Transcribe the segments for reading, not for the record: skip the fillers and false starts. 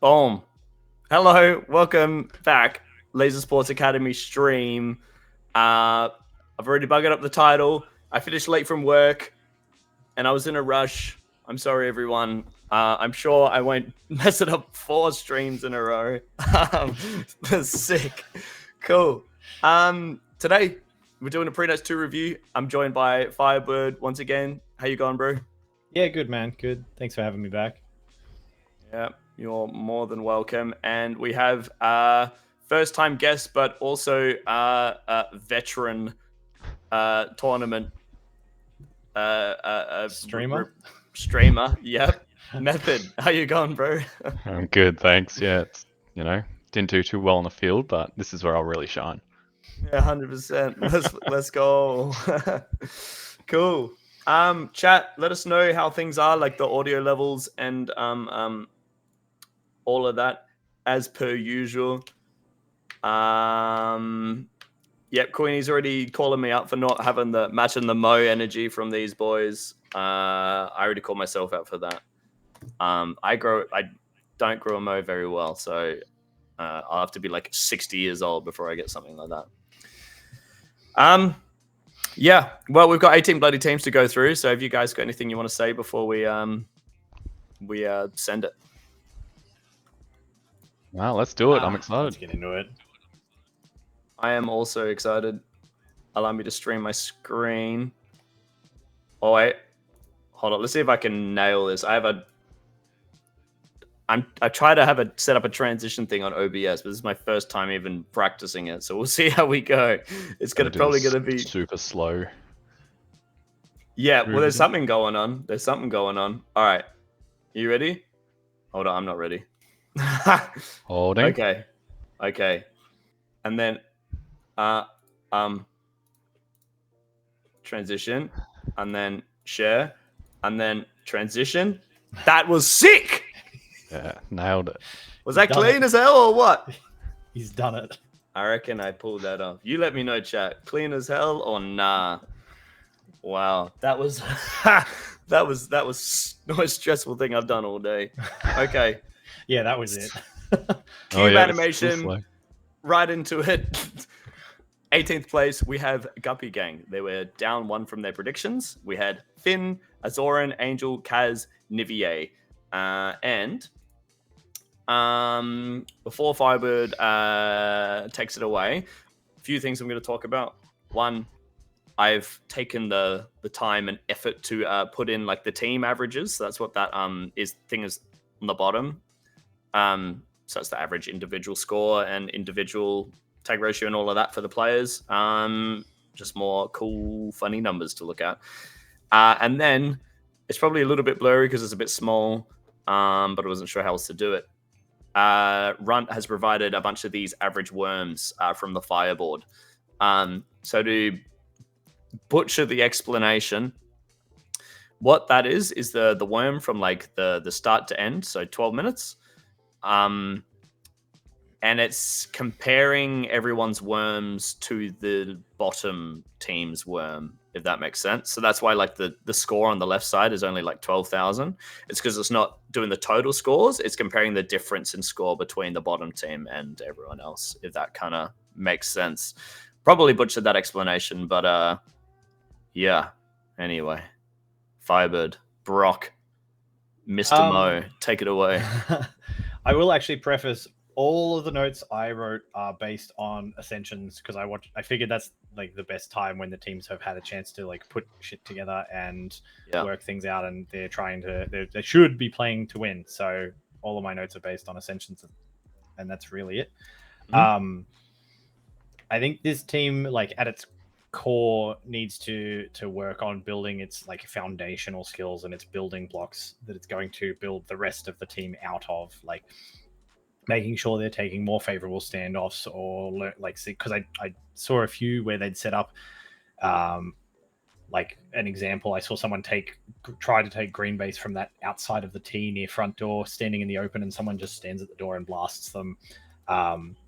Boom. Hello, welcome back. Laser Sports Academy stream. I've already buggered up the title. I finished late from work and I was in a rush. I'm sorry, everyone. I'm sure I won't mess it up 4 streams in a row. Sick. Cool. Today, we're doing a Pre-Nuts 2 review. I'm joined by Firebird once again. How you going, bro? Yeah, good, man. Good. Thanks for having me back. Yeah, you're more than welcome. And we have first-time guest, but also veteran tournament streamer. Yep. Method. How you going, bro? I'm good, thanks. Yeah, didn't do too well on the field, but this is where I'll really shine. Yeah, 100%. Let's go. Cool. Chat, let us know how things are, like the audio levels and all of that, as per usual. Yep, Queenie's already calling me out for not having the matching the Mo energy from these boys. I already called myself out for that. I don't grow a Mo very well, so I'll have to be like 60 years old before I get something like that. Yeah, well, we've got 18 bloody teams to go through, so have you guys got anything you want to say before we send it? Well, let's do it. I'm excited. Let's get into it. I am also excited. Allow me to stream my screen. Oh, wait. Hold on. Let's see if I can nail this. I try to set up a transition thing on OBS, but this is my first time even practicing it, so we'll see how we go. It's probably gonna be super slow. Yeah, well, there's something going on. All right, you ready? Hold on, I'm not ready. Holding. Okay, and then transition, and then share, and then transition. That was sick. Yeah, nailed it. Was that clean as hell or what? He's done it. I reckon I pulled that off. You let me know, chat. Clean as hell or nah? Wow, that was that was the most stressful thing I've done all day. Okay. Yeah, that was it. Cube animation. Right into it. 18th place, we have Guppy Gang. They were down 1 from their predictions. We had Finn, Azoran, Angel, Kaz, Nivier. And before Firebird takes it away, a few things I'm going to talk about. One, I've taken the time and effort to put in like the team averages. So that's what that is on the bottom. So it's the average individual score and individual tag ratio and all of that for the players. Just more cool, funny numbers to look at. And then it's probably a little bit blurry because it's a bit small, but I wasn't sure how else to do it. Runt has provided a bunch of these average worms from the Firebird. So to butcher the explanation, what that is the worm from like the start to end, so 12 minutes. And it's comparing everyone's worms to the bottom team's worm, if that makes sense. So that's why like the score on the left side is only like 12,000. It's because it's not doing the total scores. It's comparing the difference in score between the bottom team and everyone else, if that kind of makes sense. Probably butchered that explanation, but yeah. Anyway, Firebird, Brock, Mr. Mo, take it away. I will actually preface all of the notes I wrote are based on Ascensions because I figured that's like the best time when the teams have had a chance to like put shit together and work things out, and they're trying to they should be playing to win. So all of my notes are based on Ascensions, and that's really it. Mm-hmm. I think this team, like at its core, needs to work on building its like foundational skills and its building blocks that it's going to build the rest of the team out of, like making sure they're taking more favorable standoffs or because I saw a few where they'd set up like an example. I saw someone try to take green base from that outside of the tee near front door, standing in the open, and someone just stands at the door and blasts them.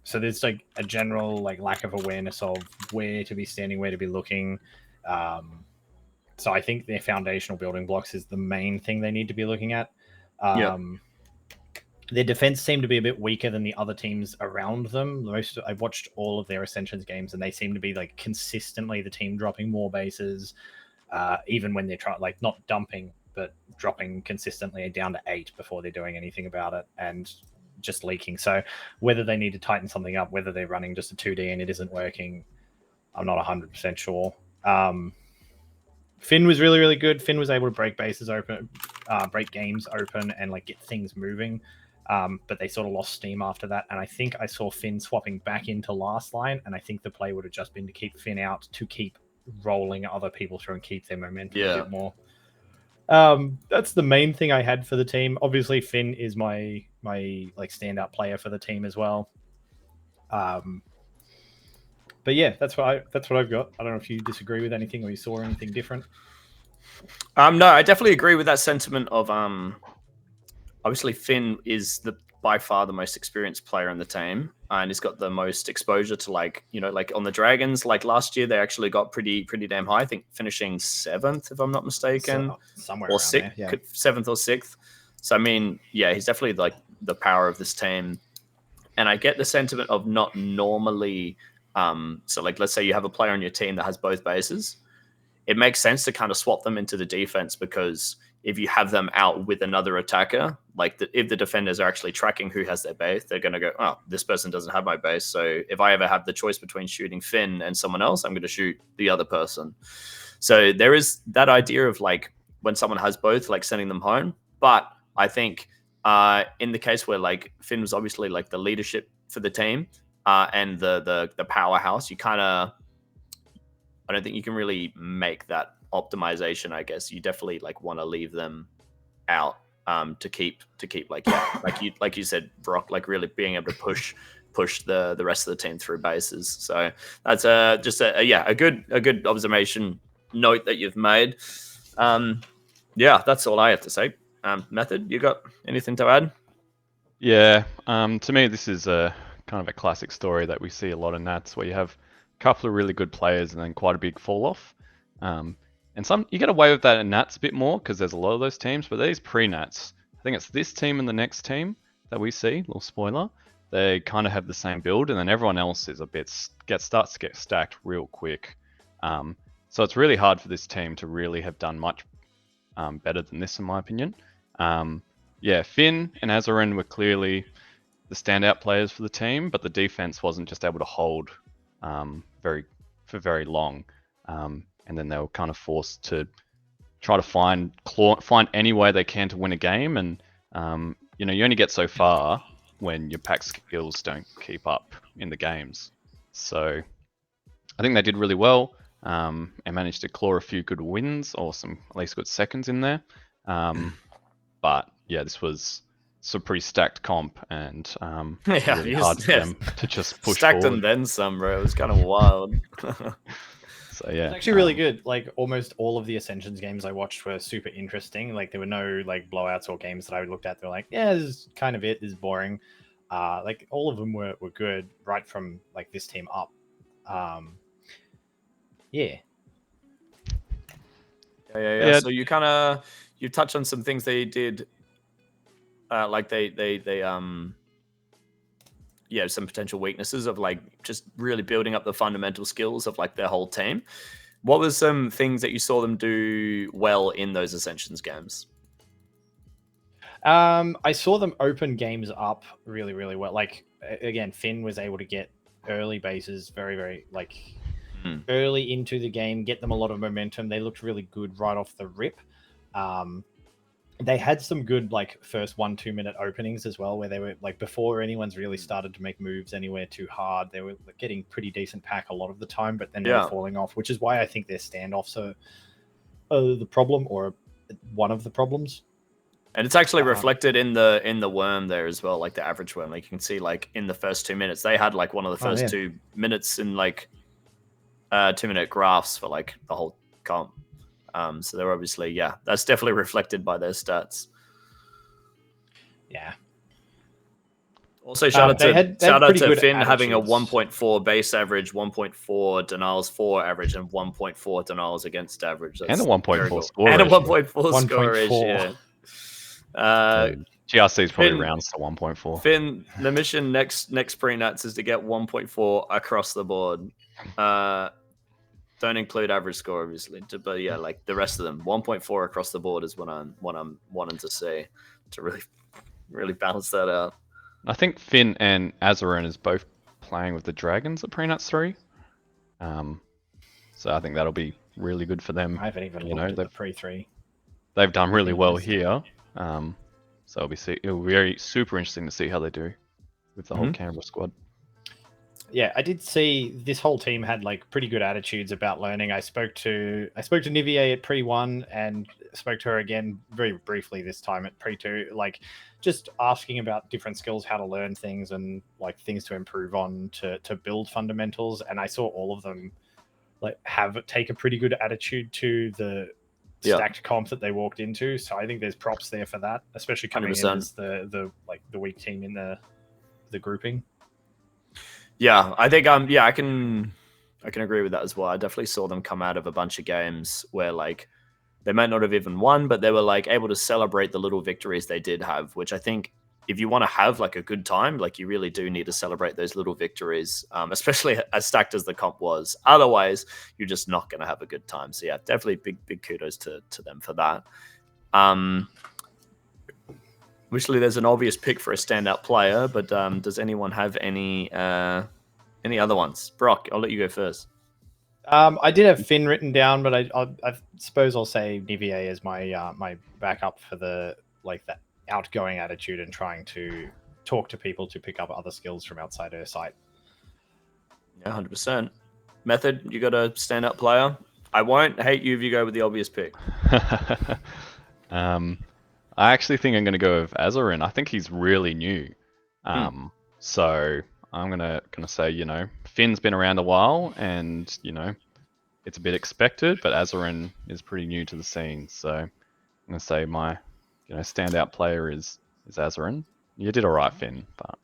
So there's like a general like lack of awareness of where to be standing, where to be looking. So I think their foundational building blocks is the main thing they need to be looking at. Their defense seemed to be a bit weaker than the other teams around them. I've watched all of their Ascensions games, and they seem to be like consistently the team dropping more bases, even when they're trying, like, not dumping, but dropping consistently down to 8 before they're doing anything about it, and just leaking. So whether they need to tighten something up, whether they're running just a 2D and it isn't working, I'm not 100% sure. Finn was really, really good. Finn was able to break bases open, break games open, and like get things moving. But they sort of lost steam after that. And I think I saw Finn swapping back into last line. And I think the play would have just been to keep Finn out, to keep rolling other people through and keep their momentum a bit more. That's the main thing I had for the team. Obviously, Finn is my like standout player for the team as well. But yeah, that's what I've got. I don't know if you disagree with anything or you saw anything different. No, I definitely agree with that sentiment of obviously Finn is by far the most experienced player in the team, and he's got the most exposure to, like, you know, like on the Dragons, like last year they actually got pretty damn high. I think finishing 7th, if I'm not mistaken, somewhere or around 6th, there, 7th or 6th. So I mean, yeah, he's definitely like the power of this team. And I get the sentiment of not normally. So like, let's say you have a player on your team that has both bases. It makes sense to kind of swap them into the defense, because if you have them out with another attacker, like if the defenders are actually tracking who has their base, they're going to go, oh, this person doesn't have my base. So if I ever have the choice between shooting Finn and someone else, I'm going to shoot the other person. So there is that idea of like when someone has both, like sending them home. But I think in the case where like Finn was obviously like the leadership for the team and the powerhouse, you kind of, I don't think you can really make that optimization. I guess you definitely like want to leave them out to keep like, yeah, like you said, Brock, like really being able to push the rest of the team through bases. So that's just a good observation note that you've made. Yeah, that's all I have to say. Method, you got anything to add? Yeah, to me this is a kind of a classic story that we see a lot in Nats, where you have a couple of really good players and then quite a big fall off. And some you get away with that in Nats a bit more because there's a lot of those teams, but these pre-Nats, I think it's this team and the next team that we see, little spoiler, they kind of have the same build, and then everyone else is a bit starts to get stacked real quick. So it's really hard for this team to really have done much better than this, in my opinion. Yeah, Finn and Azarin were clearly the standout players for the team, but the defense wasn't just able to hold for very long. And then they were kind of forced to try to find any way they can to win a game. And, you know, you only get so far when your pack skills don't keep up in the games. So I think they did really well and managed to claw a few good wins or some at least good seconds in there. But yeah, this was some pretty stacked comp, and really hard for them to just push stacked forward. And then some, bro. It was kind of wild. So yeah, it's actually really good. Like almost all of the Ascensions games I watched were super interesting. Like there were no like blowouts or games that I looked at. They're like, yeah, this is kind of it. This is boring. Like all of them were good right from like this team up. Yeah. So you touched on some things they did. Like some potential weaknesses of like just really building up the fundamental skills of like their whole team. What were some things that you saw them do well in those Ascensions games? I saw them open games up really, really well. Like again, Finn was able to get early bases very, very like early into the game, get them a lot of momentum. They looked really good right off the rip. They had some good like first 1-2 minute openings as well, where they were like before anyone's really started to make moves anywhere too hard, they were getting pretty decent pack a lot of the time, but then they were falling off, which is why I think their standoffs are the problem, or one of the problems. And it's actually reflected in the worm there as well, like the average worm. Like you can see, like in the first 2 minutes, they had like one of the first 2 minutes in like 2-minute graphs for like the whole comp. So they're obviously, that's definitely reflected by their stats. Yeah. Also, shout out to Finn having a attitudes. 1.4 base average, 1.4 denials for average, and 1.4 denials against average. And a 1.4 score. And a ratio. 1.4 score ratio. GRC is probably Finn- rounds to 1.4. Finn, the mission next pre-nuts is to get 1.4 across the board. Don't include average score, obviously, but yeah, like the rest of them, 1.4 across the board is what I'm wanting to see to really balance that out. I think Finn and Azarin is both playing with the Dragons at Pre-Nuts 3. So I think that'll be really good for them. I haven't even You looked know, at the pre-3. They've done really well here. So it'll be very super interesting to see how they do with the whole Canberra squad. Yeah, I did see this whole team had like pretty good attitudes about learning. I spoke to Nivier at pre-1 and spoke to her again very briefly this time at pre-2, like just asking about different skills, how to learn things, and like things to improve on to build fundamentals. And I saw all of them like take a pretty good attitude to the stacked comp that they walked into. So I think there's props there for that, especially coming 100%. in as the weak team in the grouping. Yeah, I think I can agree with that as well. I definitely saw them come out of a bunch of games where like they might not have even won, but they were like able to celebrate the little victories they did have, which I think if you want to have like a good time, like you really do need to celebrate those little victories, especially as stacked as the comp was. Otherwise, you're just not going to have a good time. So yeah, definitely big kudos to them for that. Obviously, there's an obvious pick for a standout player, but does anyone have any other ones? Brock, I'll let you go first. I did have Finn written down, but I suppose I'll say Nivier as my backup for the outgoing attitude and trying to talk to people to pick up other skills from outside her site. Yeah, 100%. Method, you got a standout player? I won't hate you if you go with the obvious pick. I actually think I'm going to go with Azarin. I think he's really new. So I'm gonna say, Finn's been around a while, and it's a bit expected, but Azarin is pretty new to the scene. So I'm gonna say my standout player is Azarin. You did all right, Finn, but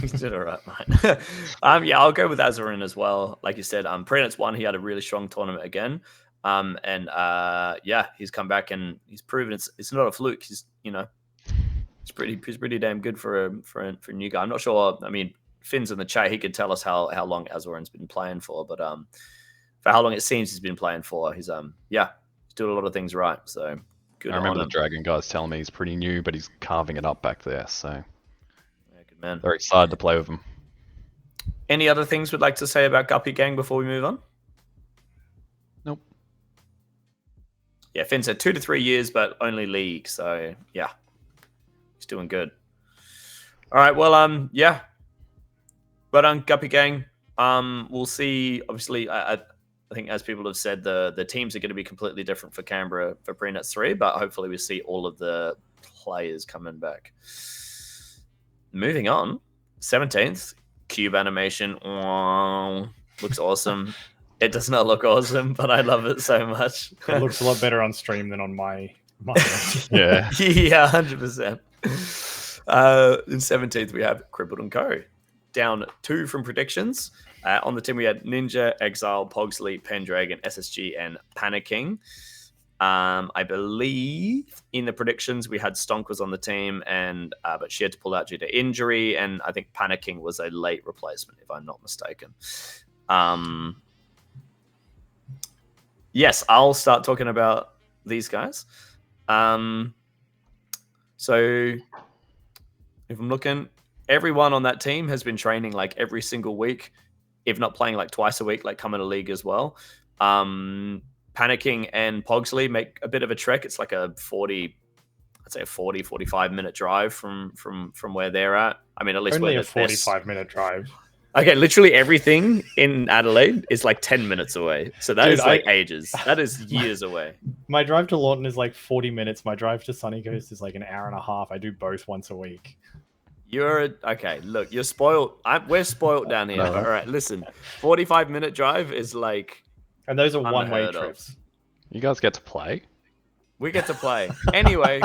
you did all right, mate. Yeah, I'll go with Azarin as well. Like you said, Pre-Nuts 1, he had a really strong tournament again. Yeah, he's come back and he's proven it's not a fluke. He's he's pretty damn good for a new guy. I'm not sure. I mean, Finn's in the chat. He could tell us how long Azarin's been playing for, but for how long it seems he's been playing for, he's doing a lot of things right. So good. I remember the Dragon guys telling me he's pretty new, but he's carving it up back there. So yeah, good man. Very excited to play with him. Any other things we'd like to say about Guppy Gang before we move on? Nope. Yeah, Finn said 2 to 3 years, but only league. So yeah, he's doing good. All right. Well, yeah. But on Guppy Gang, we'll see. Obviously, I think as people have said, the teams are going to be completely different for Canberra for Pre-Nuts 3, but hopefully we see all of the players coming back. Moving on, 17th, cube animation. Oh, looks awesome. It does not look awesome, but I love it so much. It looks a lot better on stream than on my Yeah. Yeah, 100%. In 17th, we have Crippled and Co. Down 2 from predictions. On the team, we had Ninja, Exile, Pogsley, Pendragon, SSG, and Panicking. I believe in the predictions, we had Stonk was on the team, and but she had to pull out due to injury, and I think Panicking was a late replacement, if I'm not mistaken. Yes, I'll start talking about these guys. So if I'm looking, everyone on that team has been training like every single week, if not playing like twice a week, like coming to league as well. Panicking and Pogsley make a bit of a trek. It's like a 45 minute drive from where they're at. I mean, at least only a 45-minute drive. Okay, literally everything in Adelaide is like 10 minutes away. So that is like ages. That is years away. My drive to Lawton is like 40 minutes. My drive to Sunny Coast is like an hour and a half. I do both once a week. Okay, look, you're spoiled. We're spoiled down here. No. All right, listen. 45-minute drive is like... And those are one-way trips. You guys get to play? We get to play. Anyway.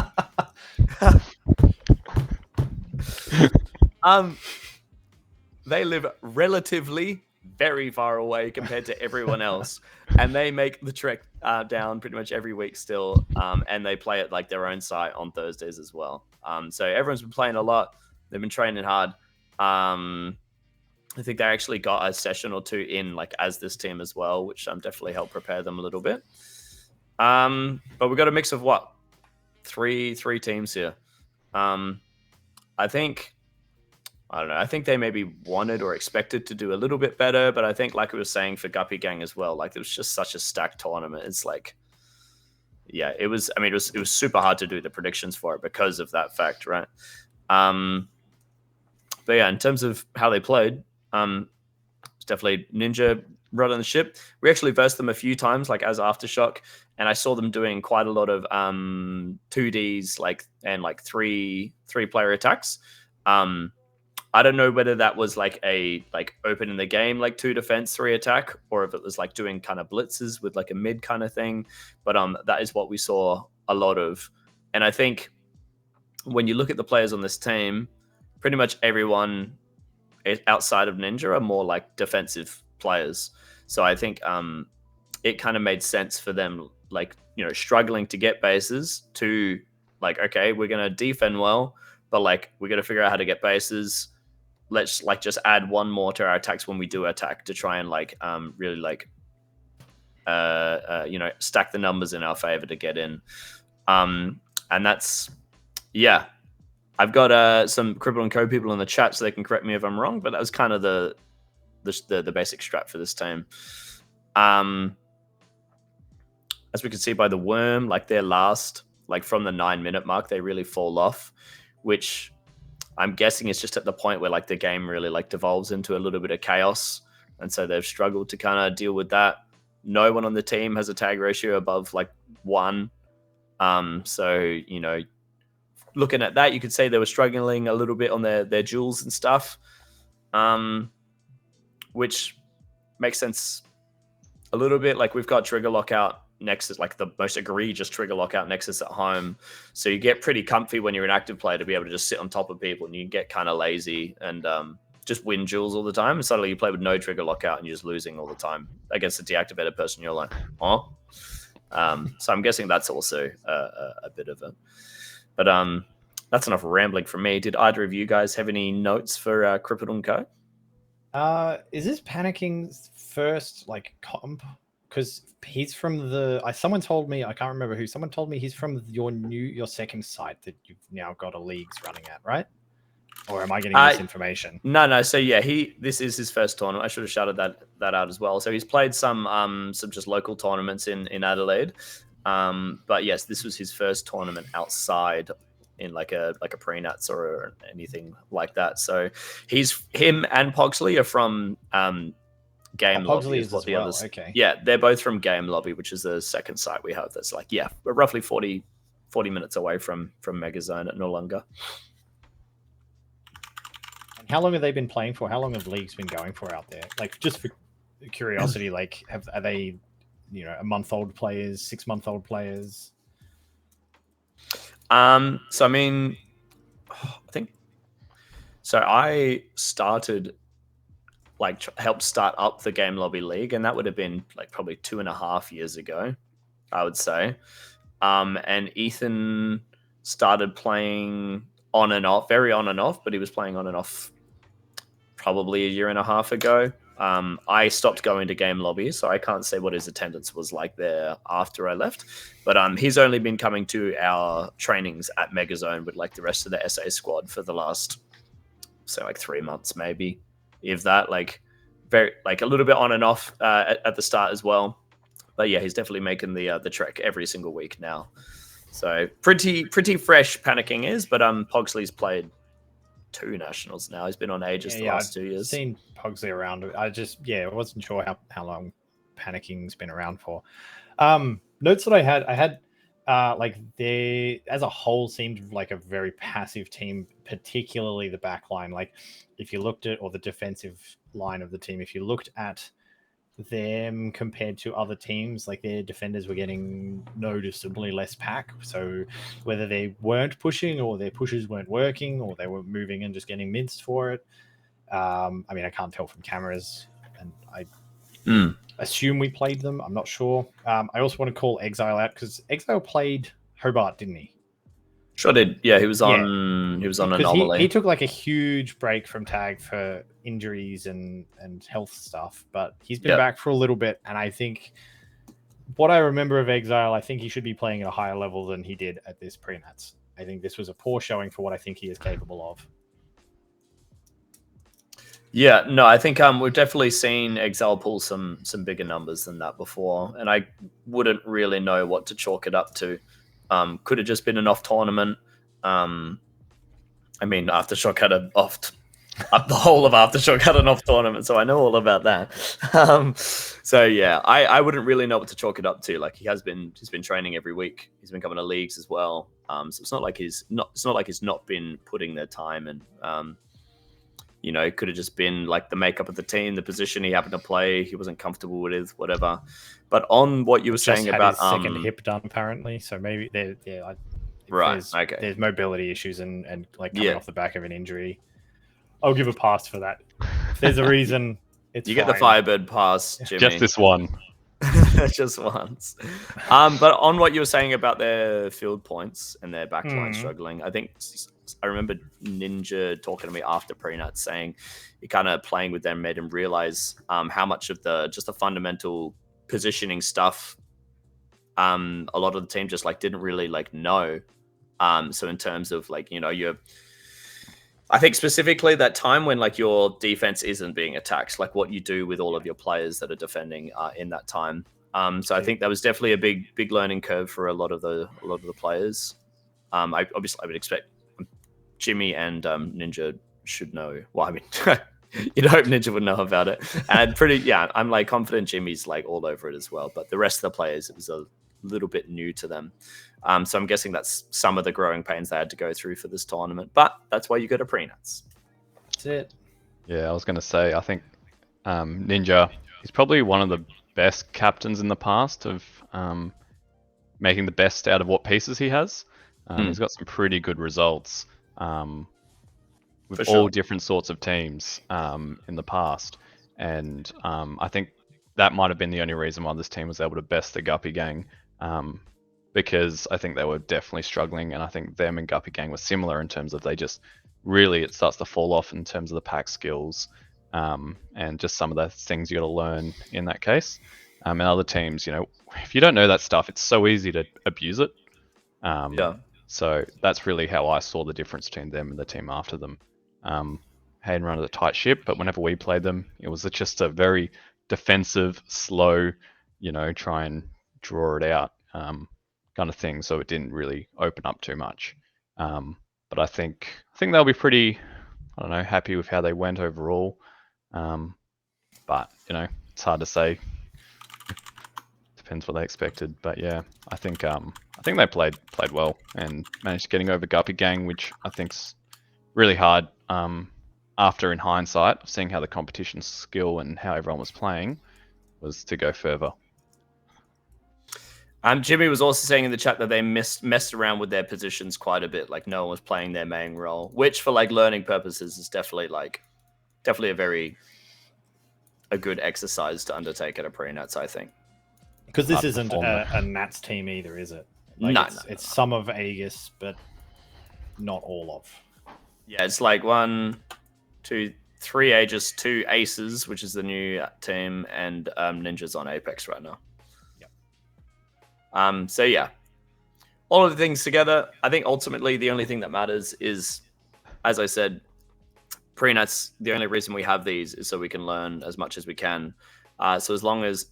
They live relatively very far away compared to everyone else. and they make the trek down pretty much every week still, and they play at like their own site on Thursdays as well. So everyone's been playing a lot. They've been training hard. I think they actually got a session or two in like as this team as well, which definitely helped prepare them a little bit. But we've got a mix of what? Three teams here. I think they maybe wanted or expected to do a little bit better, but I think like I was saying for Guppy Gang as well, like it was just such a stacked tournament. It's like, yeah, it was super hard to do the predictions for it because of that fact, right? But yeah, in terms of how they played, it's definitely Ninja running the ship. We actually versed them a few times, like as Aftershock, and I saw them doing quite a lot of 2Ds, and three player attacks. I don't know whether that was like open in the game, like 2 defense, 3 attack, or if it was like doing kind of blitzes with like a mid kind of thing. But that is what we saw a lot of. And I think when you look at the players on this team, pretty much everyone outside of Ninja are more like defensive players. So I think it kind of made sense for them, like, struggling to get bases to like, okay, we're going to defend well, but like, we're going to figure out how to get bases. Let's like just add one more to our attacks when we do attack to try and like really like stack the numbers in our favor to get in. And that's, yeah, I've got some Cripple and Co people in the chat, so they can correct me if I'm wrong, but that was kind of the basic strat for this team. As we can see by the Worm, like their last, like from the 9-minute mark, they really fall off, which I'm guessing is just at the point where like the game really like devolves into a little bit of chaos, and so they've struggled to kind of deal with that. No one on the team has a tag ratio above like 1. So looking at that, you could say they were struggling a little bit on their duels and stuff, which makes sense a little bit. Like we've got Trigger Lockout Nexus, like the most egregious Trigger Lockout Nexus at home. So you get pretty comfy when you're an active player to be able to just sit on top of people, and you get kind of lazy and just win duels all the time. And suddenly you play with no Trigger Lockout and you're just losing all the time against a deactivated person. You're like, oh. So I'm guessing that's also a bit of it. But that's enough rambling from me. Did either of you guys have any notes for Crippled and Co? Is this Panicking's first like comp? Because he's from someone told me, I can't remember who, someone told me he's from your second site that you've now got a leagues running at, right? Or am I getting this information? No. So yeah, this is his first tournament. I should have shouted that out as well. So he's played some just local tournaments in Adelaide. But yes, this was his first tournament outside in like a pre-nats or anything like that. So him and Pogsley are from Game Lobby is what the others. Okay. Yeah, they're both from Game Lobby, which is the second site we have. That's like, yeah, we're roughly 40 minutes away from Megazone at Noarlunga. And how long have they been playing for? How long have leagues been going for out there? Like, just for curiosity, like, are they, a month-old players, 6-month-old players? So I mean, I think so. I started helped start up the Game Lobby League, and that would have been like probably 2.5 years ago, I would say. And Ethan started playing on and off, very on and off, but he was playing on and off probably 1.5 years ago. I stopped going to Game Lobby, so I can't say what his attendance was like there after I left. But he's only been coming to our trainings at Megazone with like the rest of the SA squad for the last, say, like 3 months maybe, if that. Like very like a little bit on and off at the start as well. But yeah, he's definitely making the trek every single week now. So pretty fresh Panicking is, but Pogsley's played 2 nationals now. He's been on Aegis the last 2 years. I've seen Pogsley around. I wasn't sure how long Panicking's been around for. Notes that I had like they as a whole seemed like a very passive team, particularly the back line. Like if you looked at, or the defensive line of the team, if you looked at them compared to other teams, like their defenders were getting noticeably less pack. So whether they weren't pushing, or their pushes weren't working, or they were moving and just getting minced for it. I mean, I can't tell from cameras, and assume we played them. I'm not sure. I also want to call Exile out because Exile played Hobart, didn't he? Sure did. Yeah, he was on Anomaly. He took like a huge break from tag for injuries and health stuff, but he's been back for a little bit, and I think what I remember of Exile, I think he should be playing at a higher level than he did at this pre-nats. I think this was a poor showing for what I think he is capable of. Yeah, no, I think we've definitely seen Exile pull some bigger numbers than that before, and I wouldn't really know what to chalk it up to. Could have just been an off tournament. I mean, Aftershock had the whole of Aftershock had an off tournament, so I know all about that. So yeah, I wouldn't really know what to chalk it up to. Like he's been training every week. He's been coming to leagues as well. So it's not like he's not been putting their time in. You know, it could have just been like the makeup of the team, the position he happened to play, he wasn't comfortable with, whatever. But on what you were saying about his second hip done apparently, so maybe there's mobility issues and like coming off the back of an injury. I'll give a pass for that. If there's a reason, it's get the Firebird pass, Jimmy. Just this one. Just once. But on what you were saying about their field points and their backline struggling, I remember Ninja talking to me after pre-nut saying he kind of playing with them made him realize how much of the fundamental positioning stuff a lot of the team just like didn't really like know. So in terms of like, you know, I think specifically that time when like your defense isn't being attacked, like what you do with all of your players that are defending in that time. So I think that was definitely a big learning curve for a lot of the players. I would expect Jimmy and Ninja should know. Well, I mean, you'd hope Ninja would know about it. And I'm like confident Jimmy's like all over it as well. But the rest of the players, it was a little bit new to them. So I'm guessing that's some of the growing pains they had to go through for this tournament. But that's why you go to pre-nats. That's it. Yeah, I was going to say, I think Ninja is probably one of the best captains in the past of making the best out of what pieces he has. He's got some pretty good results with all different sorts of teams in the past. And I think that might have been the only reason why this team was able to best the Guppy gang. Because I think they were definitely struggling, and I think them and Guppy Gang were similar in terms of they just really, it starts to fall off in terms of the pack skills and just some of the things you got to learn in that case. And other teams, you know, if you don't know that stuff, it's so easy to abuse it. So that's really how I saw the difference between them and the team after them. Hayden run a tight ship, but whenever we played them, it was just a very defensive, slow, you know, try and draw it out kind of thing. So it didn't really open up too much. But I think they'll be pretty, I don't know, happy with how they went overall. But you know, it's hard to say. Depends what they expected. But yeah, I think they played well and managed getting over Guppy Gang, which I think's really hard. After in hindsight, seeing how the competition skill and how everyone was playing, was to go further. Jimmy was also saying in the chat that they messed around with their positions quite a bit. Like no one was playing their main role, which for like learning purposes is definitely a good exercise to undertake at a pre-nats, I think. Because this isn't a Nats team either, is it? Like no, it's some of Aegis, but not all of. Yeah, it's like 1, 2, 3 Aegis, 2 Aces, which is the new team, and Ninja's on Apex right now. So yeah, all of the things together, I think ultimately the only thing that matters is, as I said, pre-nats, the only reason we have these is so we can learn as much as we can. So as long as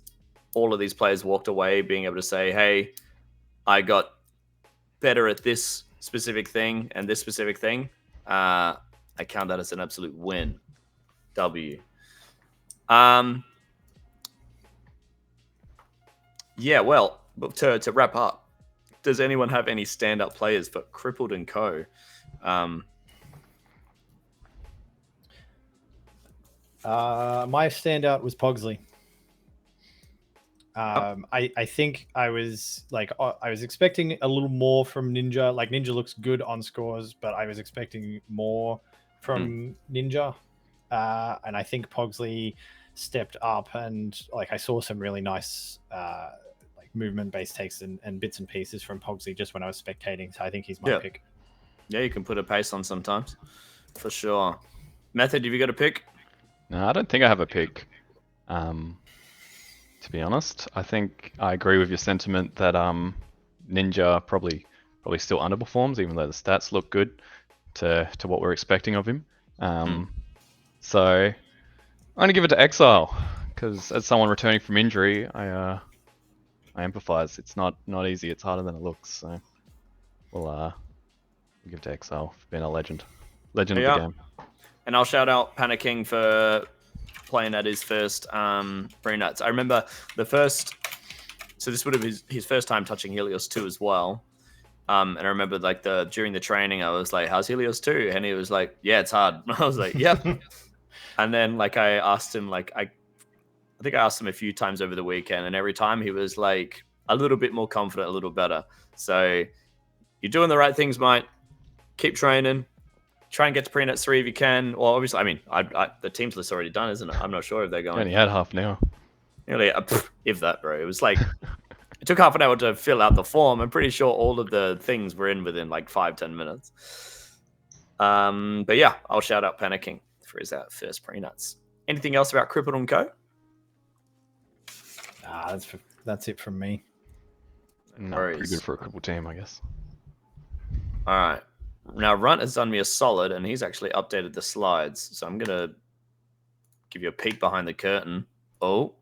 all of these players walked away being able to say, hey, I got better at this specific thing and this specific thing, I count that as an absolute win. W. Yeah, well, to wrap up, does anyone have any stand-up players for Crippled and Co? My standout was Pogsley. I think I was expecting a little more from Ninja. Like Ninja looks good on scores, but I was expecting more from Ninja. And I think Pogsley stepped up, and like I saw some really nice like movement-based takes and bits and pieces from Pogsy just when I was spectating. So I think he's my pick. Yeah, you can put a pace on sometimes, for sure. Method, have you got a pick? No, I don't think I have a pick. To be honest, I think I agree with your sentiment that Ninja probably still underperforms, even though the stats look good to what we're expecting of him. So I'm gonna give it to Exile, because as someone returning from injury, I empathize. It's not easy. It's harder than it looks. So we'll give it to Exile for being a legend of the game. And I'll shout out Panicking for playing at his first pre-nuts. I remember so this would have been his first time touching Helios 2 as well. And I remember like during the training, I was like, "How's Helios 2?" And he was like, "Yeah, it's hard." I was like, "Yep." And then like I asked him, like I think I asked him a few times over the weekend, and every time he was like a little bit more confident, a little better. So you're doing the right things, mate. Keep training. Try and get to pre-nuts 3 if you can. Well, obviously, I mean, the team's list's already done, isn't it? I'm not sure if they're going. Only had half an hour. Nearly, if that, bro. It was like it took half an hour to fill out the form. I'm pretty sure all of the things were in within like 5-10 minutes. But yeah, I'll shout out Panicking for his first pre-nuts. Anything else about Crippled and Co? That's it from me. No, pretty good for a crippled team, I guess. All right. Now, Runt has done me a solid, and he's actually updated the slides. So I'm going to give you a peek behind the curtain. Oh,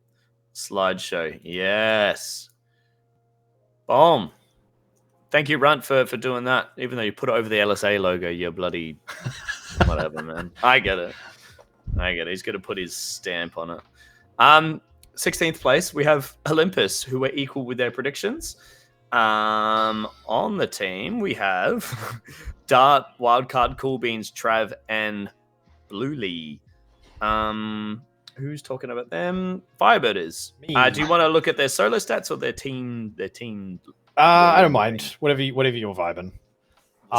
slideshow. Yes. Boom. Thank you, Runt, for doing that. Even though you put it over the LSA logo, you're bloody whatever, man. I get it. He's going to put his stamp on it. 16th place, we have Olympus, who were equal with their predictions. On the team, we have Dart, Wildcard, Cool Beans, Trav, and Bluely. Who's talking about them? Firebird is. Do you want to look at their solo stats or their team? I don't mind. Whatever you're vibing.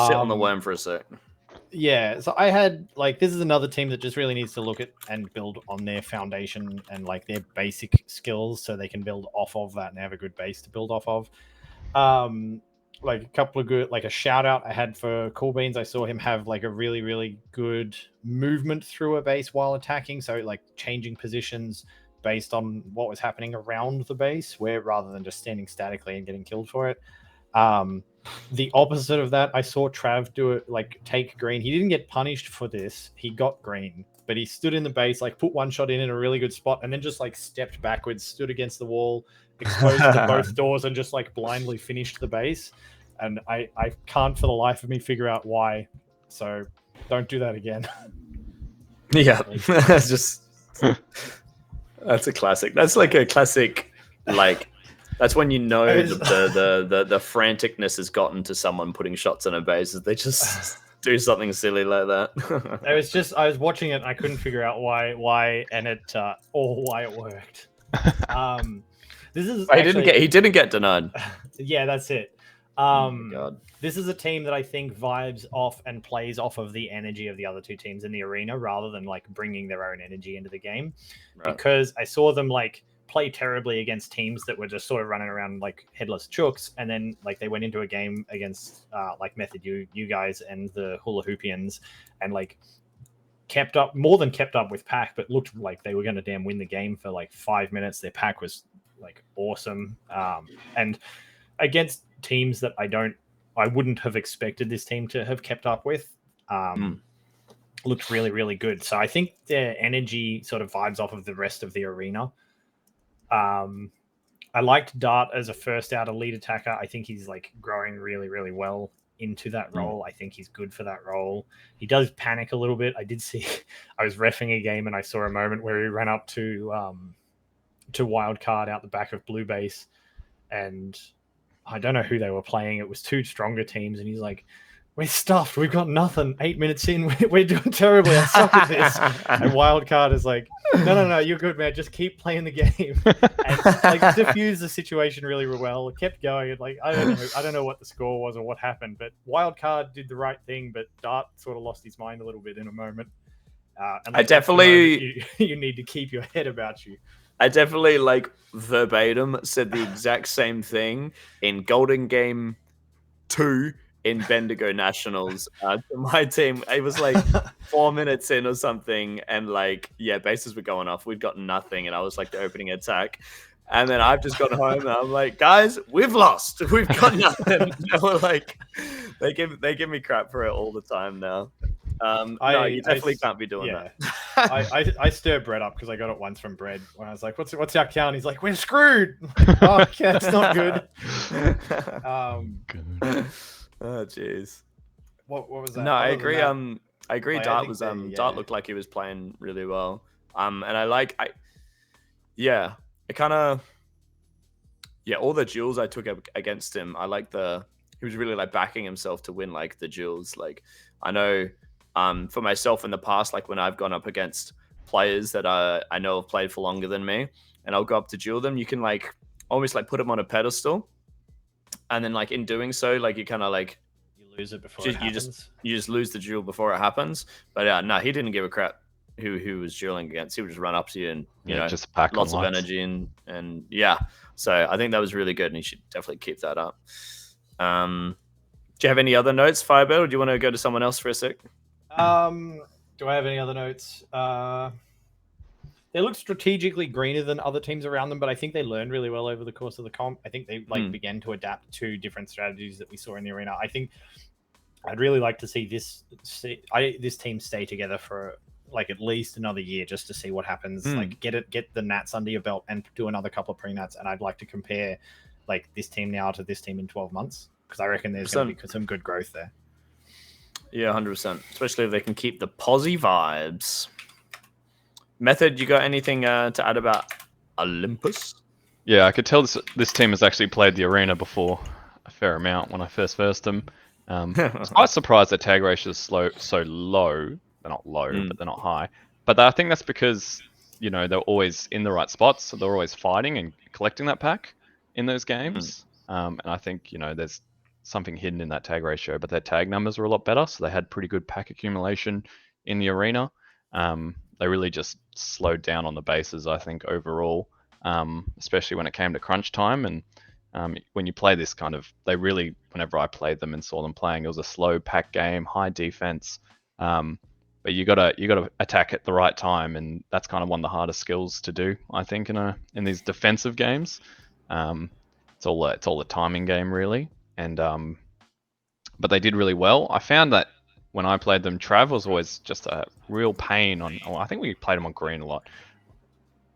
Sit on the worm for a sec. Yeah, so I had this is another team that just really needs to look at and build on their foundation and like their basic skills, so they can build off of that and have a good base to build off of. Like a couple of good, like a shout out I had for Cool Beans. I saw him have like a really, really good movement through a base while attacking. So like changing positions based on what was happening around the base, where rather than just standing statically and getting killed for it. The opposite of that, I saw Trav do it, like take green. He didn't get punished for this. He got green, but he stood in the base, like put one shot in a really good spot, and then just like stepped backwards, stood against the wall, exposed to both doors, and just like blindly finished the base. And I can't for the life of me figure out why. So don't do that again. Yeah, that's just that's a classic. That's like a classic, like that's when you know the franticness has gotten to someone putting shots on a base. They just do something silly like that. I was watching it and I couldn't figure out why and it why it worked. This is he didn't get denied. Yeah, that's it. Oh my God. This is a team that I think vibes off and plays off of the energy of the other two teams in the arena rather than like bringing their own energy into the game. Right. Because I saw them like play terribly against teams that were just sort of running around like headless chooks, and then like they went into a game against like Method, you guys and the Hula Hoopians, and like more than kept up with Pack, but looked like they were going to damn win the game for like 5 minutes. Their Pack was like awesome, and against teams that I wouldn't have expected this team to have kept up with, looked really, really good. So I think their energy sort of vibes off of the rest of the arena. I liked Dart as a first out lead attacker. I think he's like growing really, really well into that role. I think he's good for that role. He does panic a little bit. I did see, I was reffing a game and I saw a moment where he ran up to Wildcard out the back of Blue Base, and I don't know who they were playing. It was two stronger teams, and he's like, "We're stuffed. We've got nothing. 8 minutes in, we're doing terribly. I suck at this." And Wildcard is like, "No, you're good, man. Just keep playing the game." And like diffused the situation really well. It kept going. And like I don't know what the score was or what happened, but Wildcard did the right thing, but Dart sort of lost his mind a little bit in a moment. And I definitely you need to keep your head about you. I definitely like verbatim said the exact same thing in Golden Game 2 in Bendigo Nationals to my team. It was like 4 minutes in or something, and like bases were going off. We'd got nothing, and I was like the opening attack. And then I've just got home, and I'm like, guys, we've lost. We've got nothing. They were like, they give me crap for it all the time now. No, you definitely can't be doing that. I stir Brett up because I got it once from Brett when I was like, "What's our count?" He's like, "We're screwed." Oh, yeah, it's not good. Oh jeez. What was that? No, I agree. That, I agree. like, Dart was Dart looked like he was playing really well. And it kind of all the duels I took up against him. I like he was really like backing himself to win like the duels. Like I know for myself in the past, like when I've gone up against players that I know have played for longer than me, and I'll go up to duel them, you can like almost like put them on a pedestal, and then like in doing so, like you kind of like you lose it before it happens. You just lose the duel before it happens. But no, he didn't give a crap who was dueling against. He would just run up to you and you know just pack lots of energy and yeah. So I think that was really good, and he should definitely keep that up. Do you have any other notes, Firebird, or do you want to go to someone else for a sec? Do I have any other notes? They look strategically greener than other teams around them, but I think they learned really well over the course of the comp. I think they began to adapt to different strategies that we saw in the arena. I think I'd really like to see this team stay together for like at least another year just to see what happens. Like get the Nats under your belt and do another couple of pre-Nats. And I'd like to compare like this team now to this team in 12 months because I reckon there's going to be some good growth there. Yeah, 100%. Especially if they can keep the posy vibes. Method, you got anything to add about Olympus? Yeah, I could tell this team has actually played the arena before a fair amount when I first versed them. I was quite surprised their tag ratio is so low. They're not low, but they're not high. But I think that's because, you know, they're always in the right spots. So they're always fighting and collecting that pack in those games. And I think, you know, there's something hidden in that tag ratio, but their tag numbers were a lot better. So they had pretty good pack accumulation in the arena. They really just slowed down on the bases, I think, overall, especially when it came to crunch time. And when you play this kind of, they really, whenever I played them and saw them playing, it was a slow pack game, high defense. But you gotta attack at the right time, and that's kind of one of the hardest skills to do, I think, in these defensive games. It's all the timing game, really. And but they did really well. I found that when I played them, Trav was always just a real pain on. I think we played him on green a lot,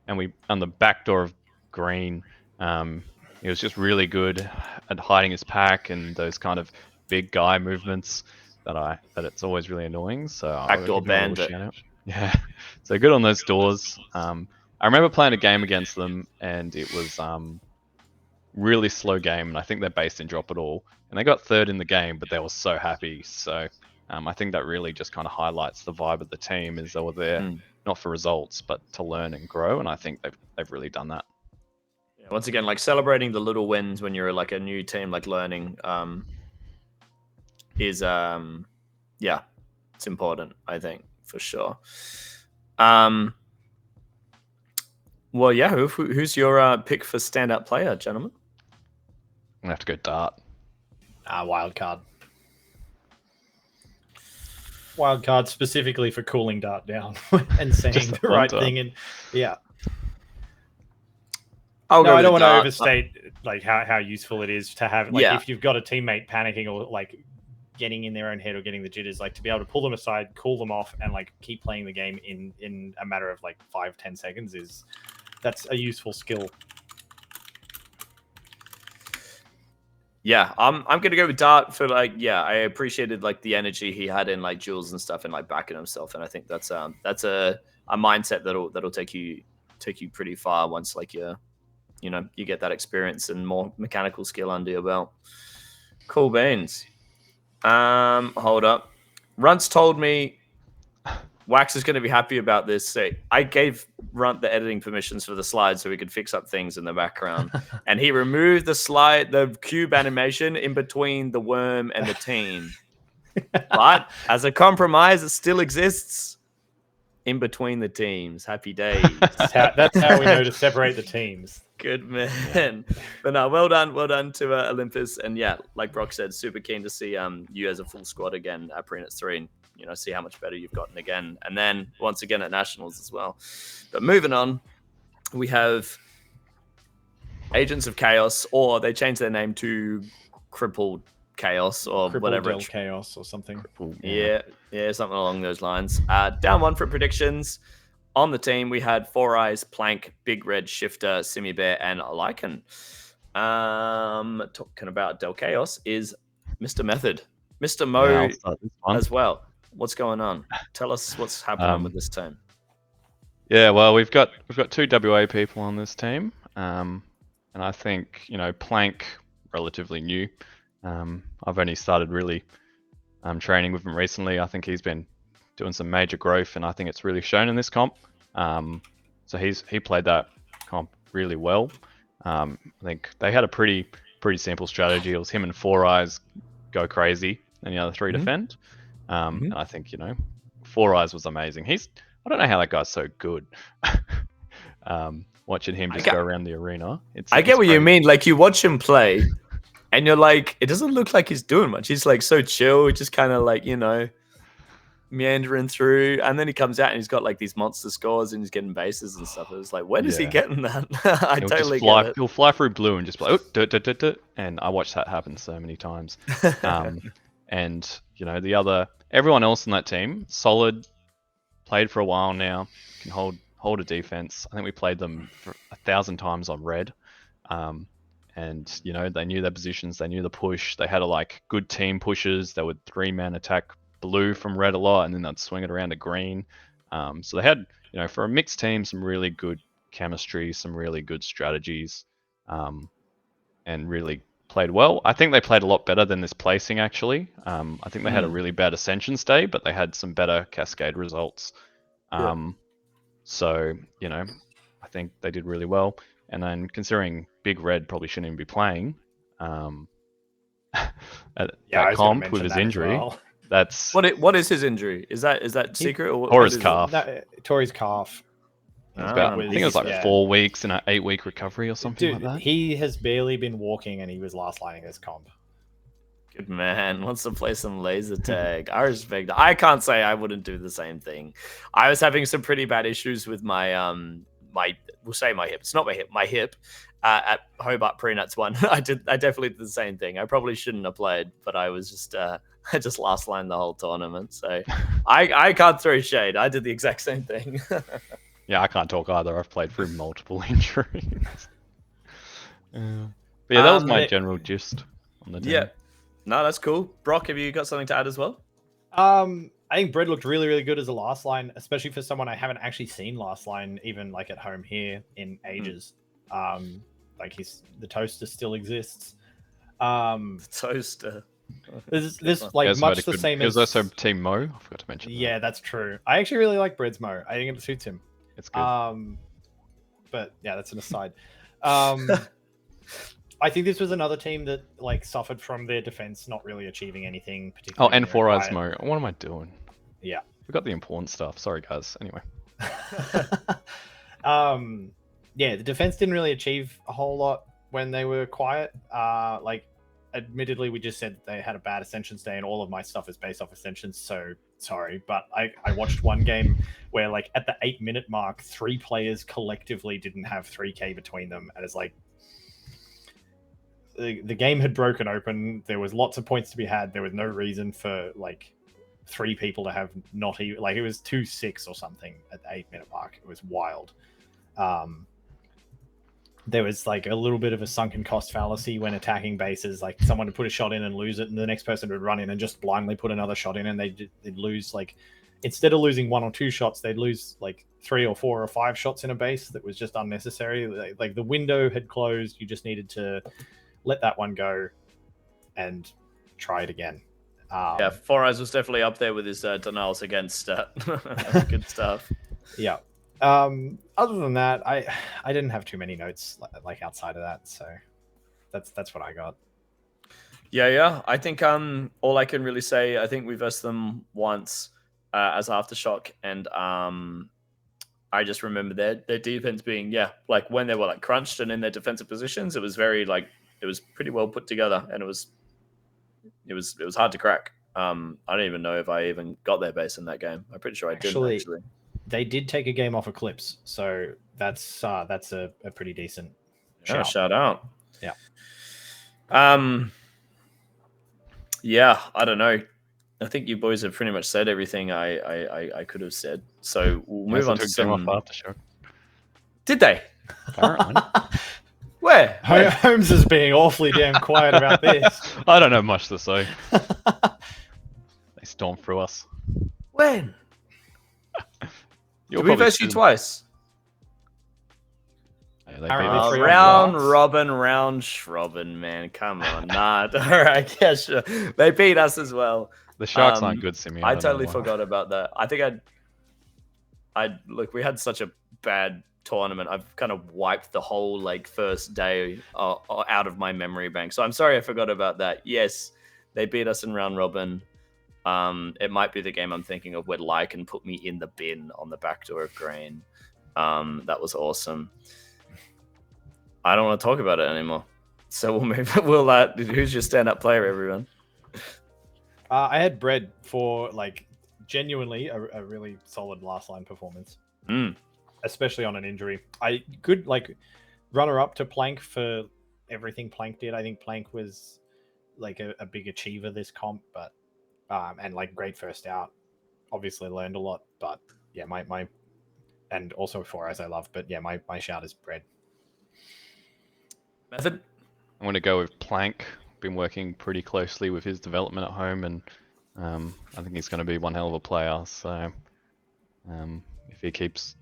and we on the back door of green. He was just really good at hiding his pack and those kind of big guy movements that it's always really annoying. So backdoor bandit. Yeah, so good on those doors. I remember playing a game against them, and it was really slow game, and I think they're based in Drop It All, and they got third in the game, but they were so happy. So I think that really just kind of highlights the vibe of the team, is they were there not for results, but to learn and grow, and I think they've really done that. Yeah, once again, like celebrating the little wins when you're like a new team, like learning, is it's important, I think, for sure. Well, yeah, who's your pick for standout player, gentlemen? I'm gonna have to go Dart. Wild card. Wild card specifically for cooling Dart down and saying the right thing. And yeah. I don't want to overstate like how useful it is to have, like, if you've got a teammate panicking or like getting in their own head or getting the jitters, like to be able to pull them aside, cool them off, and like keep playing the game in a matter of like 5-10 seconds that's a useful skill. Yeah, I'm gonna go with Dart for like, I appreciated like the energy he had in like duels and stuff and like backing himself, and I think that's a mindset that'll take you pretty far once like you get that experience and more mechanical skill under your belt. Cool beans. Hold up. Runts told me Wax is going to be happy about this. So I gave Runt the editing permissions for the slide so we could fix up things in the background. And he removed the cube animation in between the worm and the team. But as a compromise, it still exists. in between the teams. Happy days. That's how we know to separate the teams. Good man. But no, well done to Olympus. And yeah, like Brock said, super keen to see you as a full squad again at Pre-Nuts 3 and see how much better you've gotten again. And then once again at Nationals as well. But moving on, we have Agents of Chaos, or they changed their name to Crippled Chaos or whatever. Chaos or something. Yeah, something along those lines. Down one for predictions. On the team, we had Four Eyes, Plank, Big Red, Shifter, Simi Bear, and Lycan. Talking about Del Chaos is Mr. Method. Mr. Mo as well. What's going on? Tell us what's happening with this team. Yeah, well, we've got 2 WA people on this team. And I think, Plank, relatively new. I've only started really training with him recently. I think he's been doing some major growth, and I think it's really shown in this comp. So he played that comp really well. I think they had a pretty simple strategy. It was him and Four Eyes go crazy, and the other 3 defend. And I think Four Eyes was amazing. I don't know how that guy's so good. Watching him just go around the arena. I get what you mean. Like, you watch him play, and you're like, it doesn't look like he's doing much. He's like so chill, just kind of like, meandering through. And then he comes out and he's got like these monster scores and he's getting bases and stuff. It was like, where is he getting that? I totally get it. He'll fly through blue and just be like, and I watched that happen so many times. And, everyone else in that team, solid, played for a while now, can hold a defense. I think we played them for 1,000 times on red. And, they knew their positions, they knew the push. They had good team pushes. They would 3-man attack blue from red a lot, and then they'd swing it around to green. So they had, for a mixed team, some really good chemistry, some really good strategies, and really played well. I think they played a lot better than this placing, actually. I think they had a really bad Ascensions day, but they had some better Cascade results. So, I think they did really well. And then considering Big Red probably shouldn't even be playing at that comp with his injury. Well. That's what is his injury? Is that secret or tore his calf? Tore his calf. I think it was 4 weeks and an 8-week recovery or something like that. He has barely been walking, and he was last lining his comp. Good man. Wants to play some laser tag. I respect that. I can't say I wouldn't do the same thing. I was having some pretty bad issues with my we'll say my hip. It's not my hip. At Hobart Pre-Nuts 1, I definitely did the same thing. I probably shouldn't have played, but I was just I just last lined the whole tournament. So I can't throw shade. I did the exact same thing. Yeah, I can't talk either. I've played through multiple injuries. But yeah, that was my general gist on the team. Yeah, no, that's cool. Brock, have you got something to add as well? I think Brett looked really, really good as a last line, especially for someone I haven't actually seen last line, even like at home here in ages. The toaster still exists. The toaster. This like much the same as. It was also Team Mo. I forgot to mention. Yeah, that's true. I actually really like Bread's Mo. I think it suits him. It's good. But yeah, that's an aside. I think this was another team that suffered from their defense not really achieving anything particularly. Oh, and Four Eyes Mo. What am I doing? Yeah. We got the important stuff. Sorry, guys. Anyway. Yeah, the defense didn't really achieve a whole lot when they were quiet. Admittedly, we just said they had a bad Ascensions day, and all of my stuff is based off Ascensions, so sorry. But I watched one game where, at the 8-minute mark, 3 players collectively didn't have 3K between them, and it's the game had broken open. There was lots of points to be had. There was no reason for 3 people to have not even it was 2-6 or something at the 8-minute mark. It was wild. There was a little bit of a sunken cost fallacy when attacking bases. Someone would put a shot in and lose it, and the next person would run in and just blindly put another shot in, and they'd lose instead of losing 1 or 2 shots, they'd lose 3 or 4 or 5 shots in a base that was just unnecessary. The window had closed. You just needed to let that one go and try it again. Yeah, Four Eyes was definitely up there with his denials against good stuff. Yeah. Other than that, I didn't have too many notes outside of that, so that's what I got. Yeah. I think all I can really say, I think we versed them once. as Aftershock, and I just remember their defense being like when they were like crunched and in their defensive positions, it was very like it was pretty well put together, and it was hard to crack. I don't even know if I even got their base in that game. I'm pretty sure I didn't actually. They did take a game off Eclipse, so that's a pretty decent shout out. Yeah. Yeah, I don't know. I think you boys have pretty much said everything I could have said. So we'll move on to some. Aftershock. Did they? Apparently. Where? Holmes is being awfully damn quiet about this. I don't know much to say. They stormed through us. When? Did we verse you twice? Yeah, round robin, man. Come on. Nah. All right. Yeah, sure. They beat us as well. The Sharks aren't good, Simeon. I totally forgot about that. I think look, we had such a bad tournament. I've kind of wiped the whole like first day out of my memory bank. So I'm sorry I forgot about that. Yes, they beat us in round robin. It might be the game I'm thinking of where Lycan put me in the bin on the back door of green. That was awesome. I don't want to talk about it anymore. So we'll move. Who's your stand-up player, everyone? I had Bread for like genuinely a really solid last line performance, especially on an injury. I could like runner up to Plank for everything Plank did. I think Plank was like a big achiever this comp, but and like great first out. Obviously learned a lot, but yeah, my and also 4 Eyes I love, but yeah, my shout is Bread. Method? I'm going to go with Plank. Been working pretty closely with his development at home, and I think he's going to be one hell of a player. So if he keeps,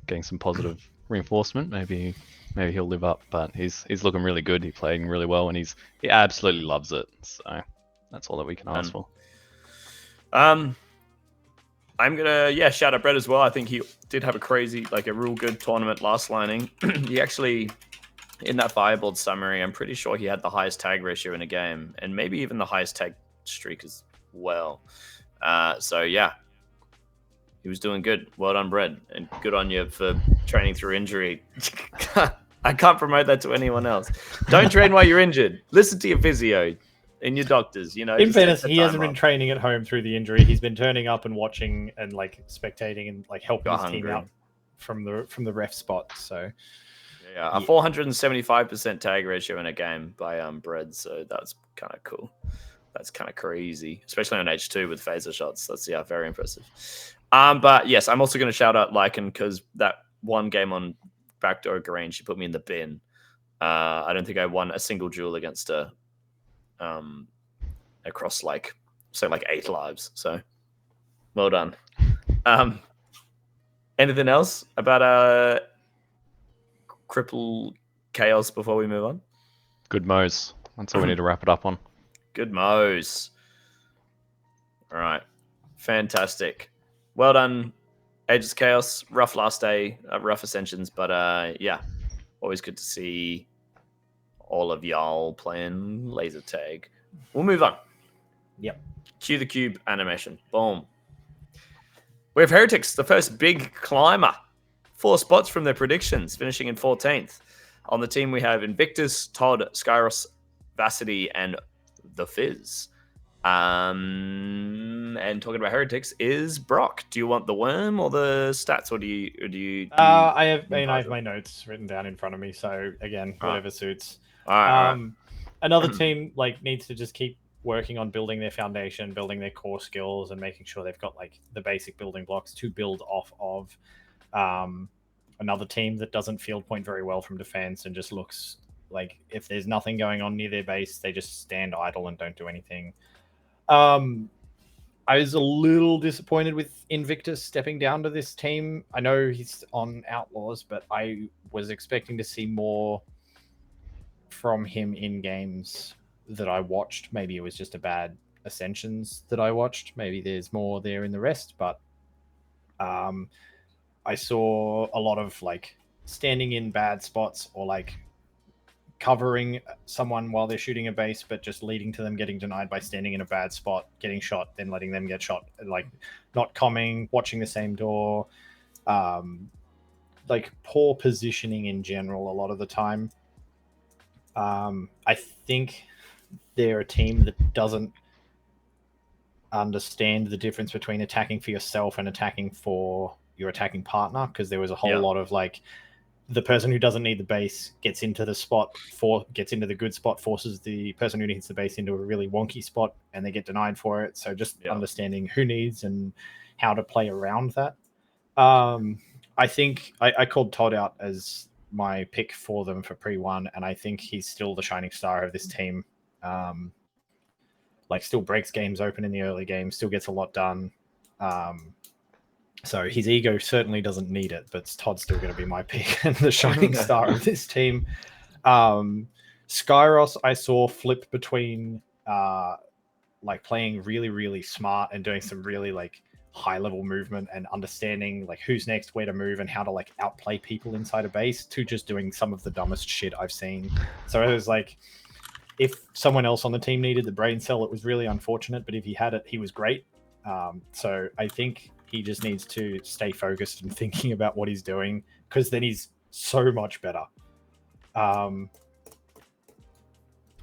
getting some positive reinforcement, maybe he'll live up. But he's looking really good. He's playing really well, and he absolutely loves it. So that's all that we can ask for. I'm gonna shout out Brett as well. I think he did have a real good tournament last lining. He actually, in that Firebird summary, I'm pretty sure he had the highest tag ratio in a game, and maybe even the highest tag streak as well. So yeah, he was doing good. Well done, Brett, and good on you for training through injury. I can't promote that to anyone else. Don't train while you're injured. Listen to your physio and your doctors. In fairness, he hasn't been training at home through the injury. He's been turning up and watching and like spectating and like helping his team out from the ref spot. So. Yeah, a 475% tag ratio in a game by Bread, so that's kind of cool. That's kind of crazy, especially on H2 with phaser shots. That's very impressive. But yes, I'm also going to shout out Lycan because that one game on backdoor green, she put me in the bin. I don't think I won a single duel against her across like 8 lives. So well done. Anything else about Cripple Chaos before we move on? Good Mo's. That's all we need to wrap it up on. Good Mo's. All right. Fantastic. Well done, Ages of Chaos. Rough last day, rough ascensions, but always good to see all of y'all playing laser tag. We'll move on. Yep. Cue the cube animation. Boom. We have Heretics, the first big climber. 4 spots from their predictions, finishing in 14th. On the team, we have Invictus, Todd, Skyros, Vassity, and The Fizz. And talking about Heretics is Brock. Do you want the worm or the stats, or do you? I have my notes written down in front of me. So again, whatever suits. All right. Another team needs to just keep working on building their foundation, building their core skills, and making sure they've got like the basic building blocks to build off of. Another team that doesn't field point very well from defense and just looks like if there's nothing going on near their base, they just stand idle and don't do anything. I was a little disappointed with Invictus stepping down to this team. I know he's on Outlaws, but I was expecting to see more from him in games that I watched. Maybe it was just a bad Ascensions that I watched. Maybe there's more there in the rest, but I saw a lot of like standing in bad spots or like covering someone while they're shooting a base, but just leading to them getting denied by standing in a bad spot, getting shot, then letting them get shot, like not comming, watching the same door, like poor positioning in general a lot of the time. I think they're a team that doesn't understand the difference between attacking for yourself and attacking for your attacking partner, because there was a whole lot of like the person who doesn't need the base gets into the spot, gets into the good spot, forces the person who needs the base into a really wonky spot, and they get denied for it. So just understanding who needs and how to play around that. I think I called Todd out as my pick for them for pre-1, and I think he's still the shining star of this team. Like still breaks games open in the early game, still gets a lot done. So his ego certainly doesn't need it, but Todd's still going to be my pick and the shining star of this team. Skyros, I saw flip between like playing really, really smart and doing some really like high level movement and understanding like who's next, where to move, and how to like outplay people inside a base, to just doing some of the dumbest shit I've seen. So it was like, if someone else on the team needed the brain cell, it was really unfortunate, but if he had it, he was great. So I think he just needs to stay focused and thinking about what he's doing, because then he's so much better. I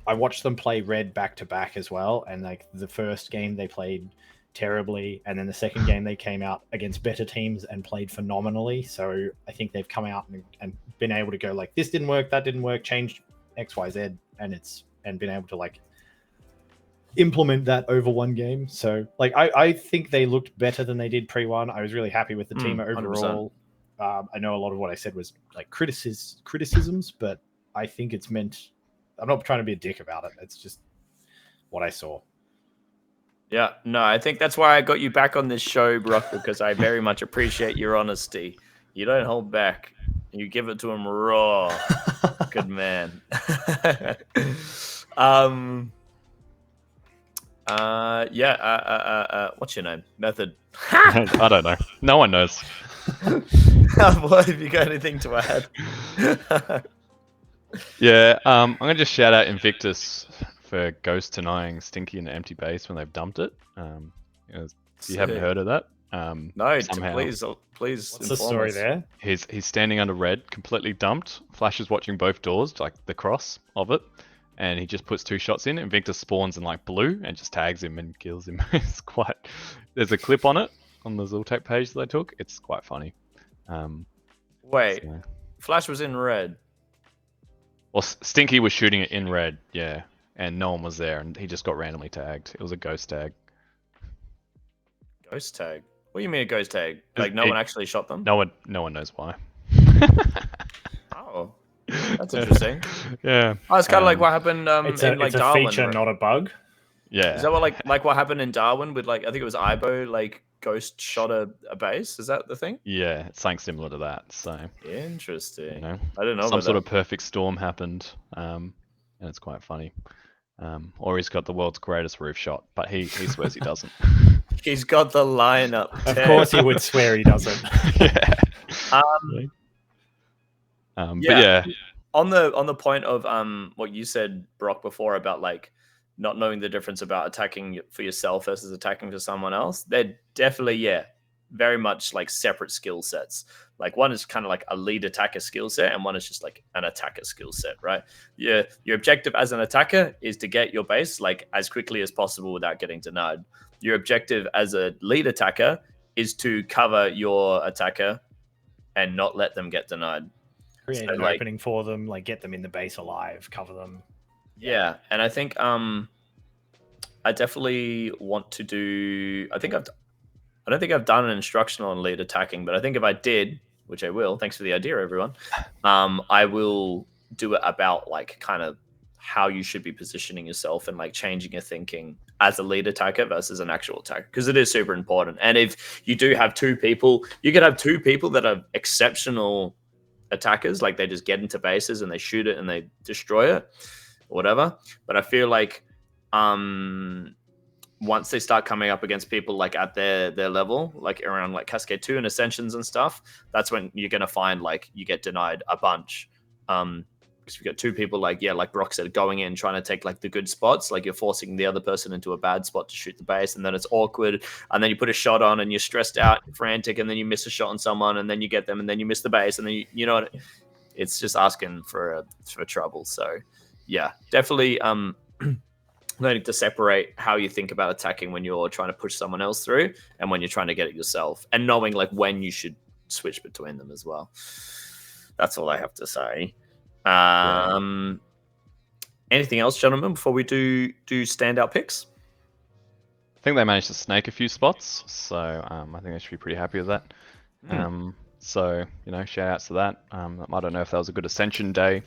watched them play Red back to back as well, and like the first game they played terribly, and then the second game they came out against better teams and played phenomenally. So I think they've come out and been able to go like, this didn't work, that didn't work, change XYZ, and been able to like implement that over one game. So like I think they looked better than they did pre-1. I was really happy with the team overall. I know a lot of what I said was like criticisms, but I think it's meant, I'm not trying to be a dick about it. It's just what I saw. Yeah, no, I think that's why I got you back on this show, Brock, because I very much appreciate your honesty. You don't hold back. You give it to him raw. Good man. What's your name? Method. I don't know. No one knows. What, have you got anything to add? Yeah, I'm gonna just shout out Invictus for ghost denying Stinky in the empty base when they've dumped it. You haven't heard of that? No, somehow. please. What's the story us. there? He's standing under red, completely dumped. Flash is watching both doors, like the cross of it, and he just puts 2 shots in. Invictus spawns in like blue and just tags him and kills him. It's quite. There's a clip on it on the Zultek page that I took. It's quite funny. Wait, so. Flash was in red. Well, Stinky was shooting it in red, yeah, and no one was there, and he just got randomly tagged. It was a ghost tag. Ghost tag? What do you mean a ghost tag? Like no one actually shot them? No one knows why. Oh, that's interesting. Yeah. Oh, it's kind of like what happened it's in like a Darwin. feature, right? not a bug. Yeah. Is that what like what happened in Darwin with like, I think it was Ibo, like ghost shot a base? Is that the thing? Yeah, it's something similar to that. So interesting. You know, I didn't know some about sort that. of perfect storm happened, and it's quite funny. Or he's got the world's greatest roof shot, but he swears he doesn't. He's got the lineup. Of course he would swear he doesn't. Yeah. But yeah. On the point of what you said, Brock, before about like not knowing the difference about attacking for yourself versus attacking for someone else, they're definitely very much like separate skill sets. Like one is kind of like a lead attacker skill set, and one is just like an attacker skill set, right? Your objective as an attacker is to get your base like as quickly as possible without getting denied. Your objective as a lead attacker is to cover your attacker and not let them get denied. Create an opening for them, like get them in the base alive, cover them. Yeah, and I think I definitely want to do. I don't think I've done an instructional on lead attacking, but I think if I did, which I will, thanks for the idea, everyone. I will do it about like kind of how you should be positioning yourself and like changing your thinking as a lead attacker versus an actual attacker, because it is super important. And if you do have 2 people, you could have 2 people that are exceptional attackers, like they just get into bases and they shoot it and they destroy it or whatever. But I feel like once they start coming up against people like at their level, like around like Cascade 2 and Ascensions and stuff, that's when you're going to find like you get denied a bunch. because you've got two people like Brock said, going in trying to take like the good spots, like you're forcing the other person into a bad spot to shoot the base, and then it's awkward, and then you put a shot on and you're stressed out, frantic, and then you miss a shot on someone, and then you get them, and then you miss the base, and then you know what, it's just asking for trouble. So yeah, definitely learning to separate how you think about attacking when you're trying to push someone else through and when you're trying to get it yourself, and knowing like when you should switch between them as well. That's all I have to say. Anything else, gentlemen, before we do standout picks? I think they managed to snake a few spots, so I think they should be pretty happy with that. So, shout outs to that. I don't know if that was a good Ascension day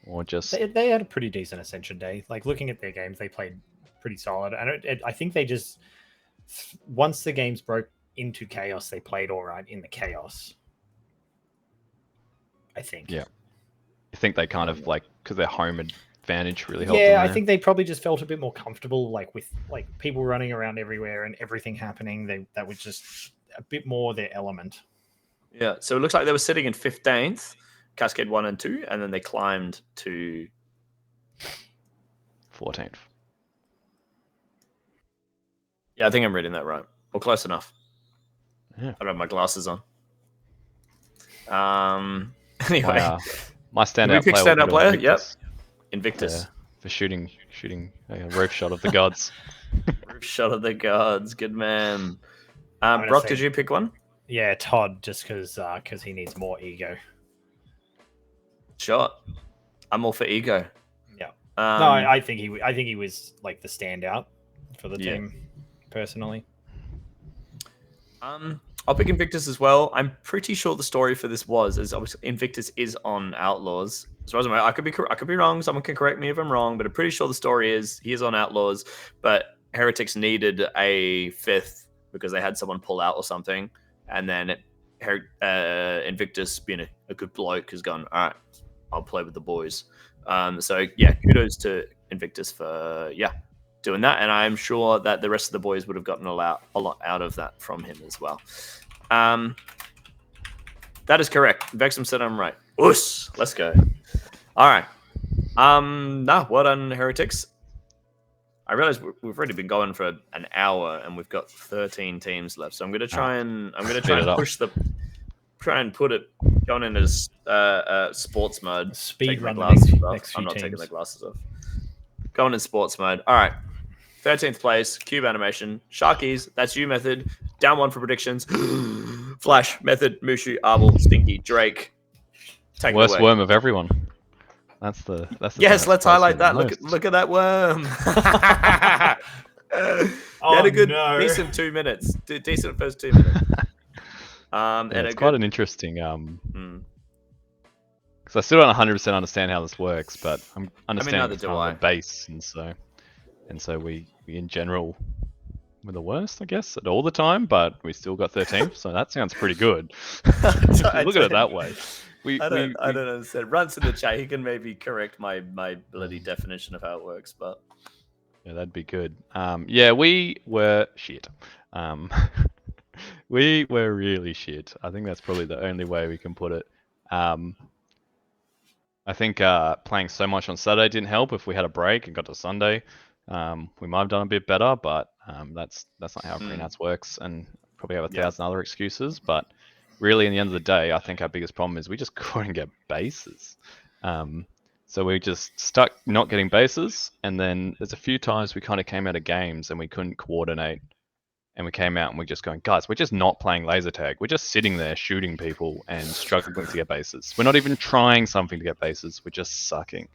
or just... They had a pretty decent Ascension day. Like, looking at their games, they played pretty solid. And I think they just... Once the games broke into chaos, they played all right in the chaos. I think. Yeah. You think they kind of, like, because their home advantage really helped them Yeah, there? I think they probably just felt a bit more comfortable, like, with like people running around everywhere and everything happening. That was just a bit more their element. Yeah, so it looks like they were sitting in 15th, Cascade 1 and 2, and then they climbed to 14th. Yeah, I think I'm reading that right. Or close enough. Yeah. I don't have my glasses on. Anyway. My standout pick player. Standout player? Yep. Invictus. For shooting a roof shot of the gods. Roof shot of the gods. Good man. Brock, did you pick one? Yeah, Todd, just because he needs more ego. Sure. I'm all for ego. Yeah. No, I think he was like the standout for the team, personally. I'll pick Invictus as well. I'm pretty sure the story for this is obviously Invictus is on Outlaws. As far as I could be wrong. Someone can correct me if I'm wrong, but I'm pretty sure the story is he is on Outlaws, but Heretics needed a 5th because they had someone pull out or something, and then Invictus, being a good bloke, has gone, all right, I'll play with the boys. So yeah, kudos to Invictus for doing that, and I'm sure that the rest of the boys would have gotten a lot out of that from him as well. That is correct. Vexum said I'm right. Oos! Let's go. All right. Well done, Heretics. I realize we've already been going for an hour, and we've got 13 teams left. So I'm going to try and put it going into sports mode. Speed run I'm not teams. taking the glasses off. Going in sports mode. All right. 13th place, Cube Animation. Sharkies, that's you, Method. Down 1 for predictions. Flash, Method, Mushu, Arbel, Stinky, Drake. Take Worst it away. worm of everyone. That's the yes, let's highlight that. Look at that worm. Had a good, decent 2 minutes. Decent first 2 minutes. It's quite an interesting... Because I still don't 100% understand how this works, but I'm understanding the base, and so we in general were the worst, I guess, at all the time, but we still got 13th, so that sounds pretty good. Look at it that way. I don't understand. Runs in the chat. He can maybe correct my bloody definition of how it works, but yeah, that'd be good. We were shit. We were really shit. I think that's probably the only way we can put it. I think playing so much on Saturday didn't help. If we had a break and got to Sunday, we might have done a bit better, but that's not how Greenhouse works, and probably have 1,000 other excuses. But really, in the end of the day, I think our biggest problem is we just couldn't get bases. So we just stuck not getting bases, and then there's a few times we kind of came out of games and we couldn't coordinate, and we came out and we're just going, guys, we're just not playing laser tag. We're just sitting there shooting people and struggling to get bases. We're not even trying something to get bases. We're just sucking.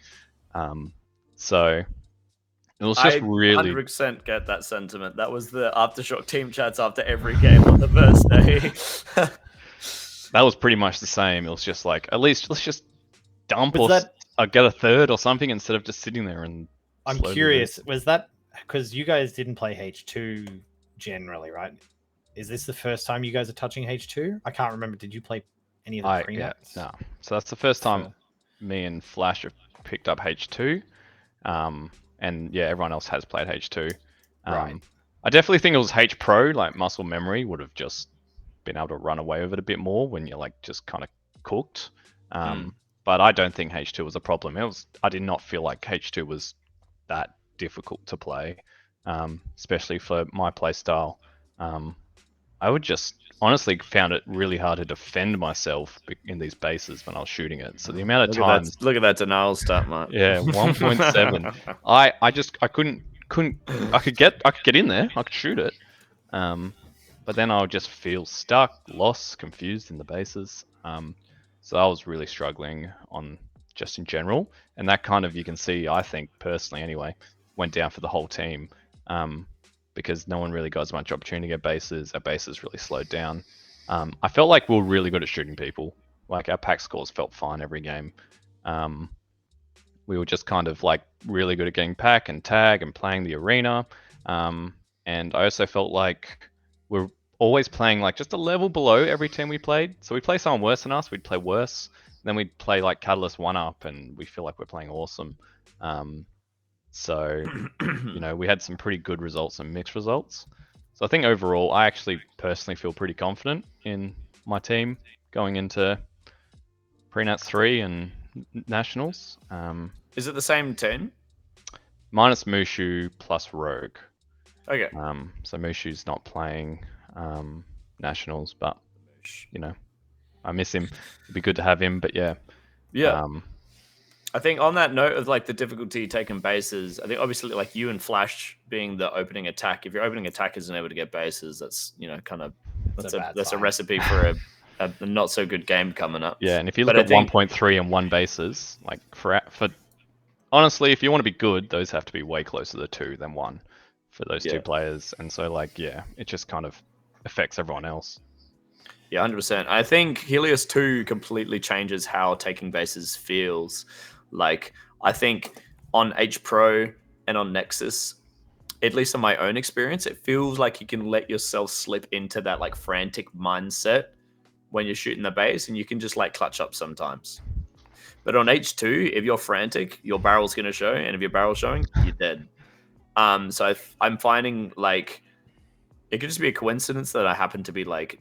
So it was just really... 100% get that sentiment. That was the Aftershock team chats after every game on the first day. That was pretty much the same. It was just like, at least let's just dump or get a 3rd or something instead of just sitting there and... I'm curious, was that... Because you guys didn't play H2 generally, right? Is this the first time you guys are touching H2? I can't remember. Did you play any of the pre-nats? No. So that's the first time me and Flash have picked up H2. And yeah, everyone else has played H2. Right. I definitely think it was H Pro, like muscle memory would have just been able to run away with it a bit more when you're like just kind of cooked. But I don't think H2 was a problem. I did not feel like H2 was that difficult to play, especially for my play style. I would just honestly found it really hard to defend myself in these bases when I was shooting it. So the amount of times, look at that denial stat, Mark. yeah, 1.7. I could get in there, I could shoot it, but then I would just feel stuck, lost, confused in the bases. So I was really struggling on just in general, and that kind of, you can see, I think personally anyway, went down for the whole team, because no one really got as much opportunity to get bases. Our bases really slowed down. I felt like we were really good at shooting people. Like our pack scores felt fine every game. We were just kind of like really good at getting pack and tag and playing the arena. And I also felt like we're always playing like just a level below every team we played. So we play someone worse than us, we'd play worse. Then we'd play like Catalyst 1-up and we feel like we're playing awesome. So, you know, we had some pretty good results and mixed results. So I think overall, I actually personally feel pretty confident in my team going into Pre-Nats 3 and Nationals. Is it the same team? Minus Mushu plus Rogue. Okay. So Mushu's not playing Nationals, but, you know, I miss him. It'd be good to have him, but yeah. Yeah. I think on that note of like the difficulty taking bases, I think obviously like you and Flash being the opening attack, if your opening attack isn't able to get bases, that's, you know, kind of that's a recipe for a not so good game coming up. Yeah, and if you look at 1.3 and 1 bases, like for honestly, if you want to be good, those have to be way closer to 2 than 1 for those two players. And so like, yeah, it just kind of affects everyone else. Yeah, 100%. I think Helios 2 completely changes how taking bases feels. Like, I think on H Pro and on Nexus, at least in my own experience, it feels like you can let yourself slip into that like frantic mindset when you're shooting the base, and you can just like clutch up sometimes. But on H2, if you're frantic, your barrel's going to show, and if your barrel's showing, you're dead. So I'm finding like it could just be a coincidence that I happen to be like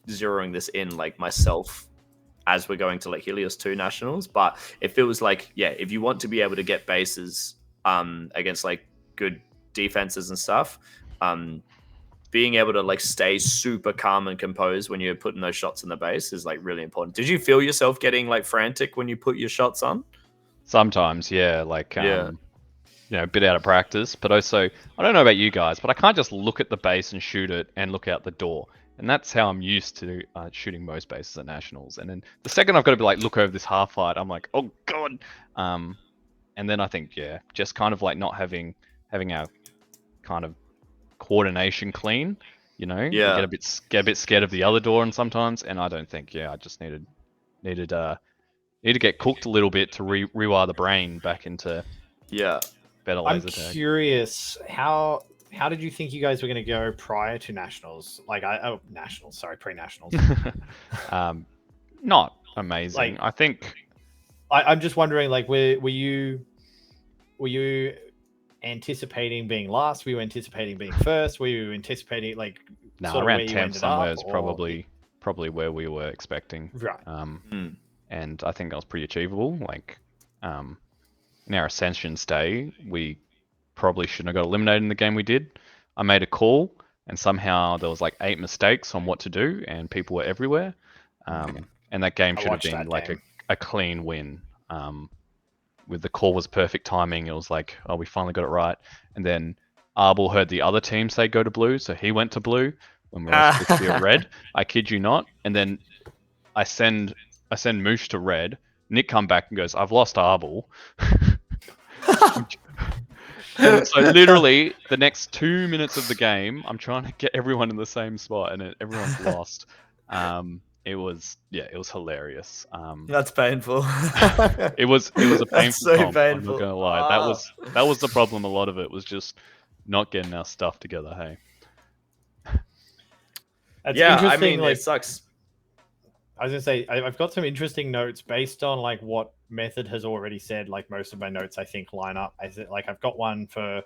zeroing this in like myself as we're going to like Helios 2 Nationals, but it feels like, yeah, if you want to be able to get bases against like good defenses and stuff, being able to like stay super calm and composed when you're putting those shots in the base is like really important. Did you feel yourself getting like frantic when you put your shots on? Sometimes, yeah, like you know, a bit out of practice, but also I don't know about you guys, but I can't just look at the base and shoot it and look out the door. And that's how I'm used to shooting most bases at Nationals. And then the second I've got to be like, look over this half fight, I'm like, oh god. And then I think, yeah, just kind of like not having our kind of coordination clean, you know, you get a bit scared of the other door, and sometimes, and I don't think, I just needed to get cooked a little bit to rewire the brain back into better laser tag. I'm curious, how did you think you guys were going to go prior to Nationals? Like, pre-Nationals. Not amazing. Like, I think. I'm just wondering, like, were you anticipating being last? Were you anticipating being first? Were you anticipating like? No, around 10th somewhere is probably where we were expecting. Right. And I think that was pretty achievable. Like, in our Ascension stay, we probably shouldn't have got eliminated in the game we did. I made a call, and somehow there was like 8 mistakes on what to do, and people were everywhere. And that game should have been like a clean win. With the call was perfect timing. It was like, oh, we finally got it right. And then Arbel heard the other team say go to blue, so he went to blue when we were supposed to be at red. I kid you not. And then I send Moosh to red. Nick come back and goes, I've lost Arbel. And so literally the next 2 minutes of the game, I'm trying to get everyone in the same spot, and everyone's lost. It was hilarious. That's painful. it was a painful so comp, painful. I'm not gonna lie. That was the problem. A lot of it was just not getting our stuff together. Hey. That's interesting. I mean, like, it sucks. I was gonna say I've got some interesting notes based on like what Method has already said. Like most of my notes, I think, line up. I've got one for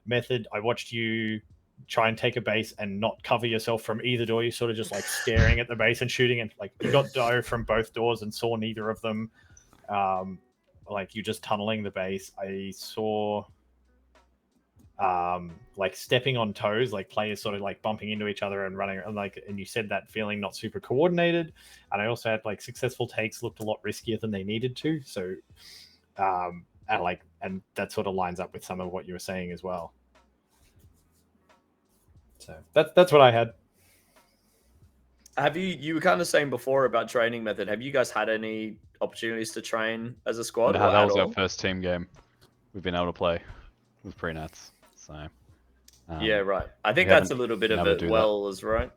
Method. I watched you try and take a base and not cover yourself from either door. You're sort of just like staring at the base and shooting, and like you got dove from both doors and saw neither of them. Like you just tunneling the base. I saw like stepping on toes, like players sort of like bumping into each other and running, and you said that feeling not super coordinated. And I also had like successful takes looked a lot riskier than they needed to. So and that sort of lines up with some of what you were saying as well. So that's what I had. Have you were kind of saying before about training method? Have you guys had any opportunities to train as a squad? No, that was our first team game we've been able to play with pre-nats. So yeah, right. I think that's a little bit of it. As right.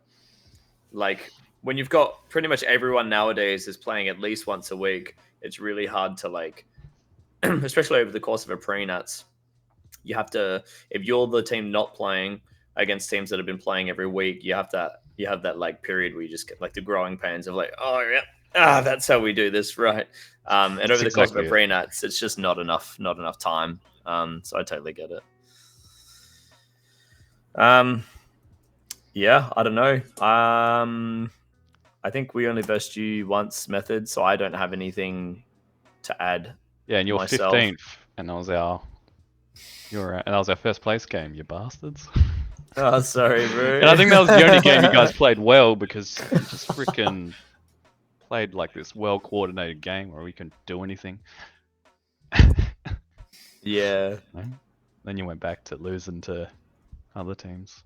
Like when you've got pretty much everyone nowadays is playing at least once a week, it's really hard to like, especially over the course of a pre-nats. You have to, if you're the team not playing against teams that have been playing every week, you have that like period where you just get like the growing pains of like, oh yeah, that's how we do this, right? And over the course of a pre-nats, it's just not enough time. So I totally get it. Yeah, I don't know. I think we only versed you once, Method, so I don't have anything to add. Yeah, and you're 15th, and that was our first place game, you bastards. Oh, sorry, bro. And I think that was the only game you guys played well, because you just freaking played like this well-coordinated game where we couldn't do anything. Yeah. Then you went back to losing to other teams.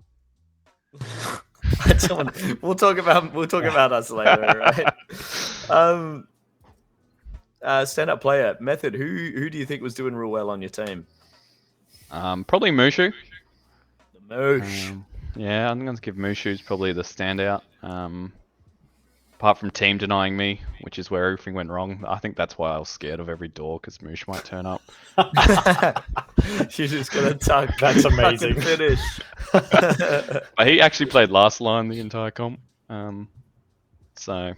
We'll talk about us later, right? Stand-up player Method. Who do you think was doing real well on your team? Probably Mushu. The Moosh. Yeah, I'm going to give Mushu's probably the standout. Apart from team denying me, which is where everything went wrong. I think that's why I was scared of every door, because Moosh might turn up. She's just gonna tuck. That's amazing. Finish. But he actually played last line the entire comp. So it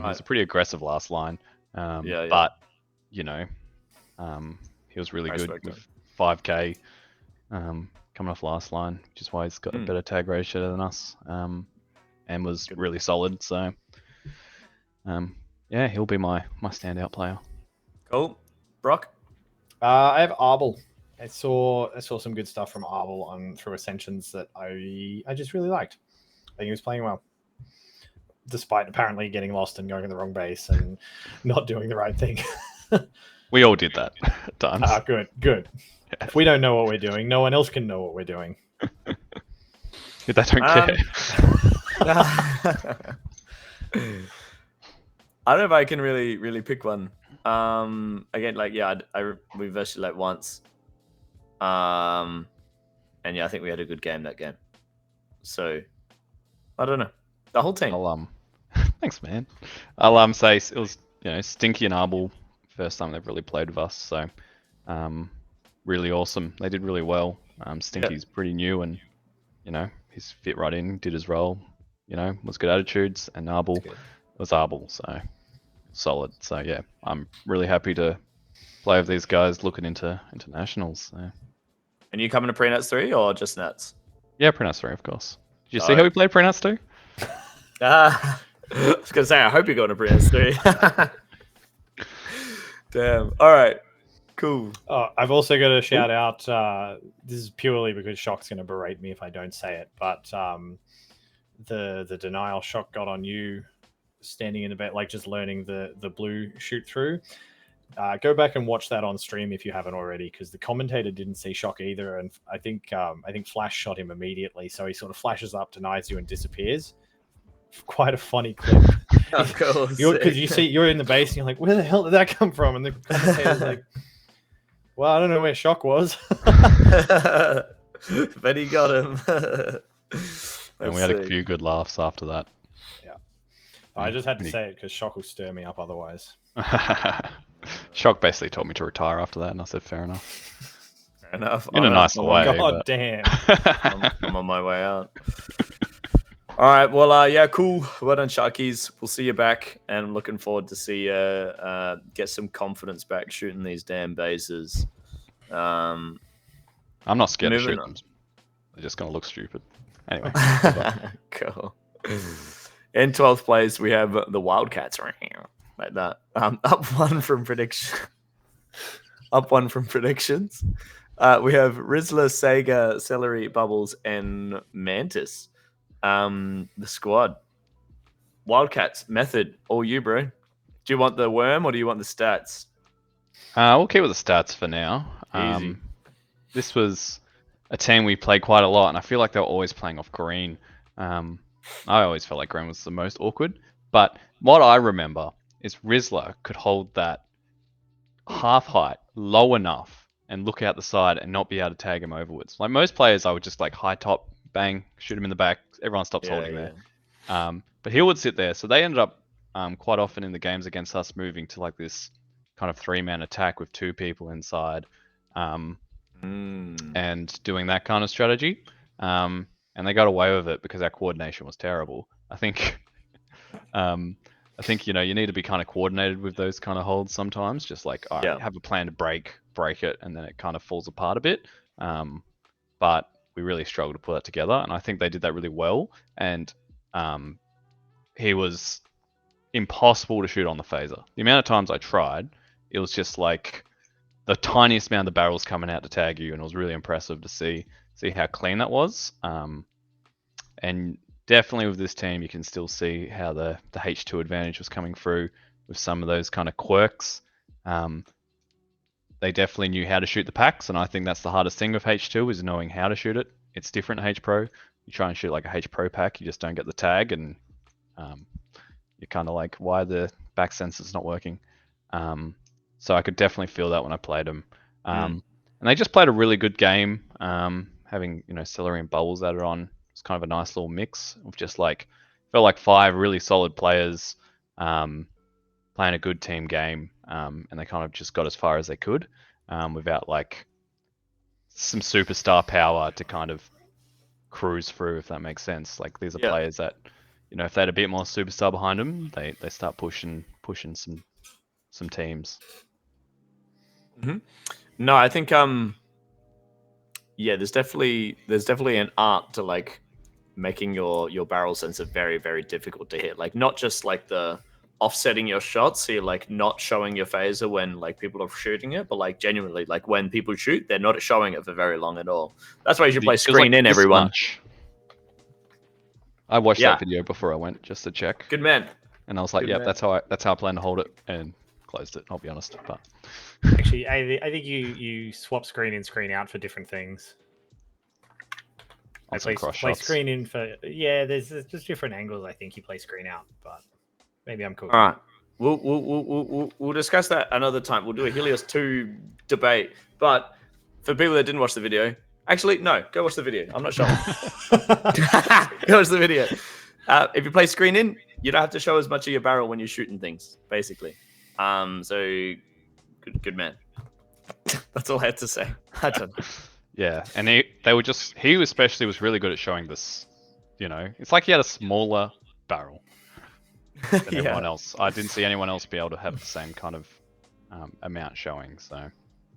was a pretty aggressive last line. Yeah. But he was really good with 5k coming off last line, which is why he's got a better tag ratio than us. And was really solid. So yeah, he'll be my standout player. Cool. Brock? I have Arbel. I saw some good stuff from Arbel through Ascensions that I just really liked. I think he was playing well, despite apparently getting lost and going in the wrong base and not doing the right thing. We all did that at times. Good. Yeah. If we don't know what we're doing, no one else can know what we're doing. If they don't care. I don't know if I can really pick one. Again, like we versed you like once. And yeah, I think we had a good game that game. So I don't know. The whole team. Thanks, man. I'll say it was Stinky and Arbel, first time they've really played with us, so really awesome. They did really well. Stinky's pretty new, and he's fit right in, did his role. Was good attitudes, and Arbel was Arbel, so solid. So yeah, I'm really happy to play with these guys looking into internationals. So. And you coming to Pre-Nats 3 or just Nats? Yeah, Pre-Nats 3, of course. Did you see how we played Pre-Nats 2? I was going to say, I hope you're going to Pre-Nats 3. Damn. All right. Cool. I've also got to shout out, this is purely because Shock's going to berate me if I don't say it, but the denial Shock got on you standing in the bed, like just learning the blue shoot through. Go back and watch that on stream if you haven't already, because the commentator didn't see Shock either, and I think Flash shot him immediately, so he sort of flashes up, denies you, and disappears. Quite a funny clip. Of course. Because you see, you're in the base, and you're like, where the hell did that come from? And the commentator's like, well, I don't know where Shock was. But he got him. And we had a few good laughs after that. Yeah. I just had to say it because Shock will stir me up otherwise. Shock basically told me to retire after that, and I said, fair enough. Fair enough. In a nice way. God damn. I'm on my way out. All right. Well, yeah, cool. Well done, Sharkies. We'll see you back, and I'm looking forward to see you get some confidence back shooting these damn bases. I'm not scared to shoot them. They're just gonna look stupid. Anyway, Cool. In 12th place, we have the Wildcats right here, like that. Up one from prediction. Up one from predictions. We have Rizzler, Sega, Celery, Bubbles, and Mantis. The squad. Wildcats, Method, all you, bro. Do you want the worm or do you want the stats? we'll keep with the stats for now. Easy. This was a team we played quite a lot, and I feel like they were always playing off green. I always felt like green was the most awkward. But what I remember is Rizzler could hold that half height low enough and look out the side and not be able to tag him overwards. Like most players, I would just like high top, bang, shoot him in the back. Everyone stops holding there. But he would sit there. So they ended up quite often in the games against us moving to like this kind of 3-man attack with 2 people inside and doing that kind of strategy. And they got away with it because our coordination was terrible. I think you need to be kind of coordinated with those kind of holds sometimes. Just like have a plan to break it, and then it kind of falls apart a bit. But we really struggled to put that together, and I think they did that really well. And he was impossible to shoot on the phaser. The amount of times I tried, it was just like the tiniest amount of barrels coming out to tag you, and it was really impressive to see how clean that was. And definitely with this team, you can still see how the H2 advantage was coming through with some of those kind of quirks. They definitely knew how to shoot the packs, and I think that's the hardest thing with H2 is knowing how to shoot it. It's different in H Pro. You try and shoot like a H Pro pack, you just don't get the tag, and you're kind of like, why the back sensor's not working? So I could definitely feel that when I played them. And they just played a really good game, having Celery and Bubbles added on. It's kind of a nice little mix of just like, felt like 5 really solid players playing a good team game, and they kind of just got as far as they could without like some superstar power to kind of cruise through, if that makes sense. Like these are players that, if they had a bit more superstar behind them, they start pushing some teams. No, I think there's definitely an art to like making your barrel sensor very, very difficult to hit. Like not just like the offsetting your shots, so you're like not showing your phaser when like people are shooting it, but like genuinely like when people shoot, they're not showing it for very long at all. That's why you should play screen in, everyone. I watched that video before I went just to check. Good man. And I was like, that's how I plan to hold it, and closed it. I'll be honest, but actually, I think you swap screen in, screen out for different things. I play screen in for there's just different angles. I think you play screen out, but maybe I'm cool. All right, we'll discuss that another time. We'll do a Helios 2 debate. But for people that didn't watch the video, actually no, go watch the video. I'm not showing. Go watch the video. If you play screen in, you don't have to show as much of your barrel when you're shooting things, basically. So good man. That's all I had to say. I don't know. Yeah, and he especially was really good at showing this. It's like he had a smaller barrel than everyone else. I didn't see anyone else be able to have the same kind of amount showing. So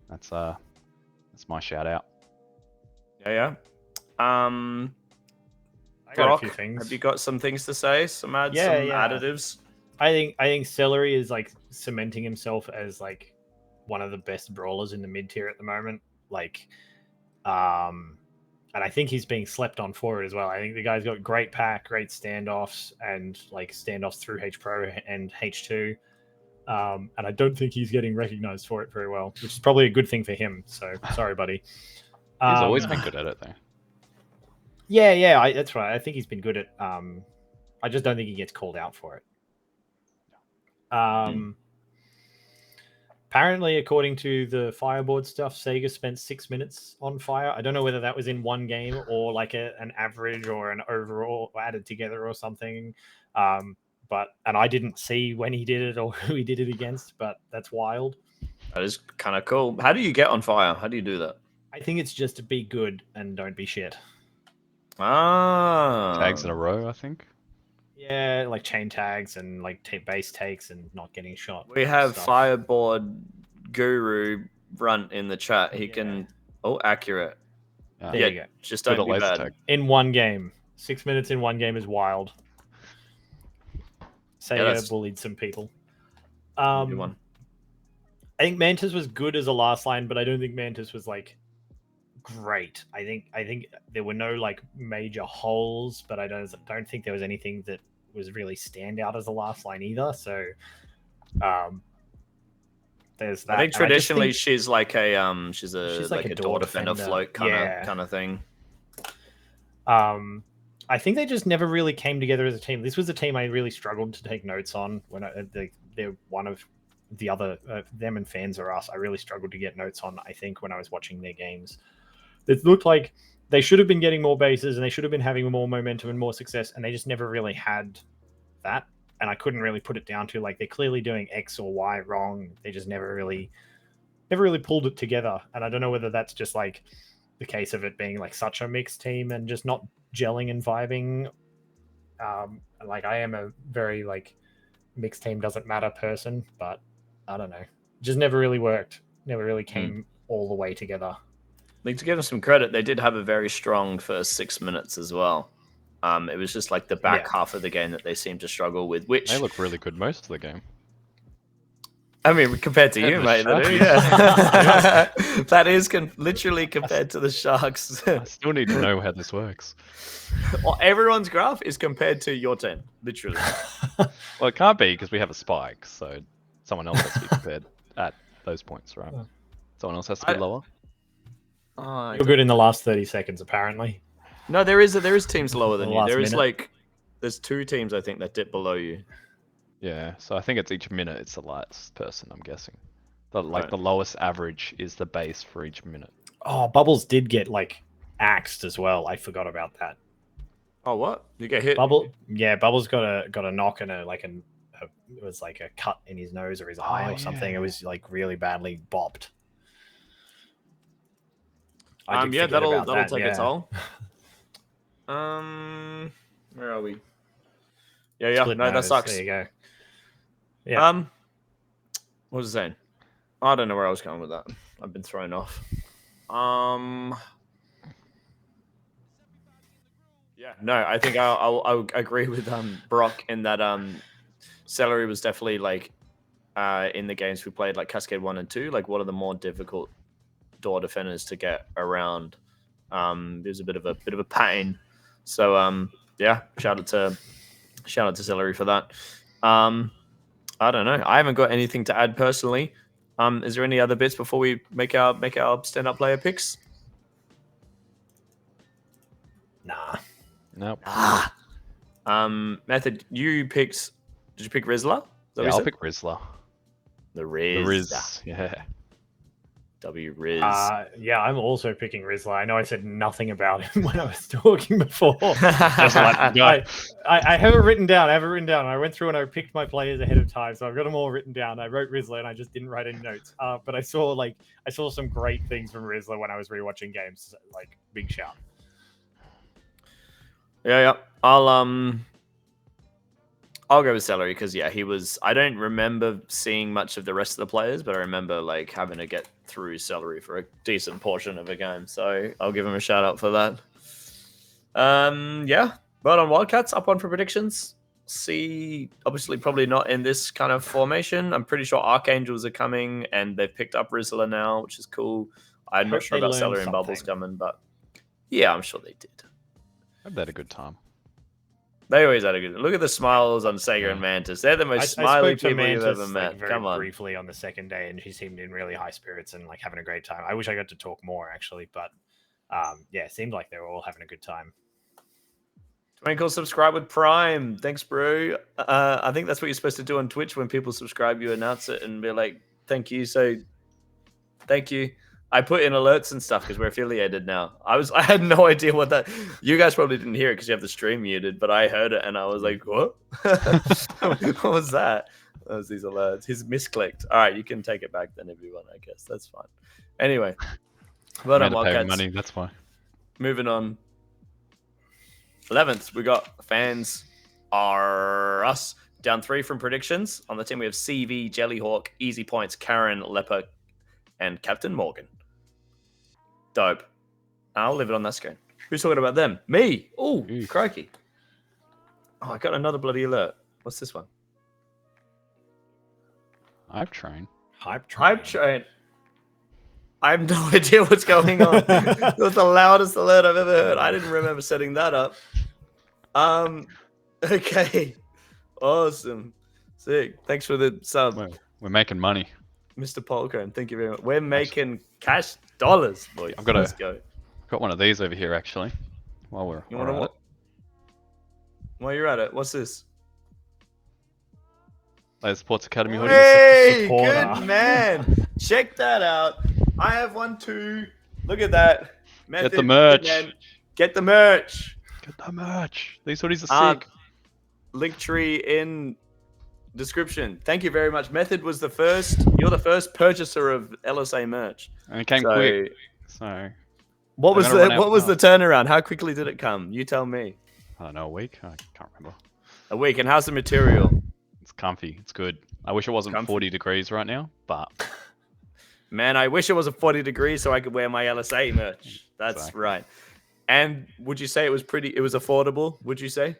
that's my shout out. Yeah. I got Brock, a few things. Have you got some things to say? Some additives? I think Celery is like cementing himself as like one of the best brawlers in the mid tier at the moment. Like, and I think he's being slept on for it as well. I think the guy's got great pack, great standoffs, and like standoffs through H Pro and H2. And I don't think he's getting recognized for it very well, which is probably a good thing for him. So sorry, buddy. He's always been good at it, though. Yeah, that's right. I think he's been good at. I just don't think he gets called out for it. Apparently, according to the Firebird stuff, Sega spent 6 minutes on Fire. I don't know whether that was in one game or like an average or an overall added together or something. And I didn't see when he did it or who he did it against, but that's wild. That is kind of cool. How do you get on Fire? How do you do that? I think it's just to be good and don't be shit. Tags in a row, I think. Yeah, like chain tags and like base takes and not getting shot. We have Firebird Guru Runt in the chat. He can accurate. There you go. just Good don't at be laser bad. tag. In one game. 6 minutes in one game is wild. Sega bullied some people. Good one. I think Mantis was good as a last line, but I don't think Mantis was like great. I think there were no like major holes, but I don't think there was anything that was really stand out as a last line either. So there's that. I think traditionally she's like a she's like a door defender float kind of thing. I think they just never really came together as a team. This was a team I really struggled to take notes on when they're one of the other them and Fans Are Us. I really struggled to get notes on. I think when I was watching their games, it looked like they should have been getting more bases and they should have been having more momentum and more success, and they just never really had that. And I couldn't really put it down to like they're clearly doing X or Y wrong. They just never really pulled it together. And I don't know whether that's just like the case of it being like such a mixed team and just not gelling and vibing. Like I am a very like mixed team doesn't matter person, but I don't know. It just never really worked. Never really came all the way together. Like, to give them some credit, they did have a very strong first 6 minutes as well. It was just like the back half of the game that they seemed to struggle with, which They look really good most of the game. I mean, compared to you, mate, they do, yeah. That is literally compared to the Sharks. I still need to know how this works. Well, everyone's graph is compared to your team, literally. Well, it can't be because we have a spike, so someone else has to be compared at those points, right? Someone else has to be lower. You're good in the last 30 seconds, apparently. No, there is teams lower than you. There is minute. there's 2 teams I think that dip below you. Yeah, so I think it's each minute it's the last person, I'm guessing. The lowest average is the base for each minute. Oh, Bubbles did get like axed as well. I forgot about that. Oh, what? You get hit? Bubbles got a knock and it was like a cut in his nose or his eye or something. It was like really badly bopped. That'll take a toll. Where are we? Yeah. Split No, that nose. sucks. There you go. Yeah. What was I saying? I don't know where I was going with that. I've been thrown off. Yeah. No, I think I'll agree with Brock in that Celery was definitely like in the games we played, like Cascade 1 and 2, like one of the more difficult door defenders to get around. It was a bit of a pain. So yeah, shout out to Celery for that. I don't know. I haven't got anything to add personally. Is there any other bits before we make our stand-up player picks? Nah. Nope. Method, you picked. Did you pick Rizzler? Yeah, I'll pick Rizzler. The Riz. The Riz. Yeah. W Riz. Yeah, I'm also picking Rizzler. I know I said nothing about him when I was talking before. Just like, I have it written down. I went through and I picked my players ahead of time, so I've got them all written down. I wrote Rizzler and I just didn't write any notes. But I saw some great things from Rizzler when I was rewatching games. Like, big shout. Yeah. I'll go with Celery because he was. I don't remember seeing much of the rest of the players, but I remember like having to get through Celery for a decent portion of a game. So I'll give him a shout out for that. Yeah. But on Wildcats, up on for predictions. See, obviously probably not in this kind of formation. I'm pretty sure Archangels are coming, and they've picked up Rizzler now, which is cool. I'm not sure about Celery and Bubbles coming, but yeah, I'm sure they did. I've had a good time. They always had a good. Look at the smiles on Sega and Mantis. They're the most smiley people you've ever met. Come on. Briefly on the second day, and she seemed in really high spirits and like having a great time. I wish I got to talk more actually, but yeah, it seemed like they were all having a good time. Twinkle, subscribe with Prime. Thanks, bro. I think that's what you're supposed to do on Twitch when people subscribe. You announce it and be like, "Thank you." So, thank you. I put in alerts and stuff because we're affiliated now. I had no idea what that. You guys probably didn't hear it because you have the stream muted, but I heard it and I was like, "What? What was that?" That was these alerts. He's misclicked. All right, you can take it back then, everyone. I guess that's fine. Anyway, well done, Wildcats. Money. That's fine. Moving on. 11th, we got Fans Are Us. Down 3 from predictions. On the team, we have CV, Jellyhawk, Easy Points, Karen, Leper, and Captain Morgan. Dope. I'll leave it on that screen. Who's talking about them? Me. Oh, Ooh. crikey. Oh, I got another bloody alert. What's this one? Hype train. Hype train. Hype train. I have no idea what's going on. That was the loudest alert I've ever heard. I didn't remember setting that up. Okay. Awesome. Sick. Thanks for the sub, We're making money. Mr. Polcone. Thank you very much. We're making cash dollars, boys. I've got Let's go. Got one of these over here actually. While we're You want to at it. While you're at it, what's this? There's Sports Academy hoodie. Hey, supporter. good man. Check that out. I have one too. Look at that. Get the merch. Good man. Get the merch. Get the merch. These hoodies are sick. Linktree in description. Thank you very much. Method was the first. You're the first purchaser of LSA merch. And it came quick. So what was they're gonna run what out was the fast. turnaround? How quickly did it come? You tell me. I don't know, a week? I can't remember. A week. And how's the material? It's comfy. It's good. I wish it wasn't Comfy. 40 degrees right now, but Man, I wish it was a 40 degrees so I could wear my LSA merch. That's Exactly. right. And would you say it was affordable? Would you say?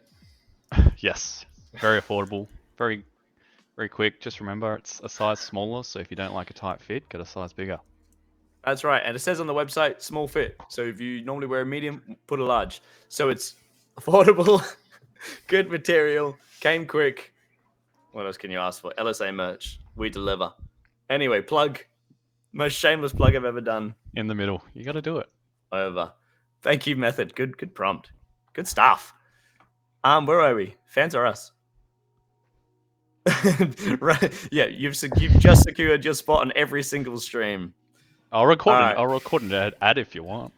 yes, very affordable, very, very quick. Just remember, it's a size smaller, so if you don't like a tight fit, get a size bigger. That's right. And it says on the website, small fit. So if you normally wear a medium, put a large. So it's affordable, good material, came quick. What else can you ask for? LSA merch. We deliver. Anyway, plug. Most shameless plug I've ever done. In the middle, you got to do it. Over. Thank you, Method. Good prompt. Good stuff. Where are we? Fans or us? Right. Yeah, you've just secured your spot on every single stream. I'll record Alright. it. I'll record an ad if you want.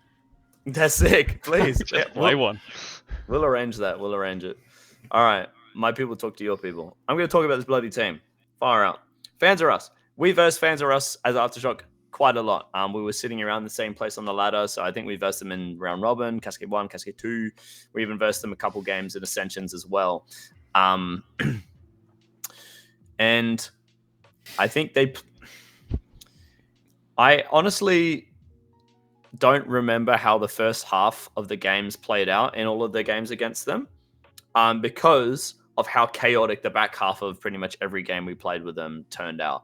That's sick. Please. Just Yeah, play one. We'll arrange that. We'll arrange it. All right. My people talk to your people. I'm going to talk about this bloody team. Fire out. Fans or us? We versed Fans or us as Aftershock quite a lot. We were sitting around the same place on the ladder, so I think we versed them in round robin, Cascade 1, Cascade 2. We even versed them a couple games in Ascensions as well. And I think I honestly don't remember how the first half of the games played out in all of the games against them, because of how chaotic the back half of pretty much every game we played with them turned out.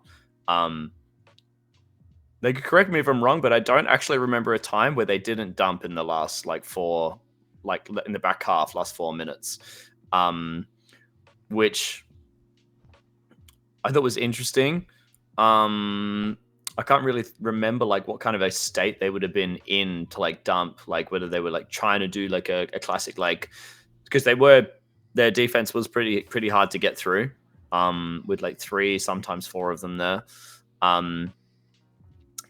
They could correct me if I'm wrong, but I don't actually remember a time where they didn't dump in the last in the back half, last 4 minutes, which I thought was interesting. I can't really remember what kind of a state they would have been in to dump, whether they were trying to do a classic because their defense was pretty hard to get through, with 3, sometimes 4 of them there.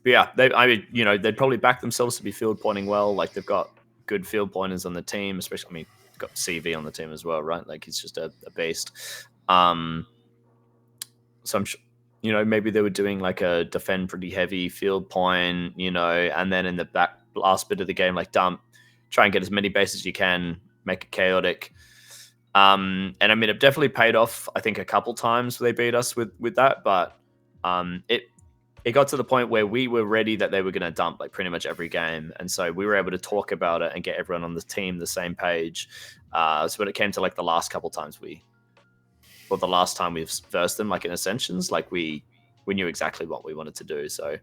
But yeah, they'd probably back themselves to be field pointing well. They've got good field pointers on the team, especially, got CV on the team as well, right? He's just a beast. So I'm sure, maybe they were doing a defend pretty heavy field point, and then in the back last bit of the game, dump, try and get as many bases as you can, make it chaotic. And it definitely paid off. I think a couple times they beat us with that, but it got to the point where we were ready that they were going to dump pretty much every game. And so we were able to talk about it and get everyone on the team the same page. So when it came to the last couple times the last time we've versed them, in Ascensions, we knew exactly what we wanted to do. So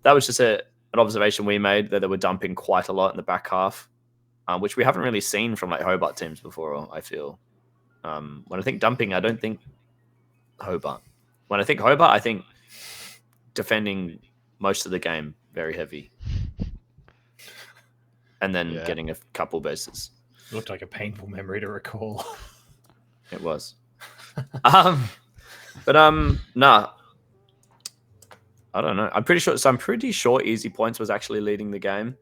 that was just an observation we made, that they were dumping quite a lot in the back half, which we haven't really seen from Hobart teams before, I feel. When I think dumping, I don't think Hobart. When I think Hobart, I think defending most of the game very heavy, and then getting a couple bases. It looked like a painful memory to recall. It was. Nah. I don't know. I'm pretty sure Easy Points was actually leading the game,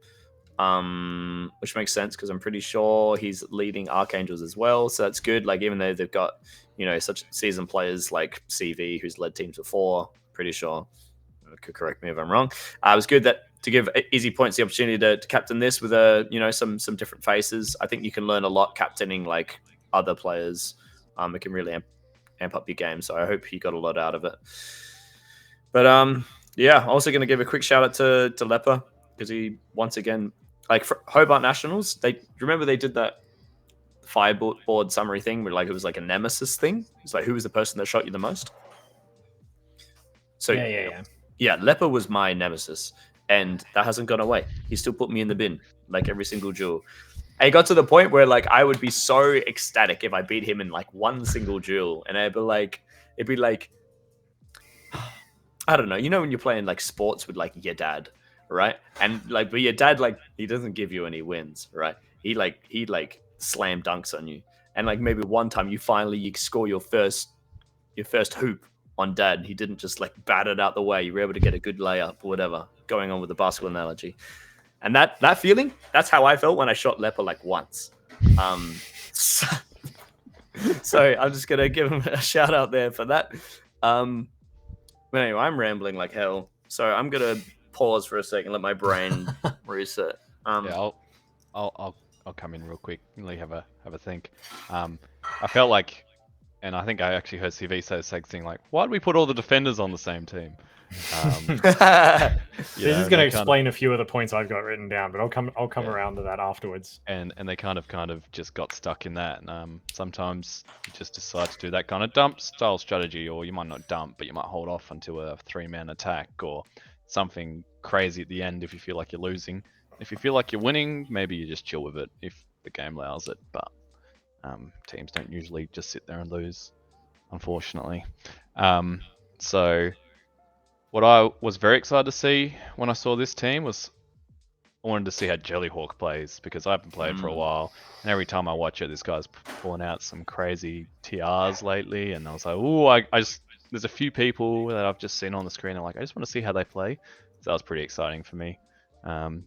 which makes sense because I'm pretty sure he's leading Archangels as well. So that's good. Even though they've got such seasoned players like CV who's led teams before, pretty sure. Could correct me if I'm wrong. It was good to give Easy Points the opportunity to captain this with some different faces. I think you can learn a lot captaining other players. It can really amp up your game. So I hope he got a lot out of it. But also going to give a quick shout out to Leper, because he once again like for Hobart Nationals, they remember they did that Firebird summary thing where like it was like a nemesis thing. It's like who was the person that shot you the most? So yeah, Leper was my nemesis, and that hasn't gone away. He still put me in the bin like every single duel. And it got to the point where like I would be so ecstatic if I beat him in like one single duel, and it'd be like I don't know, you know when you're playing like sports with like your dad, right? And like but your dad like he doesn't give you any wins, right? He slam dunks on you. And like maybe one time you score your first hoop on dad. He didn't just like bat it out the way. You were able to get a good layup or whatever, going on with the basketball analogy. And that feeling, that's how I felt when I shot Leper like once. So I'm just gonna give him a shout out there for that. But anyway, I'm rambling like hell. So I'm gonna pause for a second, let my brain reset. Yeah, I'll come in real quick and have a think. I felt like, and I think I actually heard CV say the same thing, like, why did we put all the defenders on the same team? This is going to explain a few of the points I've got written down, but I'll come around to that afterwards. And they kind of just got stuck in that. Sometimes you just decide to do that kind of dump style strategy, or you might not dump, but you might hold off until a 3-man attack or something crazy at the end if you feel like you're losing. If you feel like you're winning, maybe you just chill with it if the game allows it. But teams don't usually just sit there and lose, unfortunately. So what I was very excited to see when I saw this team was I wanted to see how Jellyhawk plays, because I haven't played for a while, and every time I watch it, this guy's pulling out some crazy TRs lately, and I was like, ooh, there's a few people that I've just seen on the screen, and I just want to see how they play. So that was pretty exciting for me.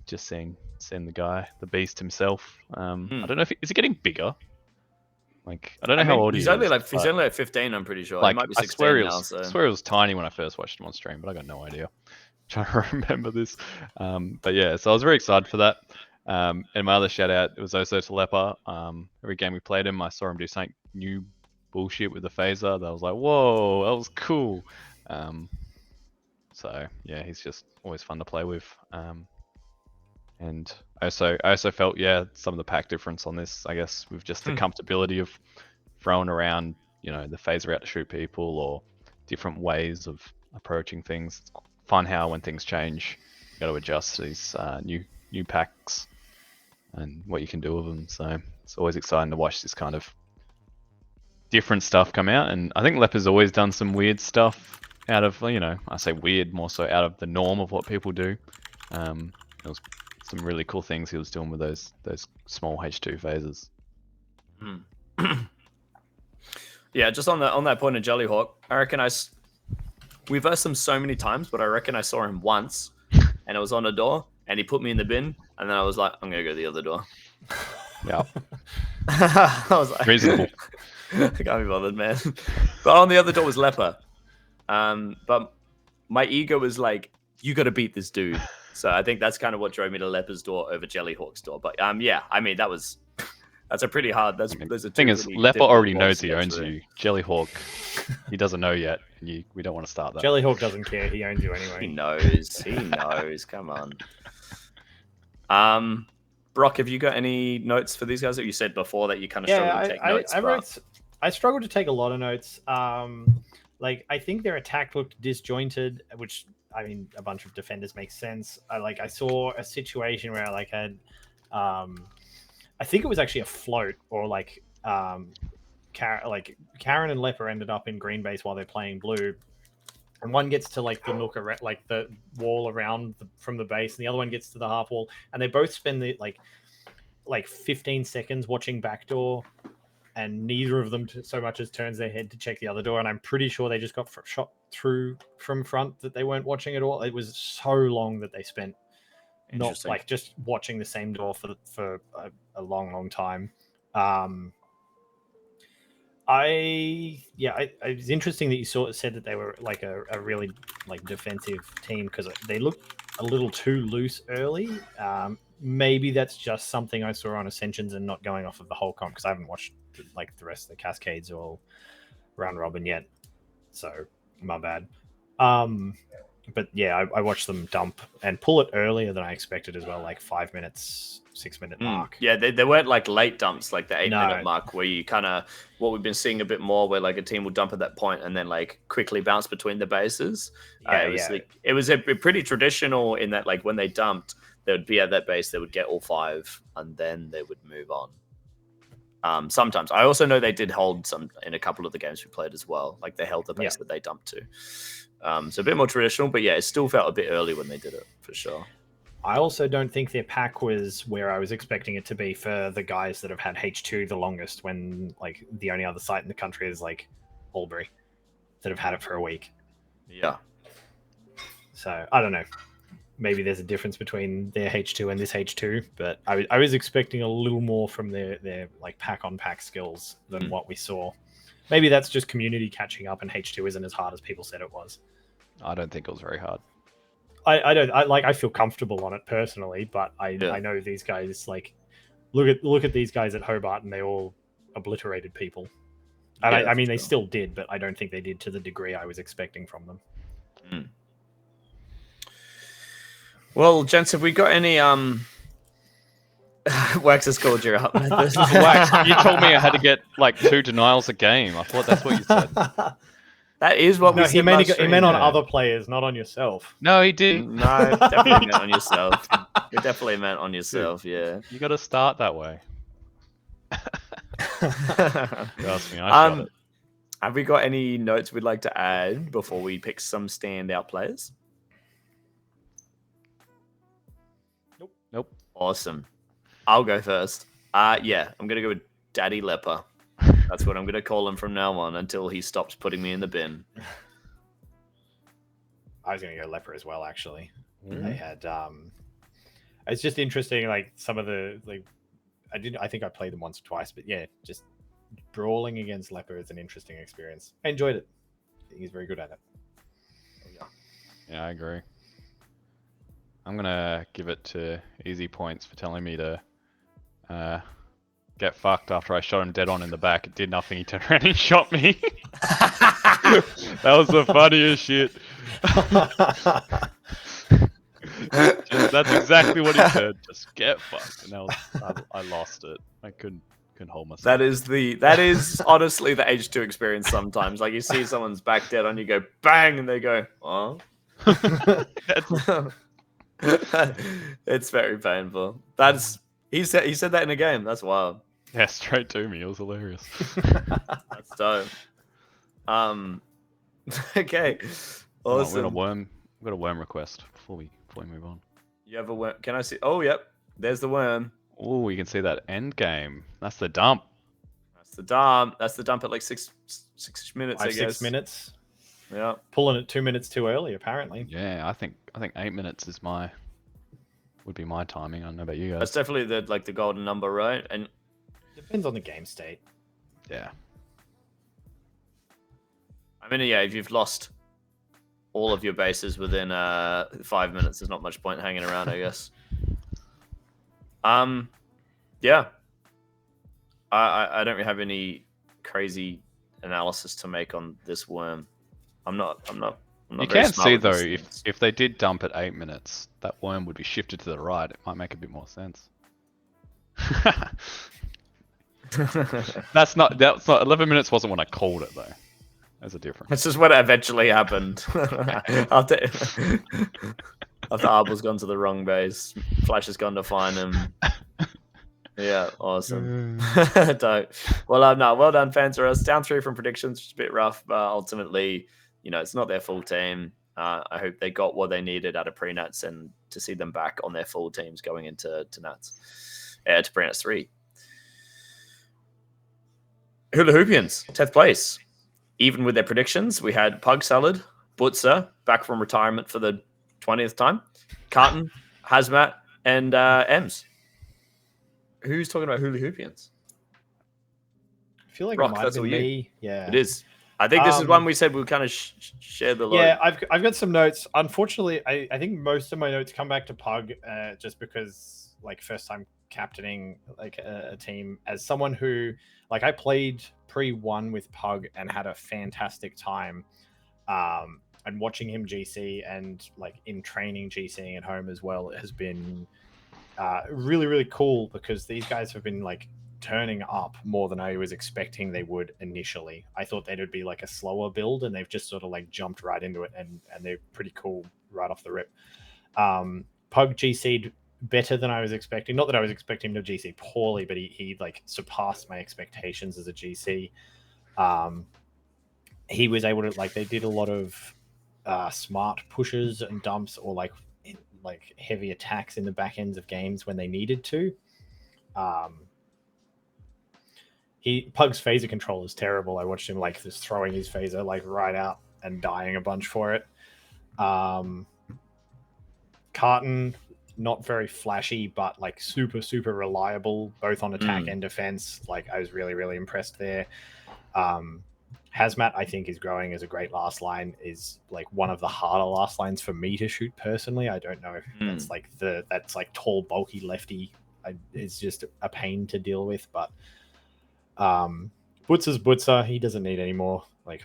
Just seeing the guy, the beast himself. I don't know if is he getting bigger. Like I don't know how old he is. He's only like 15. I'm pretty sure. Like, he might be 16 now. So. I swear he was tiny when I first watched him on stream, but I got no idea. I'm trying to remember this. But yeah, so I was very excited for that. And my other shout out, it was also to Leper. Every game we played him, I saw him do something new bullshit with the phaser. That I was like, whoa, that was cool. So yeah, he's just always fun to play with. And I also felt, some of the pack difference on this, I guess, with just the comfortability of throwing around, the phaser out to shoot people, or different ways of approaching things. It's fun how when things change, you got to adjust these new packs and what you can do with them. So it's always exciting to watch this kind of different stuff come out. And I think Leper's always done some weird stuff out of, I say weird, more so out of the norm of what people do. It was some really cool things he was doing with those small H2 phases. Yeah, just on that point of Jellyhawk, I reckon we versed him so many times, but I reckon I saw him once, and it was on a door, and he put me in the bin, and then I was like, I'm gonna go the other door. Yeah, I was like, reasonable. I can't be bothered, man. But on the other door was Leper. But my ego was like, you got to beat this dude. So I think that's kind of what drove me to Leper's door over Jellyhawk's door. But yeah, I mean that's a pretty hard. There's a thing is, Leper already knows he owns you. Jellyhawk, he doesn't know yet. We don't want to start that. Jellyhawk doesn't care. He owns you anyway. He knows. Come on. Brock, have you got any notes for these guys that you said before that you kind of struggled to take notes? I struggled to take a lot of notes. Like I think their attack looked disjointed, which I mean, a bunch of defenders makes sense. I saw a situation where I had, I think it was actually a float, or Karen and Leper ended up in green base while they're playing blue, and one gets to the nook around, the wall around from the base, and the other one gets to the half wall, and they both spend the 15 seconds watching backdoor, and neither of them so much as turns their head to check the other door. And I'm pretty sure they just got shot through from front, that they weren't watching at all. It was so long that they spent not just watching the same door for a long time. It was interesting that you said that they were a really defensive team, because they looked a little too loose early. Maybe that's just something I saw on Ascensions and not going off of the whole comp, because I haven't watched the rest of the Cascades or round robin yet, so my bad. But yeah, I watched them dump and pull it earlier than I expected as well, like 5 minutes, 6 minute mark. Yeah, they weren't like late dumps, like the 8 minute No. mark, where you kind of what we've been seeing a bit more, where like a team will dump at that point and then like quickly bounce between the bases. It was a pretty traditional in that like when they dumped, they would be at that base, they would get all 5, and then they would move on. Sometimes I also know they did hold some in a couple of the games we played as well. Like they held the base that they dumped to. So a bit more traditional, but yeah, it still felt a bit early when they did it for sure. I also don't think their pack was where I was expecting it to be for the guys that have had H2 the longest, when like the only other site in the country is like Albury that have had it for a week. Yeah. So I don't know. Maybe there's a difference between their H2 and this H2, but I was expecting a little more from their like pack on pack skills than what we saw. Maybe that's just community catching up, and H2 isn't as hard as people said it was. I don't think it was very hard. I feel comfortable on it personally, but I know these guys, like, look at these guys at Hobart, and they all obliterated people. And I mean, they still did, but I don't think they did to the degree I was expecting from them. Well, gents, have we got any Wax has called you out. Wax, you told me I had to get like 2 denials a game. I thought that's what you said. That is what we said. He meant on other players, not on yourself. No, he didn't. No, definitely meant on yourself. You definitely meant on yourself, yeah. You got to start that way. Trust me, I got it. Have we got any notes we'd like to add before we pick some standout players? Nope. Awesome. I'll go first. Yeah, I'm going to go with Daddy Leper. That's what I'm going to call him from now on until he stops putting me in the bin. I was going to go Leper as well, actually. They had... It's just interesting, like, some of the... like, I think I played them once or twice, but yeah, just brawling against Leper is an interesting experience. I enjoyed it. I think he's very good at it. Yeah, I agree. I'm going to give it to Easy Points for telling me to get fucked after I shot him dead on in the back. It did nothing. He turned around and shot me. That was the funniest shit. That's exactly what he said. Just get fucked. And I lost it. I couldn't hold myself. That is honestly the H2 experience sometimes. Like you see someone's back dead on, you go bang, and they go, oh. It's very painful. He said that in a game. That's wild. Yeah, straight to me. It was hilarious. That's dope. Okay. Awesome. We've got a worm request before we move on. You have a worm? Can I see? Oh, yep. There's the worm. Oh, you can see that end game. That's the dump. That's the dump. That's the dump at like 6 minutes. 6 minutes. Yeah. Pulling it 2 minutes too early, apparently. Yeah, I think 8 minutes would be my timing. I don't know about you guys. That's definitely the golden number, right? And depends on the game state. Yeah. I mean, yeah, if you've lost all of your bases within 5 minutes, there's not much point hanging around, I guess. Yeah. I don't really have any crazy analysis to make on this worm. I'm not You can see though, if they did dump at 8 minutes, that worm would be shifted to the right. It might make a bit more sense. That's not 11 minutes wasn't when I called it though. There's a difference. That's just what eventually happened. After Arbel's gone to the wrong base, Flash has gone to find him. Yeah, awesome. Dope. Well, no, well done, fans. For us, down 3 from predictions, which is a bit rough, but ultimately, it's not their full team. I hope they got what they needed out of pre-nats, and to see them back on their full teams going into nats, to pre-nats 3. Hula Hoopians, 10th place. Even with their predictions, we had Pug Salad, Butzer, back from retirement for the 20th time, Carton, Hazmat, and Ems. Who's talking about Hula Hoopians? I feel like Rock, it might that's have been all you. me. Yeah, it is. I think this is one we said we'll kind of share the load. Yeah, I've got some notes. Unfortunately, I think most of my notes come back to Pug, just because like first time captaining like a team, as someone who I played pre-1 with Pug and had a fantastic time. and watching him GC and like in training GCing at home as well has been really, really cool, because these guys have been like turning up more than I was expecting they would initially. I thought they would be like a slower build, and they've just sort of like jumped right into it, and they're pretty cool right off the rip. Pug GC'd better than I was expecting. Not that I was expecting him to GC poorly, but he like surpassed my expectations as a GC. He was able to like, they did a lot of smart pushes and dumps, or like heavy attacks in the back ends of games when they needed to. Pug's phaser control is terrible. I watched him like just throwing his phaser like right out and dying a bunch for it. Carton, not very flashy, but like super, super reliable, both on attack and defense. Like I was really, really impressed there. Hazmat, I think, is growing as a great last line, is like one of the harder last lines for me to shoot personally. I don't know if that's like tall, bulky lefty. It's just a pain to deal with, but Butzer's Butzer. He doesn't need any more like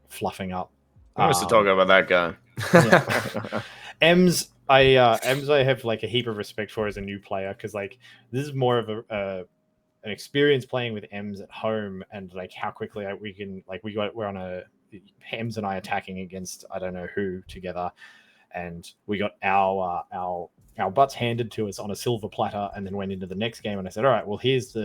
fluffing up. I want to talk about that guy. Yeah. Ems, I have like a heap of respect for as a new player, because like this is more of an experience playing with Ems at home, and like how quickly we can like we're on a Ems and I attacking against I don't know who together, and we got our butts handed to us on a silver platter, and then went into the next game, and I said, all right, well here's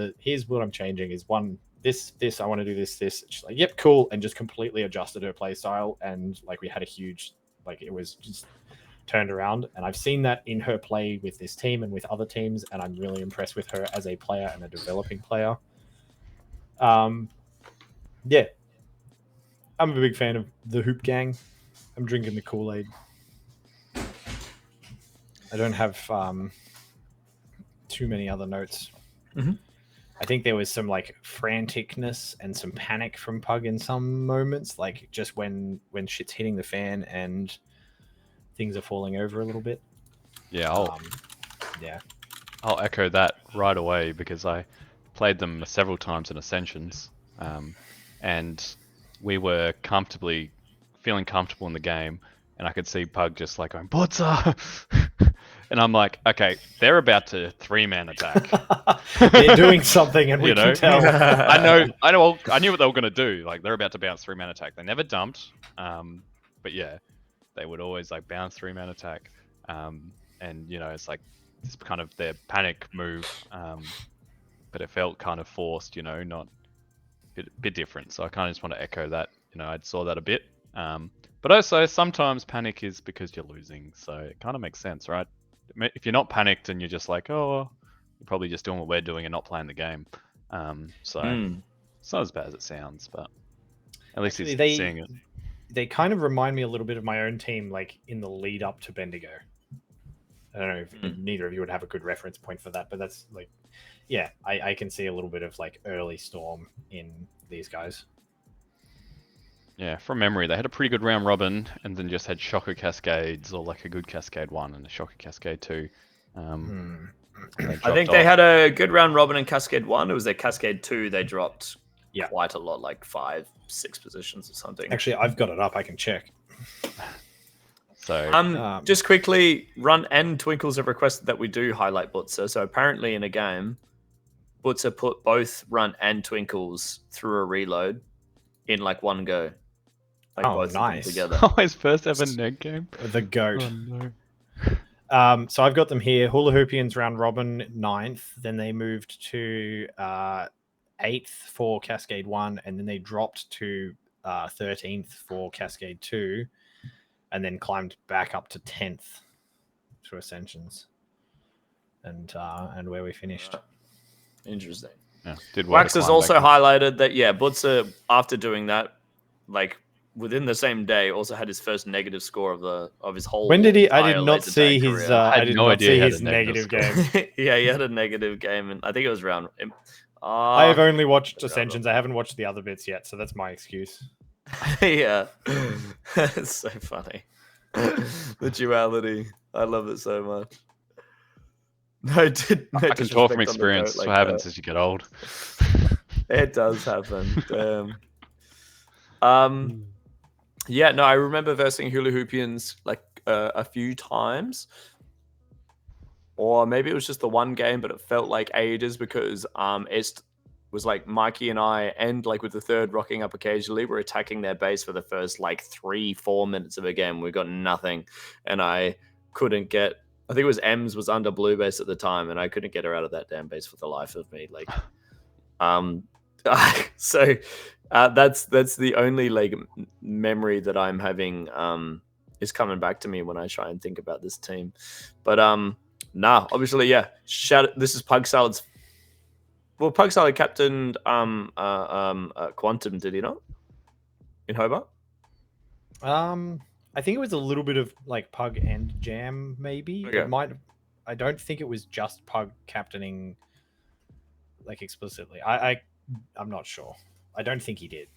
what I'm changing is one this I want to do this. She's like, yep, cool, and just completely adjusted her play style, and like we had a huge like it was just turned around, and I've seen that in her play with this team and with other teams, and I'm really impressed with her as a player and a developing player. Yeah, I'm a big fan of the Hoop Gang. I'm drinking the Kool-Aid. I don't have too many other notes. I think there was some like franticness and some panic from Pug in some moments, like just when shit's hitting the fan and things are falling over a little bit. Yeah, I'll echo that right away, because I played them several times in Ascensions, and we were feeling comfortable in the game, and I could see Pug just like going, Butzer! And I'm like, okay, they're about to 3-man attack. They're doing something, and we can tell. I knew what they were going to do. Like, they're about to bounce 3-man attack. They never dumped, but yeah, they would always like bounce 3-man attack, and you know, it's like it's kind of their panic move, but it felt kind of forced, you know, not bit different. So I kind of just want to echo that. You know, I saw that a bit, but also sometimes panic is because you're losing, so it kind of makes sense, right? If you're not panicked and you're just like, oh, you're probably just doing what we're doing and not playing the game. So it's not as bad as it sounds, but at least he's seeing it. They kind of remind me a little bit of my own team, like in the lead up to Bendigo. I don't know if neither of you would have a good reference point for that, but that's like, yeah, I can see a little bit of like early Storm in these guys. Yeah, from memory, they had a pretty good round robin, and then just had Shocker Cascades, or like a good Cascade 1 and a Shocker Cascade 2. I think they had a good round robin in Cascade 1. It was their Cascade 2. They dropped quite a lot, like 5-6 positions or something. Actually, I've got it up. I can check. So, just quickly, Run and Twinkles have requested that we do highlight Butzer. So apparently in a game, Butzer put both Run and Twinkles through a reload in like one go. Like both nice. Together. Oh, his first ever neg game. The GOAT. Oh, no. So I've got them here. Hula Hoopians round robin 9th. Then they moved to 8th for Cascade 1, and then they dropped to 13th for Cascade 2, and then climbed back up to 10th to Ascensions, and where we finished. Interesting. Yeah, did Wax has also highlighted that Butzer, after doing that, like within the same day, also had his first negative score of his whole. When did he? I did not see his. I did not see his negative game. Yeah, he had a negative game, and I think it was round. I have only watched Ascensions. I haven't watched the other bits yet, so that's my excuse. Yeah, it's so funny. The duality. I love it so much. I can talk from experience. What happens as you get old. It does happen. Yeah, no, I remember versing Hula Hoopians like a few times, or maybe it was just the one game, but it felt like ages because it was like Mikey and I, and like with the third rocking up occasionally, we're attacking their base for the first like 3-4 minutes of a game. We got nothing, and I couldn't get. I think it was Ems was under blue base at the time, and I couldn't get her out of that damn base for the life of me. Like, um, so that's the only like memory that I'm having is coming back to me when I try and think about this team. But nah, obviously, yeah. This is Pug Salad's. Well, Pug Salad captained Quantum, did he not? In Hobart? I think it was a little bit of like Pug and Jam, maybe. Okay. It might. I don't think it was just Pug captaining, like explicitly. I'm not sure. I don't think he did.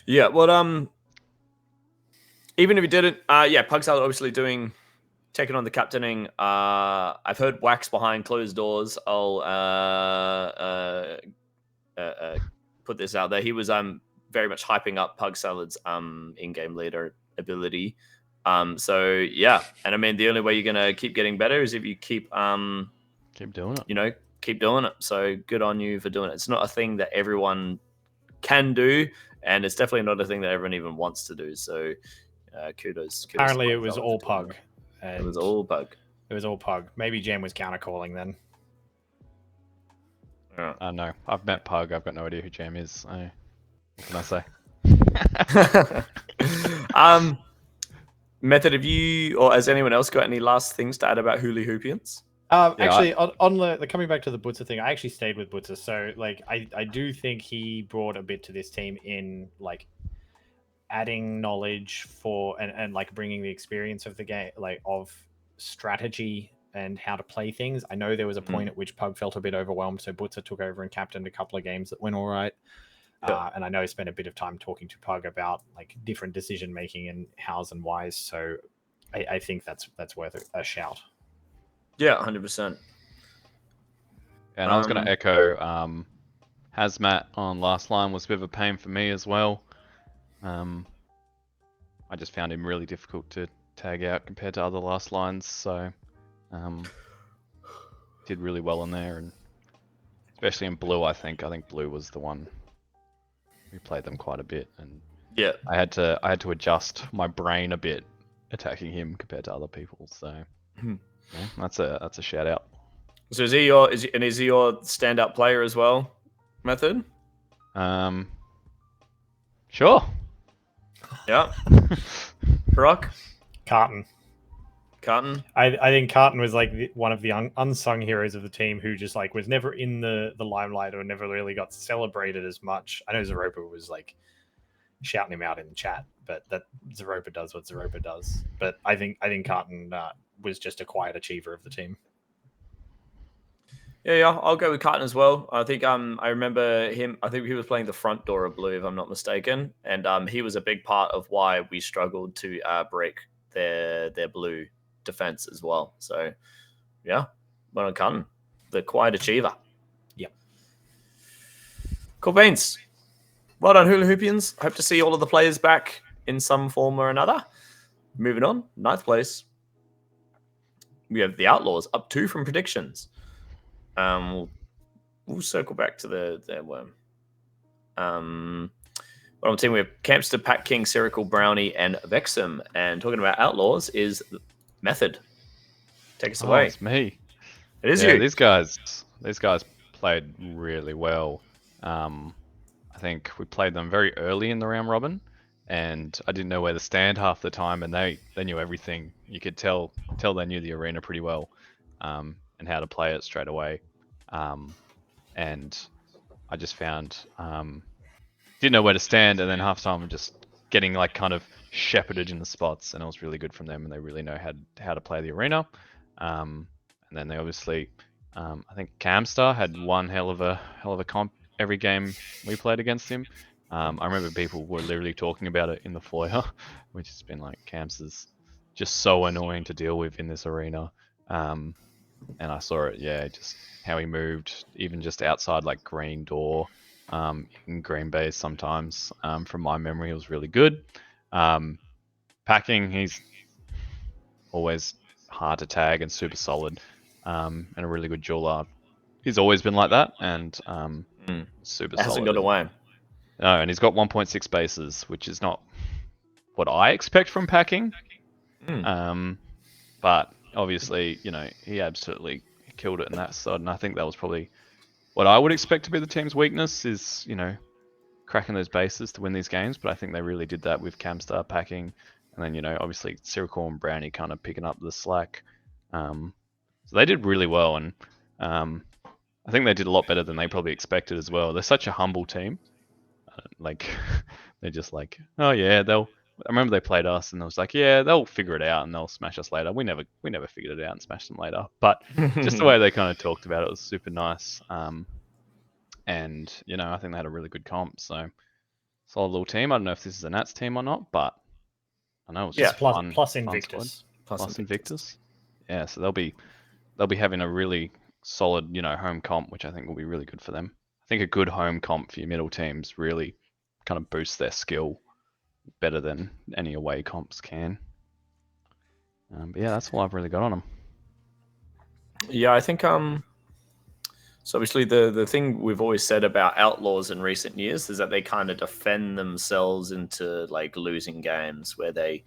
Yeah, well, even if he didn't, yeah, Pug Salad obviously taking on the captaining. I've heard wax behind closed doors. I'll put this out there. He was very much hyping up Pug Salad's in-game leader ability. So yeah, and I mean the only way you're gonna keep getting better is if you keep doing it. You know, keep doing it. So good on you for doing it. It's not a thing that everyone can do, and it's definitely not a thing that everyone even wants to do. So kudos. Apparently, it was all Pug. It was all Pug. It was all Pug. Maybe Jam was counter calling then. I know. I've met Pug. I've got no idea who Jam is. What can I say? Method, have you or has anyone else got any last things to add about Hula Hoopians? Actually, on the coming back to the Butzer thing, I actually stayed with Butzer. So, like, I do think he brought a bit to this team in like adding knowledge for and like bringing the experience of the game, like of strategy and how to play things. I know there was a point at which Pug felt a bit overwhelmed, so Butzer took over and captained a couple of games that went all right. Yeah. And I know he spent a bit of time talking to Pug about like different decision making and hows and whys. So I think that's worth a shout. Yeah, 100%. And I was going to echo Hazmat on last line was a bit of a pain for me as well. I just found him really difficult to tag out compared to other last lines. So did really well in there, and especially in blue. I think blue was the one. We played them quite a bit, and yeah, I had to adjust my brain a bit attacking him compared to other people. So yeah, that's a shout out. So is he your standout player as well, Method? Sure. Yeah. Rock. Carton. I think Carton was like one of the unsung heroes of the team who just like was never in the limelight or never really got celebrated as much. I know Zeropa was like shouting him out in the chat, but that Zeropa does what Zeropa does. But I think Carton was just a quiet achiever of the team. Yeah, I'll go with Carton as well. I think I remember him. I think he was playing the front door of blue, if I'm not mistaken, and he was a big part of why we struggled to break their blue defense as well. So yeah, well on Carton, the quiet achiever. Yep. Cool beans. Well done, Hula Hoopians. Hope to see all of the players back in some form or another. Moving on, 9th place. We have the Outlaws up 2 from predictions. We'll circle back to their worm. On the team we have Campster, Pat King, Sirical, Brownie, and Vexum. And talking about Outlaws is Method. Take us away. It's me. It is you. These guys played really well. I think we played them very early in the round robin, and I didn't know where to stand half the time, and they knew everything. You could tell they knew the arena pretty well, and how to play it straight away. And I just found didn't know where to stand, and then half time I'm just getting like kind of shepherded in the spots, and it was really good from them, and they really know how to play the arena. And then they obviously, I think Camstar had one hell of a comp every game we played against him. I remember people were literally talking about it in the foyer, which has been like Cam's just so annoying to deal with in this arena. And I saw it, just how he moved, even just outside like green door, in green base sometimes. From my memory, he was really good. Packing, he's always hard to tag and super solid, and a really good jeweler. He's always been like that, and super It hasn't solid. got away. No, and he's got 1.6 bases, which is not what I expect from Packing. But obviously, he absolutely killed it in that side, and I think that was probably what I would expect to be the team's weakness is, cracking those bases to win these games. But I think they really did that with Camstar, Packing, and then, obviously Siricore and Brownie kind of picking up the slack. So they did really well, and I think they did a lot better than they probably expected as well. They're such a humble team. They're just like, oh yeah, I remember they played us, and it was like, yeah, they'll figure it out and they'll smash us later. We never figured it out and smashed them later. But just the way they kind of talked about it was super nice. And I think they had a really good comp. So solid little team. I don't know if this is a Nats team or not, but I know it was just fun. Plus Invictus. Plus Invictus. Yeah, so they'll be having a really solid, home comp, which I think will be really good for them. I think a good home comp for your middle teams really kind of boosts their skill better than any away comps can. But yeah, that's all I've really got on them. Yeah, I think so obviously the thing we've always said about Outlaws in recent years is that they kind of defend themselves into like losing games where their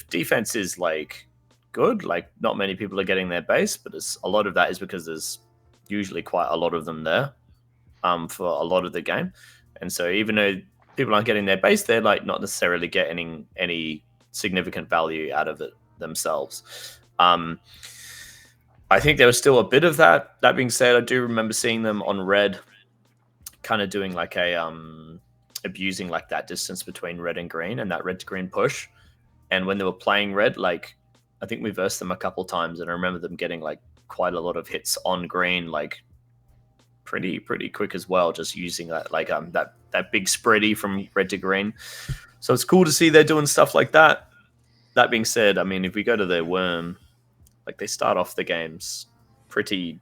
defense is like good, like not many people are getting their base, but a lot of that is because there's usually quite a lot of them there for a lot of the game. And so even though people aren't getting their base, they're like not necessarily getting any significant value out of it themselves. I think there was still a bit of that. That being said, I do remember seeing them on red, kind of doing like a abusing like that distance between red and green and that red to green push. And when they were playing red, like I think we versed them a couple times, and I remember them getting like quite a lot of hits on green, like pretty quick as well, just using that like that big spready from red to green. So it's cool to see they're doing stuff like that. That being said, I mean, if we go to their worm, like they start off the games pretty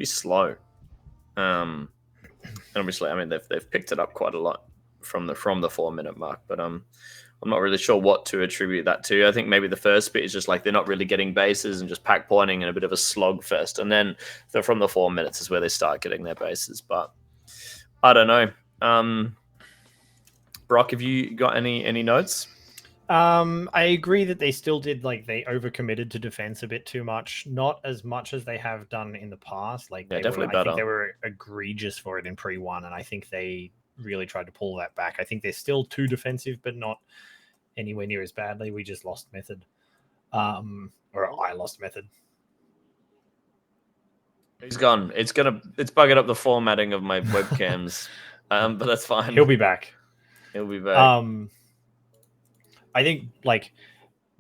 slow. And obviously, I mean they've picked it up quite a lot from the 4-minute mark, but I'm not really sure what to attribute that to. I think maybe the first bit is just like they're not really getting bases and just pack pointing and a bit of a slog fest, and then from the 4 minutes is where they start getting their bases. But I don't know. Brock, have you got any notes? I agree that they still did, like, they overcommitted to defense a bit too much. Not as much as they have done in the past. Like, yeah, definitely better. I think they were egregious for it in pre-1, and I think they really tried to pull that back. I think they're still too defensive, but not anywhere near as badly. We just lost method. Or I lost method. He's gone. It's bugging up the formatting of my webcams. But that's fine. He'll be back. He'll be back. I think like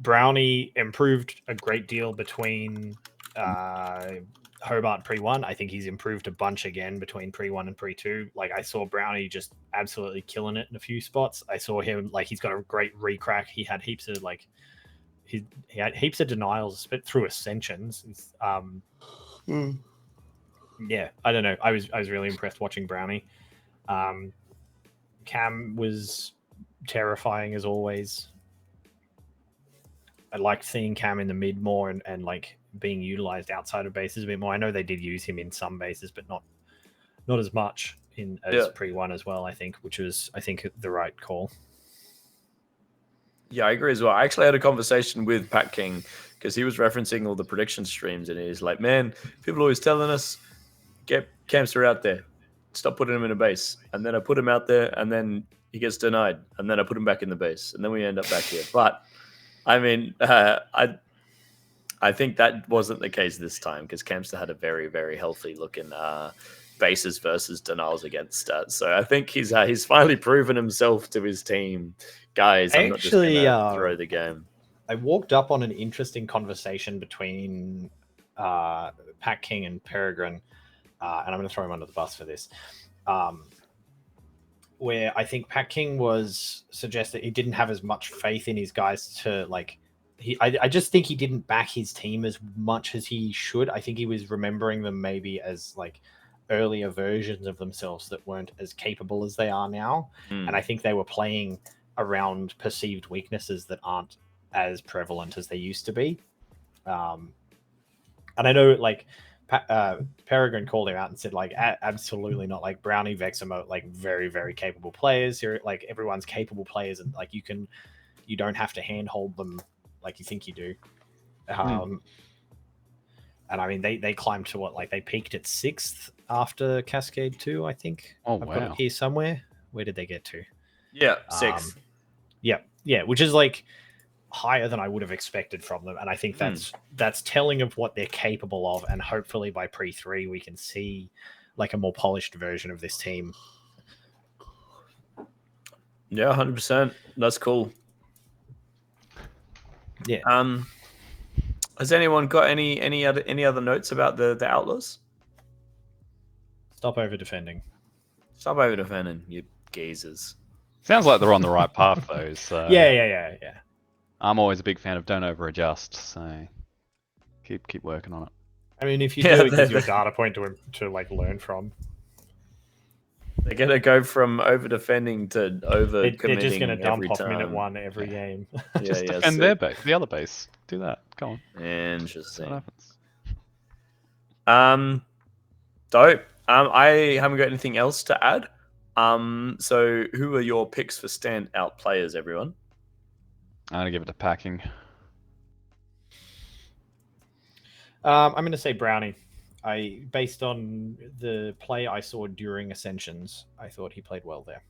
Brownie improved a great deal between Hobart pre-1. I think he's improved a bunch again between pre-1 and pre-2. Like I saw Brownie just absolutely killing it in a few spots. I saw him like he's got a great recrack. He had heaps of like he had heaps of denials through ascensions. Yeah, I don't know. I was really impressed watching Brownie. Cam was terrifying as always. I liked seeing Cam in the mid more and like being utilized outside of bases a bit more. I know they did use him in some bases, but not as much as pre-1 as well, I think, which was, I think, the right call. Yeah, I agree as well. I actually had a conversation with Pat King because he was referencing all the prediction streams, and he's like, man, people are always telling us, get Camster out there. Stop putting him in a base. And then I put him out there, and then he gets denied. And then I put him back in the base. And then we end up back here. But I mean, I think that wasn't the case this time because Camster had a very, very healthy looking bases versus denials against stats. So I think he's finally proven himself to his team. Guys, I'm not just going to throw the game. I walked up on an interesting conversation between Pat King and Peregrine, and I'm going to throw him under the bus for this, where I think Pat King was suggesting he didn't have as much faith in his guys to like. I just think he didn't back his team as much as he should. I think he was remembering them maybe as like earlier versions of themselves that weren't as capable as they are now. And I think they were playing around perceived weaknesses that aren't as prevalent as they used to be. And I know, like, Peregrine called him out and said, like, absolutely not. Like, Brownie, Vexamo, like, very, very capable players. You're, like, everyone's capable players, and like you don't have to handhold them like you think you do. And I mean, they climbed to what, like, they peaked at 6th after Cascade 2, I think. Oh, I've got it wow. here somewhere. Where did they get to? Yeah, 6th. Yeah, which is like higher than I would have expected from them. And I think that's telling of what they're capable of. And hopefully by pre-3, we can see like a more polished version of this team. Yeah, 100%. That's cool. Yeah. Has anyone got any other notes about the Outlaws? Stop over defending. Stop over defending, you geezers. Sounds like they're on the right path though. So Yeah. I'm always a big fan of don't over adjust. So keep working on it. I mean, if you do, it gives you a data point to like learn from. They're gonna go from over defending to over committing. They're just gonna dump off time. minute 1 every game. Just defend their base, the other base. Do that. Go on. Interesting. What happens? Dope. I haven't got anything else to add. So who are your picks for standout players, everyone? I'm gonna give it to Packing. I'm going to say Brownie. Based on the play I saw during Ascensions, I thought he played well there.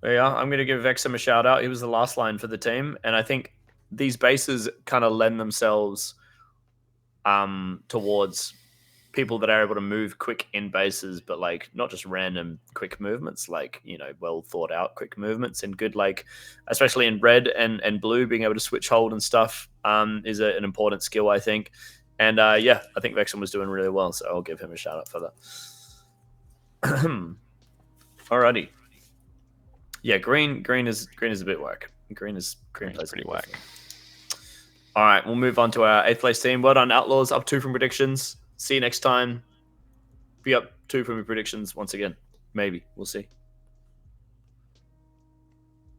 Yeah, I'm going to give Vexam a shout out. He was the last line for the team, and I think these bases kind of lend themselves towards people that are able to move quick in bases, but like not just random quick movements, like, you know, well thought out quick movements, and good, like, especially in red and blue, being able to switch hold and stuff is an important skill, I think. And yeah, I think Vexam was doing really well, so I'll give him a shout out for that. Alrighty. Yeah, green is a bit whack. Green plays pretty whack. All right, we'll move on to our 8th place team. Well done, Outlaws. Up 2 from predictions. See you next time. Be up 2 from your predictions once again. Maybe. We'll see.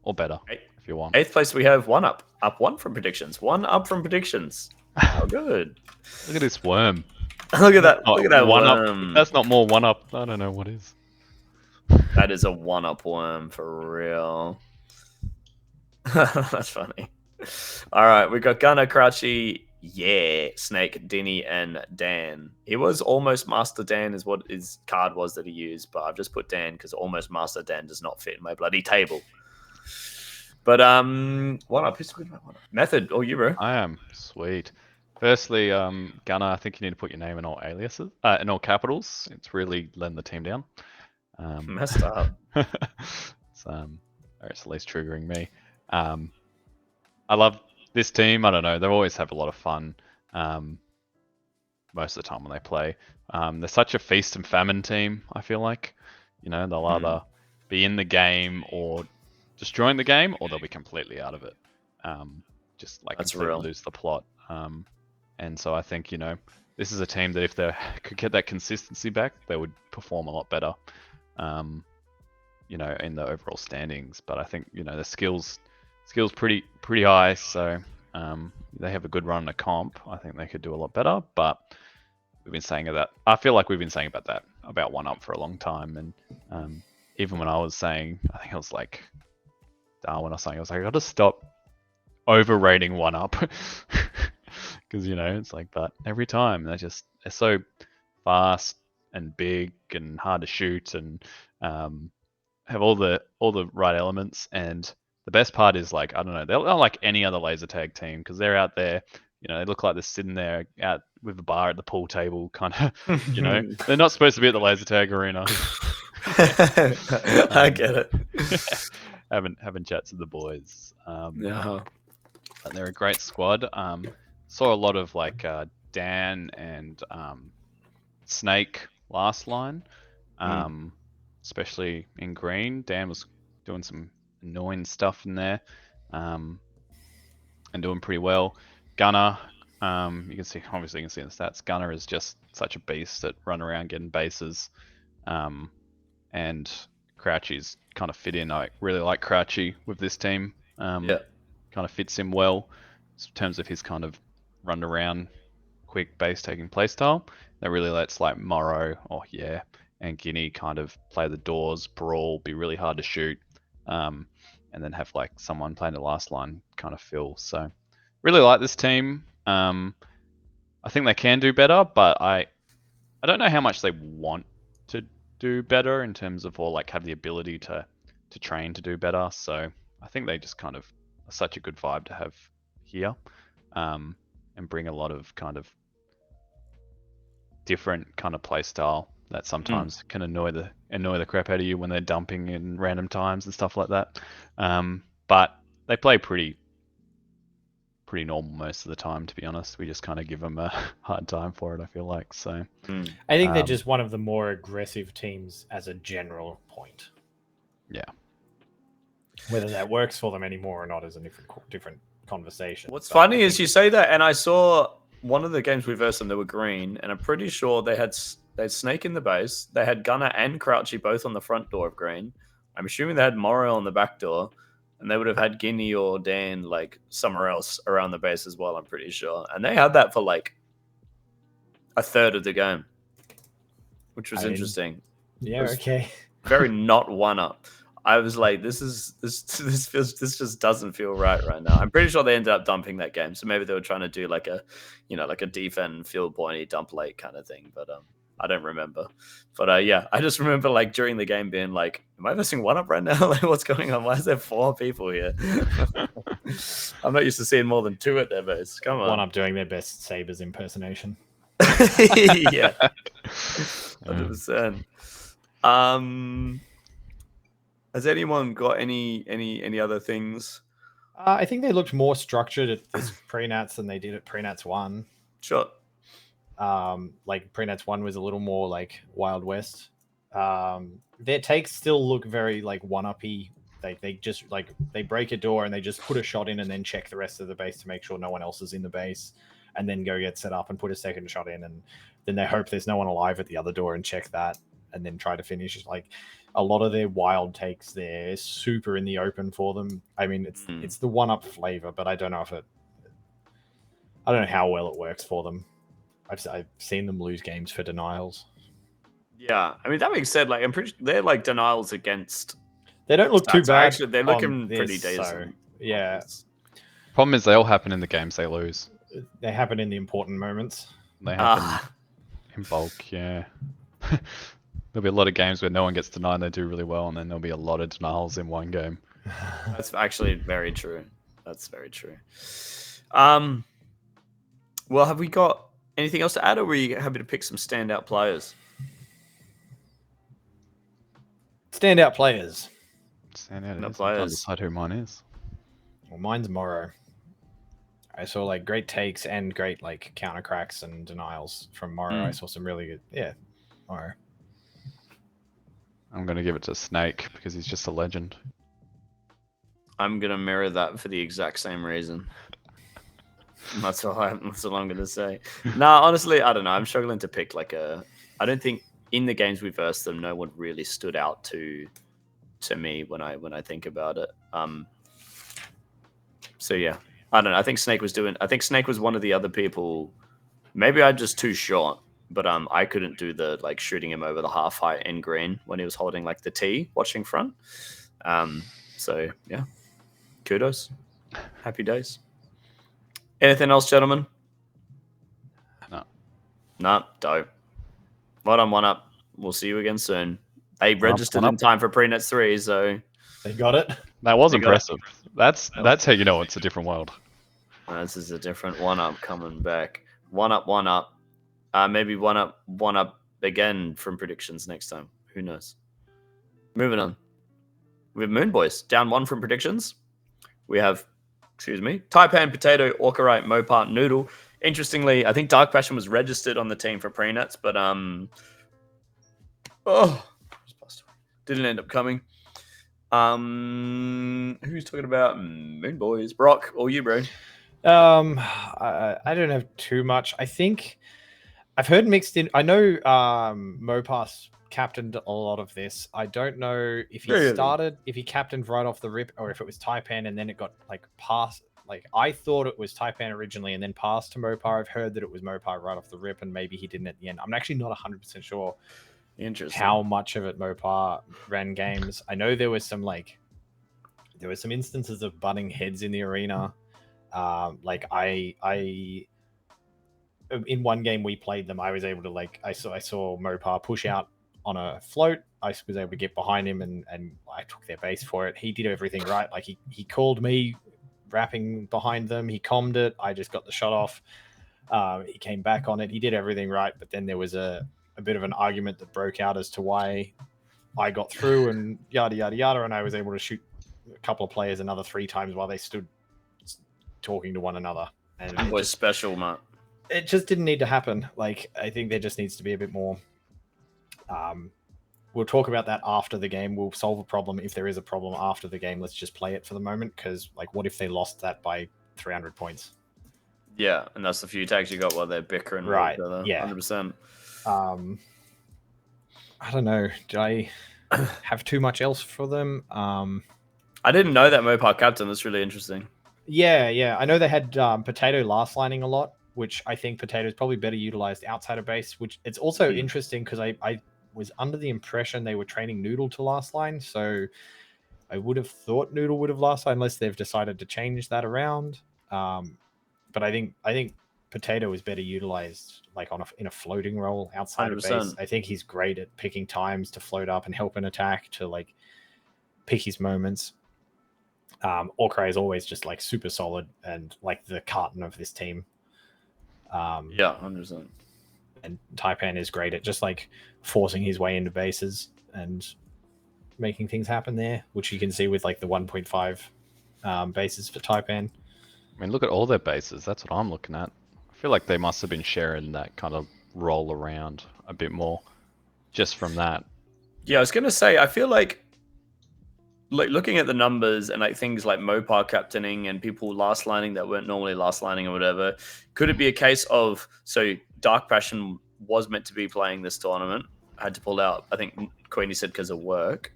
Or better, if you want. 8th place, we have 1 up. Up 1 from predictions. 1 up from predictions. How good. Look at this worm. Look at that. Look at that one worm. Up. That's not more 1 up. I don't know what is. That is a 1 up worm for real. That's funny. All right, we got Gunnar, Crouchy, Snake, Dinny, and Dan. He was almost Master Dan is what his card was that he used, but I've just put Dan because almost Master Dan does not fit in my bloody table. But 1 up. Method, or you, bro? I am. Sweet. Firstly, Gunnar, I think you need to put your name in all aliases, in all capitals. It's really letting the team down. Messed up. It's at least triggering me. I love this team. I don't know. They always have a lot of fun. Most of the time when they play, they're such a feast and famine team. I feel like, you know, they'll either be in the game or destroying the game, or they'll be completely out of it. Just like completely lose the plot. And so I think, you know, this is a team that if they could get that consistency back, they would perform a lot better. You know, in the overall standings. But I think, you know, the skills pretty high, so they have a good run in a comp. I think they could do a lot better, but we've been saying that. I feel like we've been saying about 1 up for a long time, and even when I was saying, I think I was like Darwin or something, I was like, I gotta stop overrating 1 up because, you know, it's like, but every time they're so fast and big and hard to shoot and have all the right elements. And the best part is, like, I don't know, they're not like any other laser tag team because they're out there, you know, they look like they're sitting there out with a bar at the pool table, kind of, you know, they're not supposed to be at the laser tag arena. I get it. having chats with the boys. Yeah. But they're a great squad. Saw a lot of like Dan and Snake last line, especially in green. Dan was doing some annoying stuff in there, and doing pretty well. Gunnar You can see, obviously, you can see in the stats. Gunner is just such a beast at run around getting bases, and Crouchy's kind of fit in. I really like Crouchy with this team. Yeah. Kind of fits him well in terms of his kind of run around, quick base taking playstyle. That really lets like Morrow and Guinea kind of play the doors, brawl, be really hard to shoot, and then have like someone playing the last line kind of fill. So really like this team. I think they can do better, but I don't know how much they want to do better in terms of, or like have the ability to train to do better. So I think they just kind of are such a good vibe to have here, and bring a lot of kind of different kind of play style that sometimes can annoy the crap out of you when they're dumping in random times and stuff like that. But they play pretty normal most of the time, to be honest. We just kind of give them a hard time for it, I feel like. So I think they're just one of the more aggressive teams as a general point. Yeah. Whether that works for them anymore or not is a different conversation. What's funny is you say that, and I saw one of the games we versed them, they were green, and I'm pretty sure they had Snake in the base. They had Gunner and Crouchy both on the front door of green. I'm assuming they had Morrow on the back door, and they would have had Guinea or Dan like somewhere else around the base as well, I'm pretty sure. And they had that for like a third of the game, which was interesting. Yeah, okay. Very not one up. I was like, this just doesn't feel right now. I'm pretty sure they ended up dumping that game, so maybe they were trying to do like a defend field pointy dump late kind of thing, but I don't remember. But yeah, I just remember like during the game being like, am I missing one up right now? Like, what's going on? Why is there 4 people here? I'm not used to seeing more than 2 at their base. Come on. One up doing their best Sabres impersonation. Yeah. 100%. Has anyone got any other things? I think they looked more structured at this pre-nats than they did at pre-nats 1. Sure. Like pre-nats 1 was a little more like Wild West. Their takes still look very like one-uppy. They just like they break a door and they just put a shot in and then check the rest of the base to make sure no one else is in the base, and then go get set up and put a second shot in, and then they hope there's no one alive at the other door and check that, and then try to finish. Like a lot of their wild takes, they're super in the open for them. I mean, it's the one-up flavor, but I don't know how well it works for them. I've seen them lose games for denials. Yeah, I mean that being said, like I'm pretty sure they're like denials against. They don't look too bad. Actually, they're looking pretty decent. So, yeah. Problem is they all happen in the games they lose. They happen in the important moments. They happen in bulk. Yeah. There'll be a lot of games where no one gets denied and they do really well, and then there'll be a lot of denials in one game. That's actually very true. That's very true. Well, have we got anything else to add, or are we happy to pick some standout players? Standout players. Standout players. I can't decide who mine is. Well, mine's Morrow. I saw like great takes and great like counter cracks and denials from Morrow. I saw some really good, Morrow. I'm gonna give it to Snake because he's just a legend. I'm gonna mirror that for the exact same reason. That's all I'm gonna say. Nah, honestly, I don't know. I'm struggling to pick like a. I don't think in the games we versed them, no one really stood out to me when I think about it. So yeah, I don't know. I think Snake was one of the other people. Maybe I'm just too short, but I couldn't do the like shooting him over the half height in green when he was holding like the T watching front. So yeah, kudos, happy days. Anything else, gentlemen? No, dope. Well done, one up. We'll see you again soon. They registered in time for pre-nets 3, so they got it. That was impressive. That's how you know it's a different world. This is a different one up coming back. One up. Maybe one up again from predictions next time. Who knows? Moving on. We have Moon Boys down 1 from predictions. We have, Taipan, Potato, Orcarite, Mopart, Noodle. Interestingly, I think Dark Passion was registered on the team for pre-nets, but didn't end up coming. Who's talking about Moon Boys? Brock, or you, bro? I don't have too much. I think I've heard mixed in. I know Mopass captained a lot of this. I don't know if he Really? if he captained right off the rip, or if it was Taipan and then it got like passed. Like I thought it was Taipan originally and then passed to Mopar. I've heard that it was Mopar right off the rip and maybe he didn't at the end. I'm actually not 100% sure Interesting. how much of it Mopar ran games. I know there were some instances of butting heads in the arena. Like I in one game we played them, I was able to I saw Mopar push out on a float. I was able to get behind him and I took their base for it. He did everything right. Like he called me wrapping behind them. He commed it. I just got the shot off. He came back on it. He did everything right. But then there was a bit of an argument that broke out as to why I got through and yada, yada, yada. And I was able to shoot a couple of players another 3 times while they stood talking to one another. And it was special, Matt. It just didn't need to happen. Like, I think there just needs to be a bit more. We'll talk about that after the game. We'll solve a problem if there is a problem after the game. Let's just play it for the moment, because like, what if they lost that by 300 points? Yeah, and that's the few tags you got while they're bickering right. with each other. Yeah, 100%. I don't know. Did I have too much else for them? I didn't know that Mopar captain. That's really interesting. Yeah. I know they had Potato last lining a lot, which I think Potato is probably better utilized outside of base. Which it's also interesting because I was under the impression they were training Noodle to last line, so I would have thought Noodle would have last line unless they've decided to change that around. But I think Potato is better utilized like in a floating role outside 100%. Of base. I think he's great at picking times to float up and help an attack, to like pick his moments. Orcray is always just like super solid and like the carton of this team. Yeah, 100%. And Taipan is great at just like forcing his way into bases and making things happen there, which you can see with like the 1.5 bases for Taipan. I mean, look at all their bases. That's what I'm looking at. I feel like they must have been sharing that kind of roll around a bit more just from that. Yeah, I was going to say, I feel like looking at the numbers and like things like Mopar captaining and people last lining that weren't normally last lining or whatever, could it be a case of, so Dark Passion was meant to be playing this tournament, had to pull out, I think Queenie said because of work.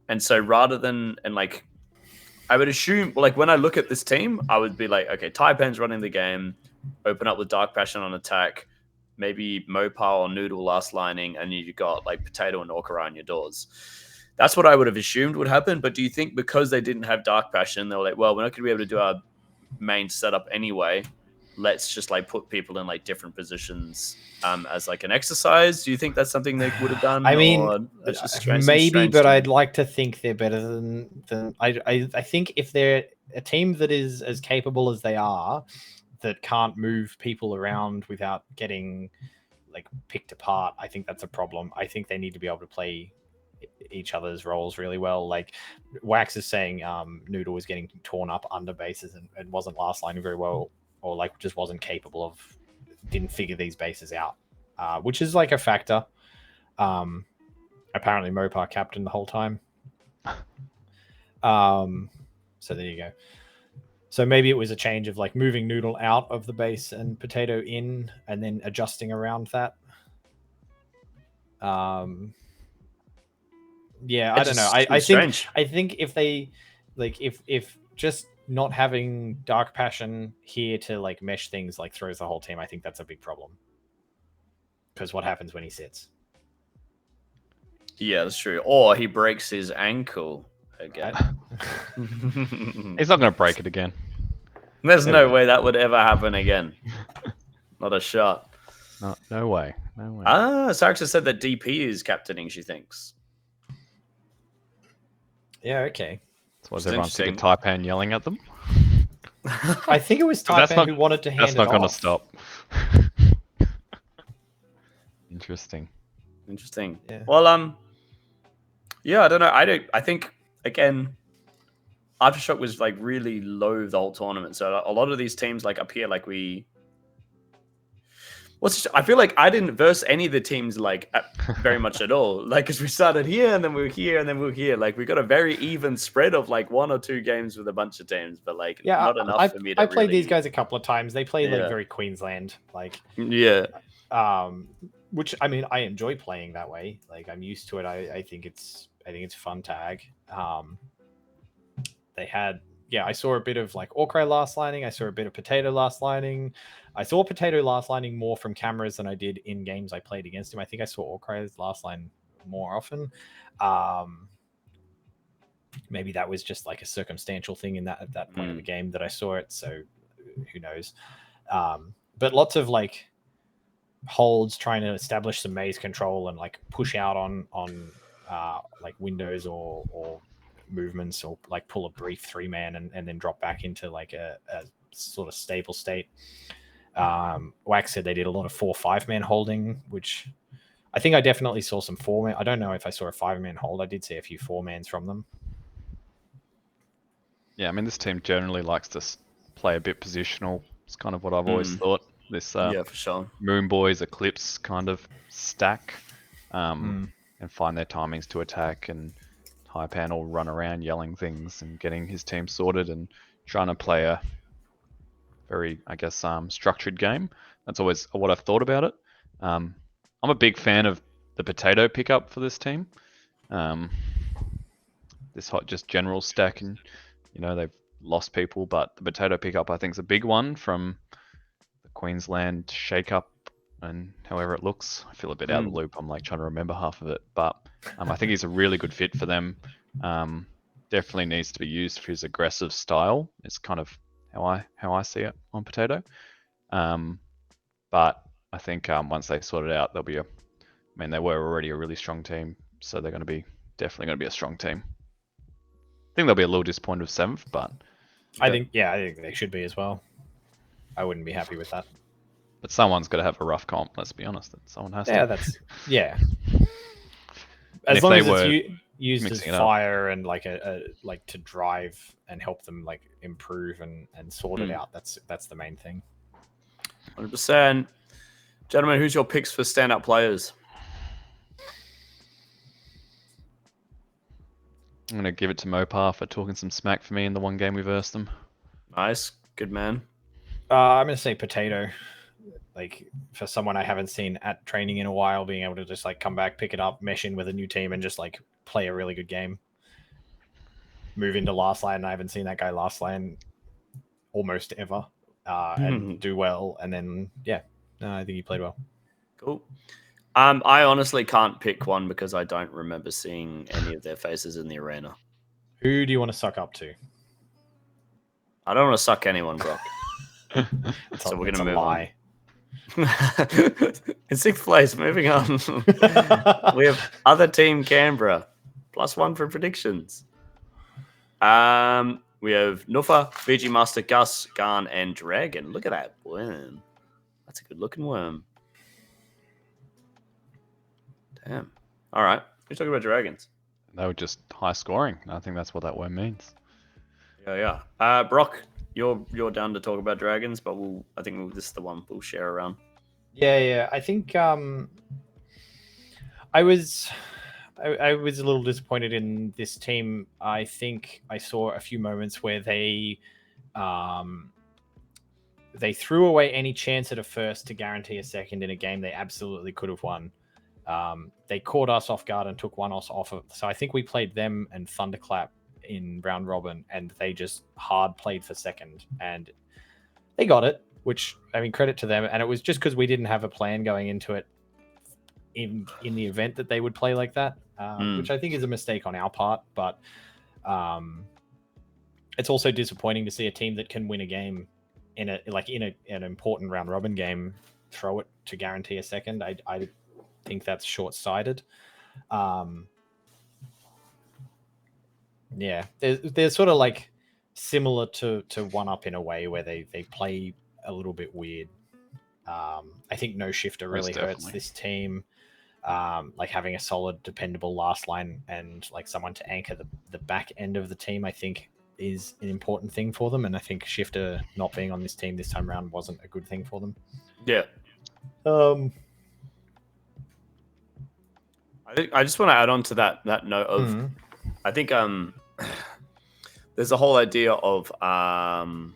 And so rather than, and like, I would assume, like when I look at this team, I would be like, okay, Taipan's running the game, open up with Dark Passion on attack, maybe Mopar or Noodle last lining, and you got like Potato and Orca on your doors. That's what I would have assumed would happen. But do you think because they didn't have Dark Passion, they were like, well, we're not going to be able to do our main setup anyway. Let's just like put people in like different positions as like an exercise. Do you think that's something they would have done? I mean, maybe, but I'd like to think they're better than I think if they're a team that is as capable as they are, that can't move people around without getting like picked apart, I think that's a problem. I think they need to be able to play each other's roles really well. Like Wax is saying Noodle was getting torn up under bases and wasn't last lining very well, or like just wasn't capable of, didn't figure these bases out, which is like a factor. Apparently Mopar captain the whole time. So there you go. So maybe it was a change of like moving Noodle out of the base and Potato in, and then adjusting around that. Yeah, I don't know. I think if they like if just not having Dark Passion here to like mesh things like throws the whole team, I think that's a big problem. Because what happens when he sits? Yeah, that's true. Or he breaks his ankle again. He's not going to break it again. There's no way that would ever happen again. Not a shot. No way. Sarxa said that DP is captaining, she thinks. Yeah, okay. So was everyone sick of Taipan yelling at them? I think it was Taipan who wanted to hand it off. That's not going to stop. Interesting. Yeah. Well, yeah, I don't know. I think again, Aftershock was like really low the whole tournament. So a lot of these teams like up here, like I feel like I didn't verse any of the teams like very much at all. Like, because we started here and then we were here and then we were here. Like, we got a very even spread of like 1 or 2 games with a bunch of teams, but like not enough for me to. I played these guys a couple of times. They play like Yeah. very Queensland, like Yeah. which I mean I enjoy playing that way. Like I'm used to it. I think it's fun tag. They had I saw a bit of like Orcry last lining. I saw a bit of Potato last lining. I saw Potato last lining more from cameras than I did in games I played against him. I think I saw Orcry's last line more often. Maybe that was just like a circumstantial thing at that point of the game that I saw it. So who knows? But lots of like holds trying to establish some maze control and like push out on like windows or movements, or like pull a brief 3-man and then drop back into like a sort of stable state. Wax said they did a lot of 4-5-man holding, which I think I definitely saw some 4-man. I don't know if I saw a 5-man hold. I did see a few 4-mans from them. Yeah, I mean, this team generally likes to play a bit positional. It's kind of what I've always thought. This yeah, for sure. Moon Boys Eclipse kind of stack, and find their timings to attack, and High Panel run around yelling things and getting his team sorted and trying to play a very, I guess, structured game. That's always what I've thought about it. I'm a big fan of the Potato pickup for this team. This just general stack, and they've lost people, but the Potato pickup I think is a big one from the Queensland shake-up, and however it looks. I feel a bit out of the loop. I'm like trying to remember half of it, but I think he's a really good fit for them. Definitely needs to be used for his aggressive style. It's kind of how I see it on Potato. But I think once they sort it out, they'll be they were already a really strong team, so they're definitely going to be a strong team. I think they'll be a little disappointed with 7th, but I think they should be as well. I wouldn't be happy with that. But someone's got to have a rough comp. Let's be honest. Someone has to. Yeah. As long as it's used as fire and like like to drive and help them like improve and sort it out. That's the main thing. 100%. Gentlemen, who's your picks for standout players? I'm going to give it to Mopar for talking some smack for me in the one game we versed them. Nice. Good man. I'm going to say Potato. Like, for someone I haven't seen at training in a while, being able to just like come back, pick it up, mesh in with a new team, and just like play a really good game. Move into last lane. I haven't seen that guy last lane almost ever, and do well. And then I think he played well. Cool. I honestly can't pick one because I don't remember seeing any of their faces in the arena. Who do you want to suck up to? I don't want to suck anyone, Brock. So we're going to move on. In 6th place, moving on. We have other team Canberra. +1 for predictions. We have Nuffa, BG Master, Gus, Garn, and Dragon. Look at that worm. That's a good looking worm. Damn. All right. Let's talk about Dragons. They were just high scoring. I think that's what that word means. Yeah. Brock, you're down to talk about Dragons, but I think this is the one we'll share around. Yeah. I think I was a little disappointed in this team. I think I saw a few moments where they threw away any chance at a first to guarantee a second in a game they absolutely could have won. They caught us off guard and took one off of. So I think we played them and Thunderclap in round robin, and they just hard played for second, and they got it. Which, I mean, credit to them. And it was just because we didn't have a plan going into it in the event that they would play like that, which I think is a mistake on our part. But it's also disappointing to see a team that can win a game in an important round robin game throw it to guarantee a second. I think that's short-sighted. They're sort of like similar to One Up in a way where they play a little bit weird. I think no shifter really hurts this team. Like having a solid, dependable last line and like someone to anchor the back end of the team, I think is an important thing for them. And I think shifter not being on this team this time around wasn't a good thing for them. Yeah. I just want to add on to that note of I think there's a whole idea of obviously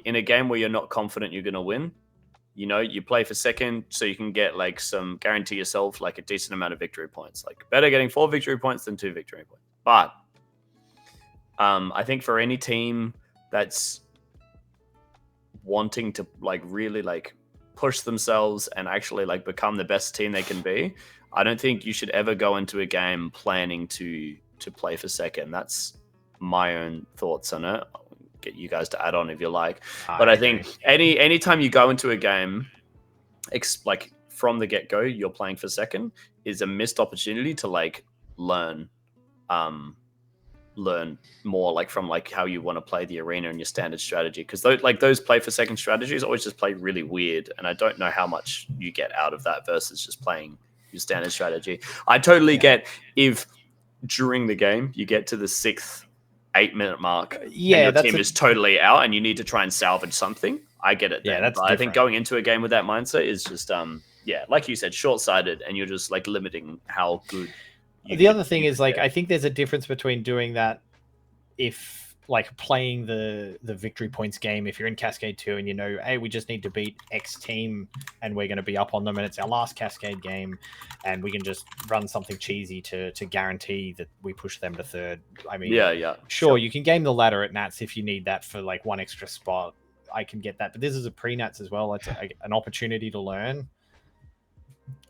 in a game where you're not confident you're going to win, you play for second so you can get like some guarantee yourself like a decent amount of victory points. Like better getting 4 victory points than 2 victory points. But I think for any team that's wanting to like really like push themselves and actually like become the best team they can be, I don't think you should ever go into a game planning to play for second. That's my own thoughts on it. I'll get you guys to add on if you like. But I think any time you go into a game, like from the get go, you're playing for second is a missed opportunity to like learn more like from like how you want to play the arena and your standard strategy, because those play for second strategies always just play really weird, and I don't know how much you get out of that versus just playing your standard strategy. I totally get if during the game you get to the 6th 8-minute mark and your team is totally out and you need to try and salvage something. I get it then. That's but I think going into a game with that mindset is just like you said, short-sighted, and you're just like limiting how good the other thing is like I think there's a difference between doing that if like playing the victory points game, if you're in Cascade 2 and hey, we just need to beat X team and we're going to be up on them and it's our last Cascade game and we can just run something cheesy to guarantee that we push them to third. I mean, sure, you can game the ladder at Nats if you need that for like one extra spot. I can get that, but this is a pre-Nats as well. It's an opportunity to learn.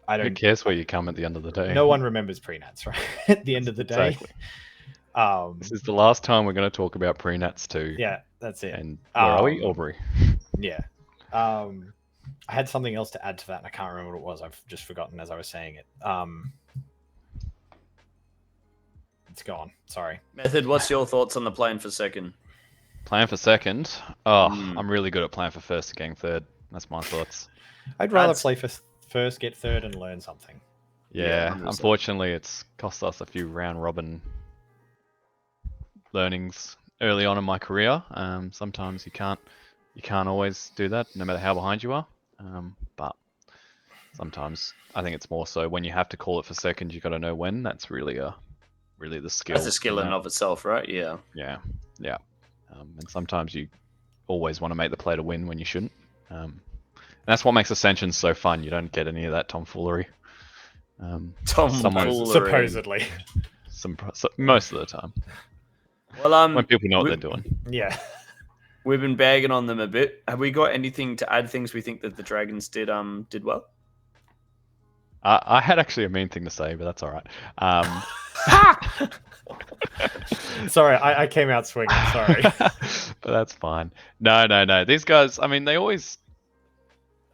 Who cares where you come at the end of the day? No one remembers pre-Nats, right? At the end of the day. Exactly. This is the last time we're going to talk about pre-Nats too. Yeah, that's it. And where are we? Albury. Yeah. I had something else to add to that, and I can't remember what it was. I've just forgotten as I was saying it. It's gone. Sorry. Method, what's your thoughts on the playing for second? Playing for second? I'm really good at playing for first and getting third. That's my thoughts. I'd rather play for first, get third, and learn something. Yeah, unfortunately, it's cost us a few round robin learnings early on in my career. Sometimes you can't always do that, no matter how behind you are. But sometimes I think it's more so when you have to call it for second, you got to know when. That's really the skill. That's a skill in and of itself, right? Yeah. And sometimes you always want to make the play to win when you shouldn't. And that's what makes Ascensions so fun. You don't get any of that tomfoolery. Tomfoolery. Supposedly. Most of the time. Well, when people know what they're doing. Yeah. We've been bagging on them a bit. Have we got anything to add? Things we think that the Dragons did well? I had actually a mean thing to say, but that's all right. Sorry, I came out swinging. Sorry. But that's fine. No. These guys, I mean, they always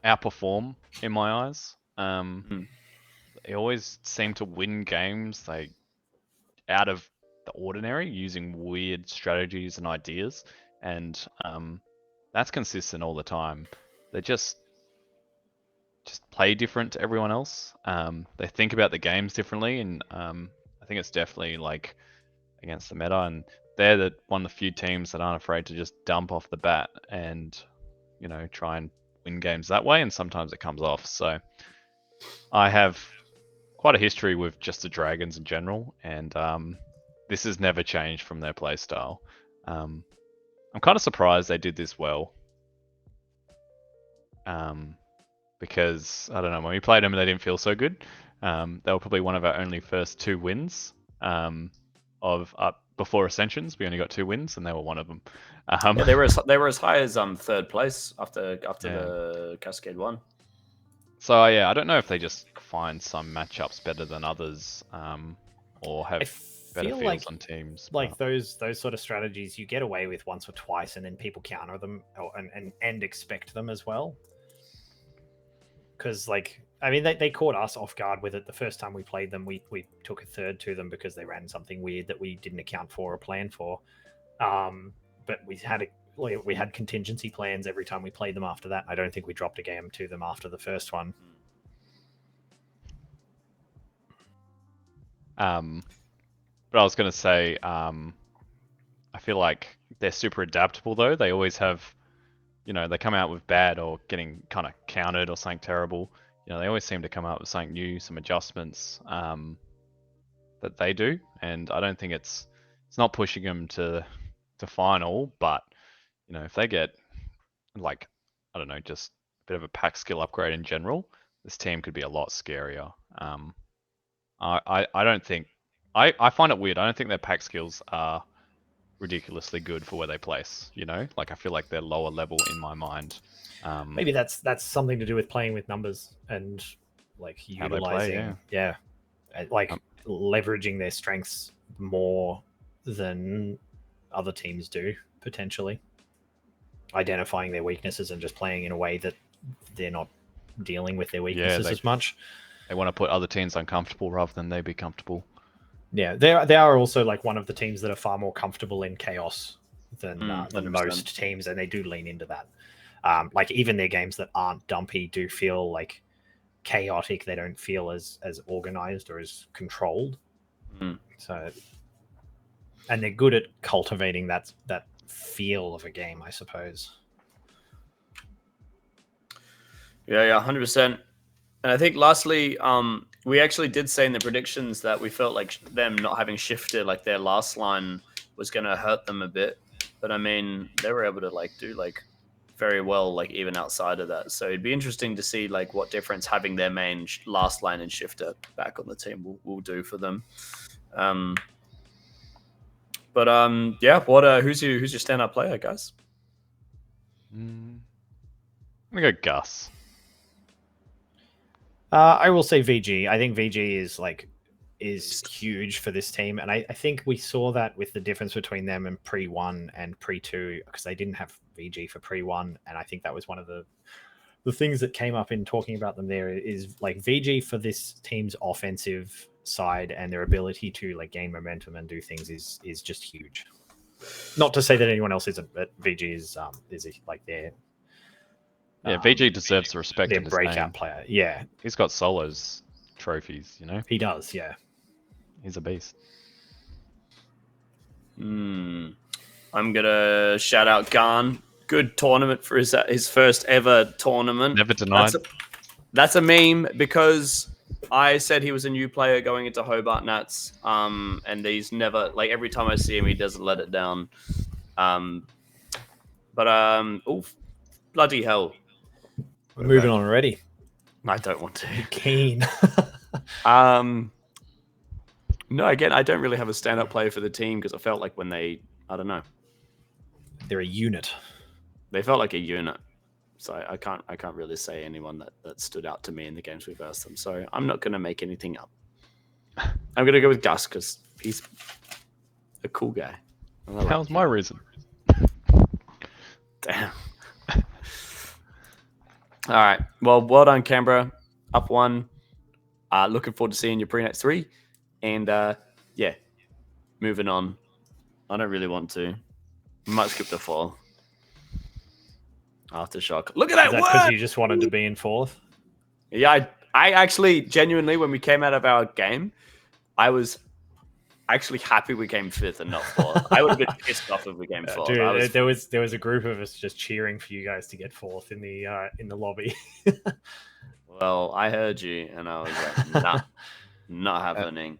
outperform in my eyes. They always seem to win games out of the ordinary using weird strategies and ideas, and that's consistent all the time. They just play different to everyone else. They think about the games differently, and I think it's definitely like against the meta, and they're one of the few teams that aren't afraid to just dump off the bat and try and win games that way, and sometimes it comes off. So I have quite a history with just the Dragons in general, and this has never changed from their play style. I'm kind of surprised they did this well, because I don't know, when we played them they didn't feel so good. They were probably one of our only first 2 wins before Ascensions. We only got 2 wins, and they were one of them. They were as high as 3rd place after the Cascade 1. So I don't know if they just find some matchups better than others, or have better feels on teams. Like those sort of strategies you get away with once or twice, and then people counter them and expect them as well. Because they caught us off guard with it the first time we played them. We took a third to them because they ran something weird that we didn't account for or plan for. But we had contingency plans every time we played them after that. I don't think we dropped a game to them after the first one. But I was going to say, I feel like they're super adaptable though. They always have they come out with bad or getting kind of countered or something terrible. They always seem to come out with something new, some adjustments that they do, and I don't think it's not pushing them to final, but if they get like, I don't know, just a bit of a pack skill upgrade in general, this team could be a lot scarier. I don't think I find it weird. I don't think their pack skills are ridiculously good for where they place. Like I feel like they're lower level in my mind. Maybe that's something to do with playing with numbers and like How they utilizing, play, like leveraging their strengths more than other teams do, potentially identifying their weaknesses and just playing in a way that they're not dealing with their weaknesses as much. They want to put other teams uncomfortable rather than they be comfortable. Yeah, they are also like one of the teams that are far more comfortable in chaos than most teams, and they do lean into that. Like even their games that aren't dumpy do feel like chaotic. They don't feel as organized or as controlled. So, and they're good at cultivating that feel of a game, I suppose. Yeah, 100%. And I think lastly, we actually did say in the predictions that we felt like them not having shifted, like their last line was going to hurt them a bit. But I mean, they were able to like do like very well, like even outside of that. So it'd be interesting to see like what difference having their main last line and shifter back on the team will do for them. Yeah, who's your standout player, guys? I'm gonna go Gus. I will say VG. I think VG is huge for this team, and I think we saw that with the difference between them and pre-1 and pre-2, because they didn't have VG for pre-1, and I think that was one of the things that came up in talking about them there is like VG for this team's offensive side and their ability to like gain momentum and do things is just huge. Not to say that anyone else isn't, but VG is like their VG deserves the respect. Their breakout player. Yeah, he's got solos trophies. He does. Yeah, he's a beast. I'm gonna shout out Garn. Good tournament for his first ever tournament. Never denied. That's a meme because I said he was a new player going into Hobart Nats, and he's never, like, every time I see him, he doesn't let it down. Bloody hell. We're moving on already. I don't want to. Keen. No, again, I don't really have a stand-up player for the team because I felt like when I don't know. They're a unit. They felt like a unit. So I can't really say anyone that stood out to me in the games we versed them. So I'm not going to make anything up. I'm going to go with Gus because he's a cool guy. That was my reason. Damn. All right. Well done, Canberra. Up 1. Looking forward to seeing your pre-net 3. And yeah, moving on. I don't really want to. Might skip the 4. Aftershock. Look at that! Because you just wanted to be in 4th? Yeah, I actually genuinely, when we came out of our game, I was actually happy we came 5th and not 4th. I would have been pissed off if we came 4th. Dude, there was a group of us just cheering for you guys to get 4th in the lobby. Well, I heard you, and I was like, nah, not happening.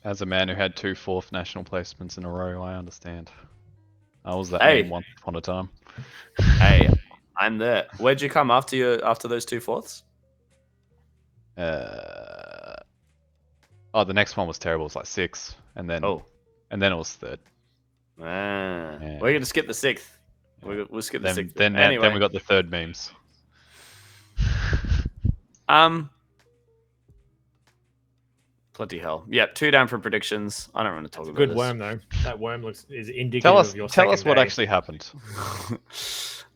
As a man who had 2 4th national placements in a row, I understand. I was that man once upon a time. Hey, I'm there. Where'd you come after those 2 4ths? The next one was terrible. It was like 6, and then it was 3rd. Yeah. We're gonna skip the 6th. We'll skip the 6th. Then we got the 3rd memes. Bloody hell. Yeah, 2 down for predictions. I don't want to talk about good this. Worm though. That worm is indicative of your Tell us what day. actually happened.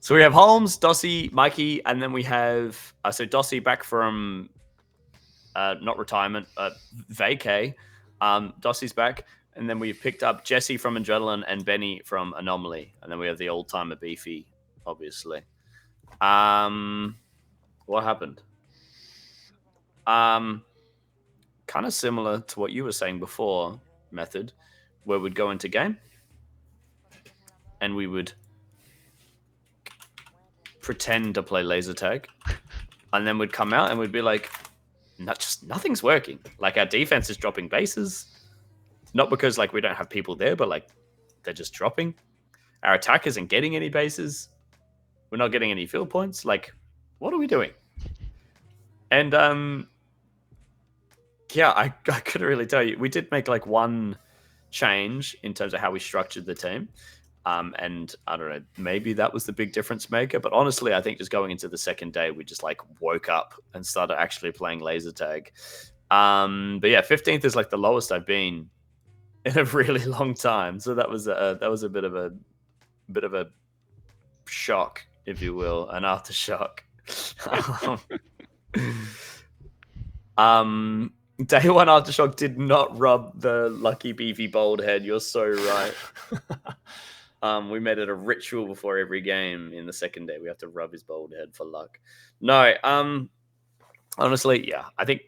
So we have Holmes, Dossie, Mikey, and then we have Dossie back from not retirement, vacay. Dossie's back, and then we've picked up Jesse from Adrenaline and Benny from Anomaly, and then we have the old timer Beefy, obviously. What happened? Kind of similar to what you were saying before, Method, where we'd go into game and we would pretend to play laser tag, and then we'd come out and we'd be like, nothing's working. Like, our defense is dropping bases, not because like we don't have people there, but like they're just dropping. Our attack isn't getting any bases. We're not getting any field points. Like, what are we doing? And yeah, I couldn't really tell you. We did make like one change in terms of how we structured the team. And I don't know, maybe that was the big difference maker. But honestly, I think just going into the second day, we just like woke up and started actually playing laser tag. But yeah, 15th is like the lowest I've been in a really long time. So that was a bit of a shock, if you will, an aftershock. Day one aftershock did not rub the lucky beefy bald head. You're so right. We made it a ritual before every game. In the second day, we have to rub his bald head for luck. No, honestly, yeah, I think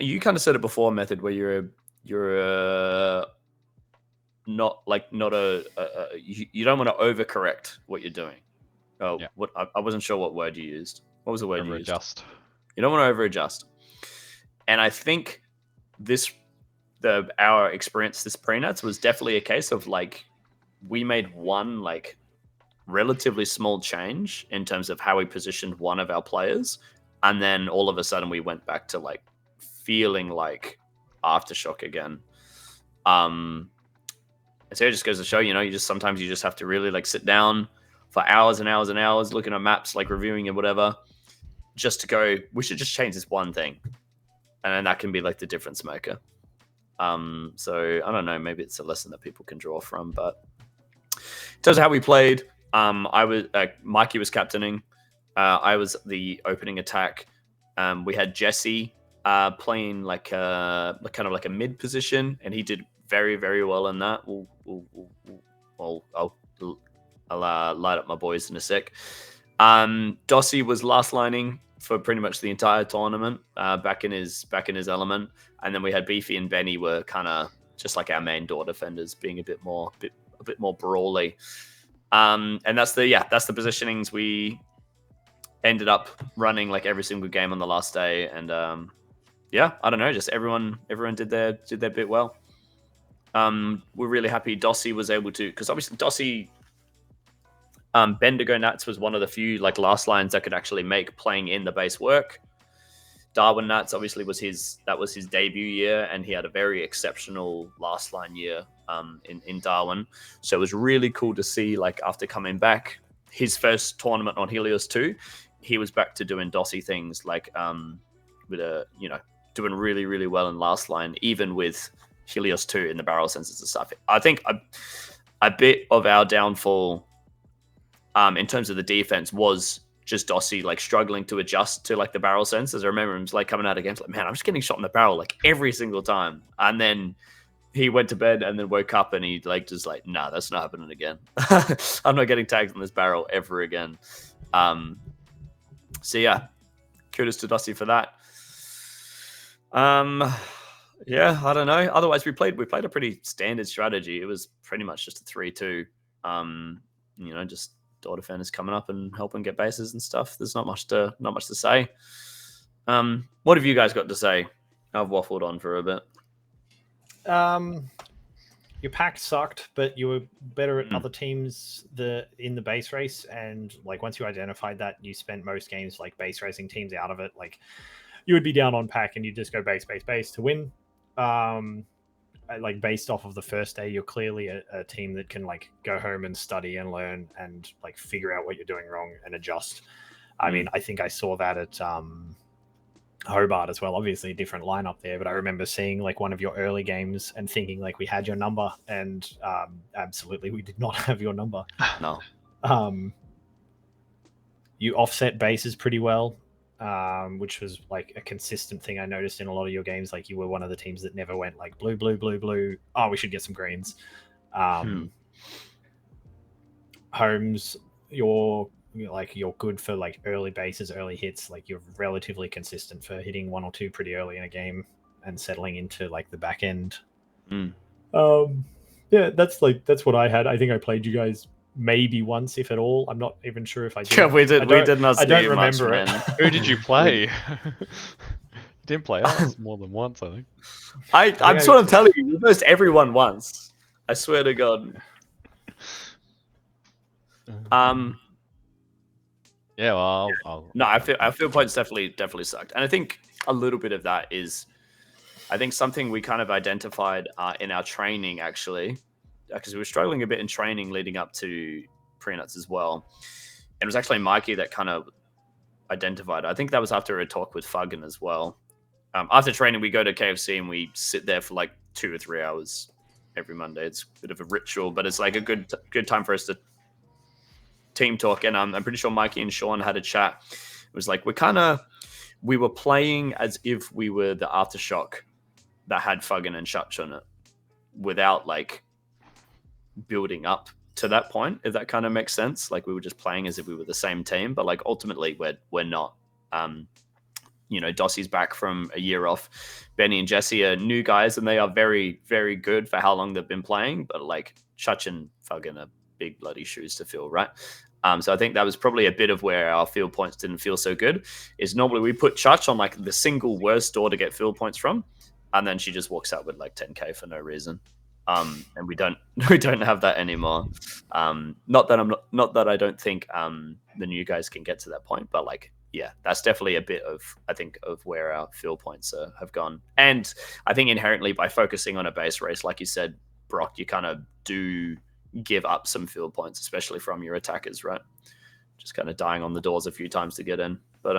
you kind of said it before, Method, where you're not you don't want to overcorrect what you're doing. Oh, yeah. What I wasn't sure what word you used. What was the word you used? Overadjust. You don't want to over-adjust. And I think our experience this pre-nats was definitely a case of like we made one like relatively small change in terms of how we positioned one of our players, and then all of a sudden we went back to like feeling like aftershock again. And so it just goes to show, sometimes you just have to really like sit down for hours and hours and hours looking at maps, like reviewing and whatever, just to go, we should just change this one thing. And then that can be like the difference maker. So I don't know, maybe it's a lesson that people can draw from, but in terms of how we played, Mikey was captaining. I was the opening attack. We had Jesse playing like kind of like a mid position, and he did very, very well in that. I'll light up my boys in a sec. Dossie was last lining for pretty much the entire tournament, back in his element, and then we had Beefy and Benny were kind of just like our main door defenders, being a bit more brawly. And that's the positionings we ended up running like every single game on the last day, and I don't know, just everyone did their bit well. We're really happy Dossie was able to, because obviously Dossie, Bendigo Nats was one of the few like last lines that could actually make playing in the base work. Darwin Nats obviously was his debut year, and he had a very exceptional last line year in Darwin. So it was really cool to see, like, after coming back, his first tournament on Helios 2, he was back to doing Dossie things, like doing really, really well in last line, even with Helios 2 in the barrel sensors and stuff. I think a bit of our downfall in terms of the defense was just Dossie like struggling to adjust to like the barrel sensors. I remember him like coming out against, like, man, I'm just getting shot in the barrel like every single time. And then he went to bed and then woke up and he like just like, nah, that's not happening again. I'm not getting tagged on this barrel ever again. So yeah, kudos to Dossie for that. Yeah, I don't know. Otherwise, we played a pretty standard strategy. It was pretty much just a 3-2. Just door defenders coming up and helping get bases and stuff. There's not much to say. What have you guys got to say? I've waffled on for a bit. Your pack sucked, but you were better at other teams in the base race. And like once you identified that, you spent most games like base racing teams out of it. Like you would be down on pack and you just go base to win. Like based off of the first day, you're clearly a team that can like go home and study and learn and like figure out what you're doing wrong and adjust. I mean, I think I saw that at Hobart as well. Obviously a different lineup there, but I remember seeing like one of your early games and thinking like we had your number, and absolutely we did not have your number. No. You offset bases pretty well. Which was like a consistent thing I noticed in a lot of your games. Like you were one of the teams that never went like blue. Oh, we should get some greens. Holmes, you're good for like early bases, early hits. Like you're relatively consistent for hitting 1 or 2 pretty early in a game and settling into like the back end. Yeah, that's what I had. I think I played you guys maybe once, if at all. I'm not even sure if I did. Yeah, we did not see I don't you remember much, it. man. Who did you play? You didn't play us more than once, I think. I'm sort of telling you, we versed everyone once. I swear to God. Yeah, well, No, I feel points definitely sucked, and I think a little bit of that is, I think something we kind of identified in our training actually, because we were struggling a bit in training leading up to pre-nuts as well. And it was actually Mikey that kind of identified. I think that was after a talk with Fuggan as well. After training, we go to KFC and we sit there for like 2 or 3 hours every Monday. It's a bit of a ritual, but it's like a good time for us to team talk. And I'm pretty sure Mikey and Sean had a chat. It was like we were playing as if we were the Aftershock that had Fuggan and Shutch on it, without like building up to that point, if that kind of makes sense. Like we were just playing as if we were the same team, but like ultimately we're not. Dossie's back from a year off. Benny and Jesse are new guys, and they are very, very good for how long they've been playing. But like Shutch and Fuggan are big bloody shoes to fill, right? So I think that was probably a bit of where our field points didn't feel so good. Is normally we put Shutch on like the single worst store to get field points from, and then she just walks out with like 10k for no reason. And we don't have that anymore. Not that I don't think the new guys can get to that point, but like, yeah, that's definitely a bit of, I think, of where our field points have gone. And I think inherently by focusing on a base race, like you said, Brock, you kind of do give up some field points, especially from your attackers, right? Just kind of dying on the doors a few times to get in. But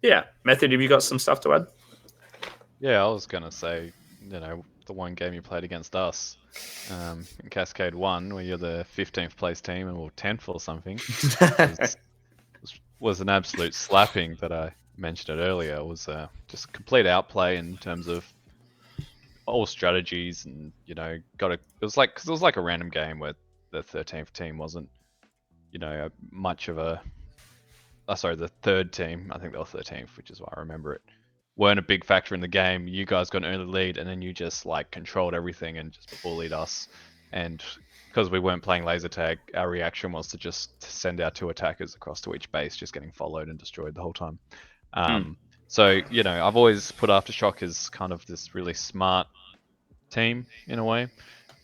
yeah, Method, have you got some stuff to add? Yeah, I was gonna say, the one game you played against us in Cascade 1, where you're the 15th place team and we're 10th or something, was an absolute slapping that I mentioned it earlier. It was just complete outplay in terms of all strategies, and it was like a random game where the 13th team wasn't much of a the third team, I think they were 13th, which is why I remember it, weren't a big factor in the game. You guys got an early lead, and then you just like controlled everything and just bullied us. And because we weren't playing laser tag, our reaction was to just send our 2 attackers across to each base, just getting followed and destroyed the whole time. So I've always put Aftershock as kind of this really smart team in a way.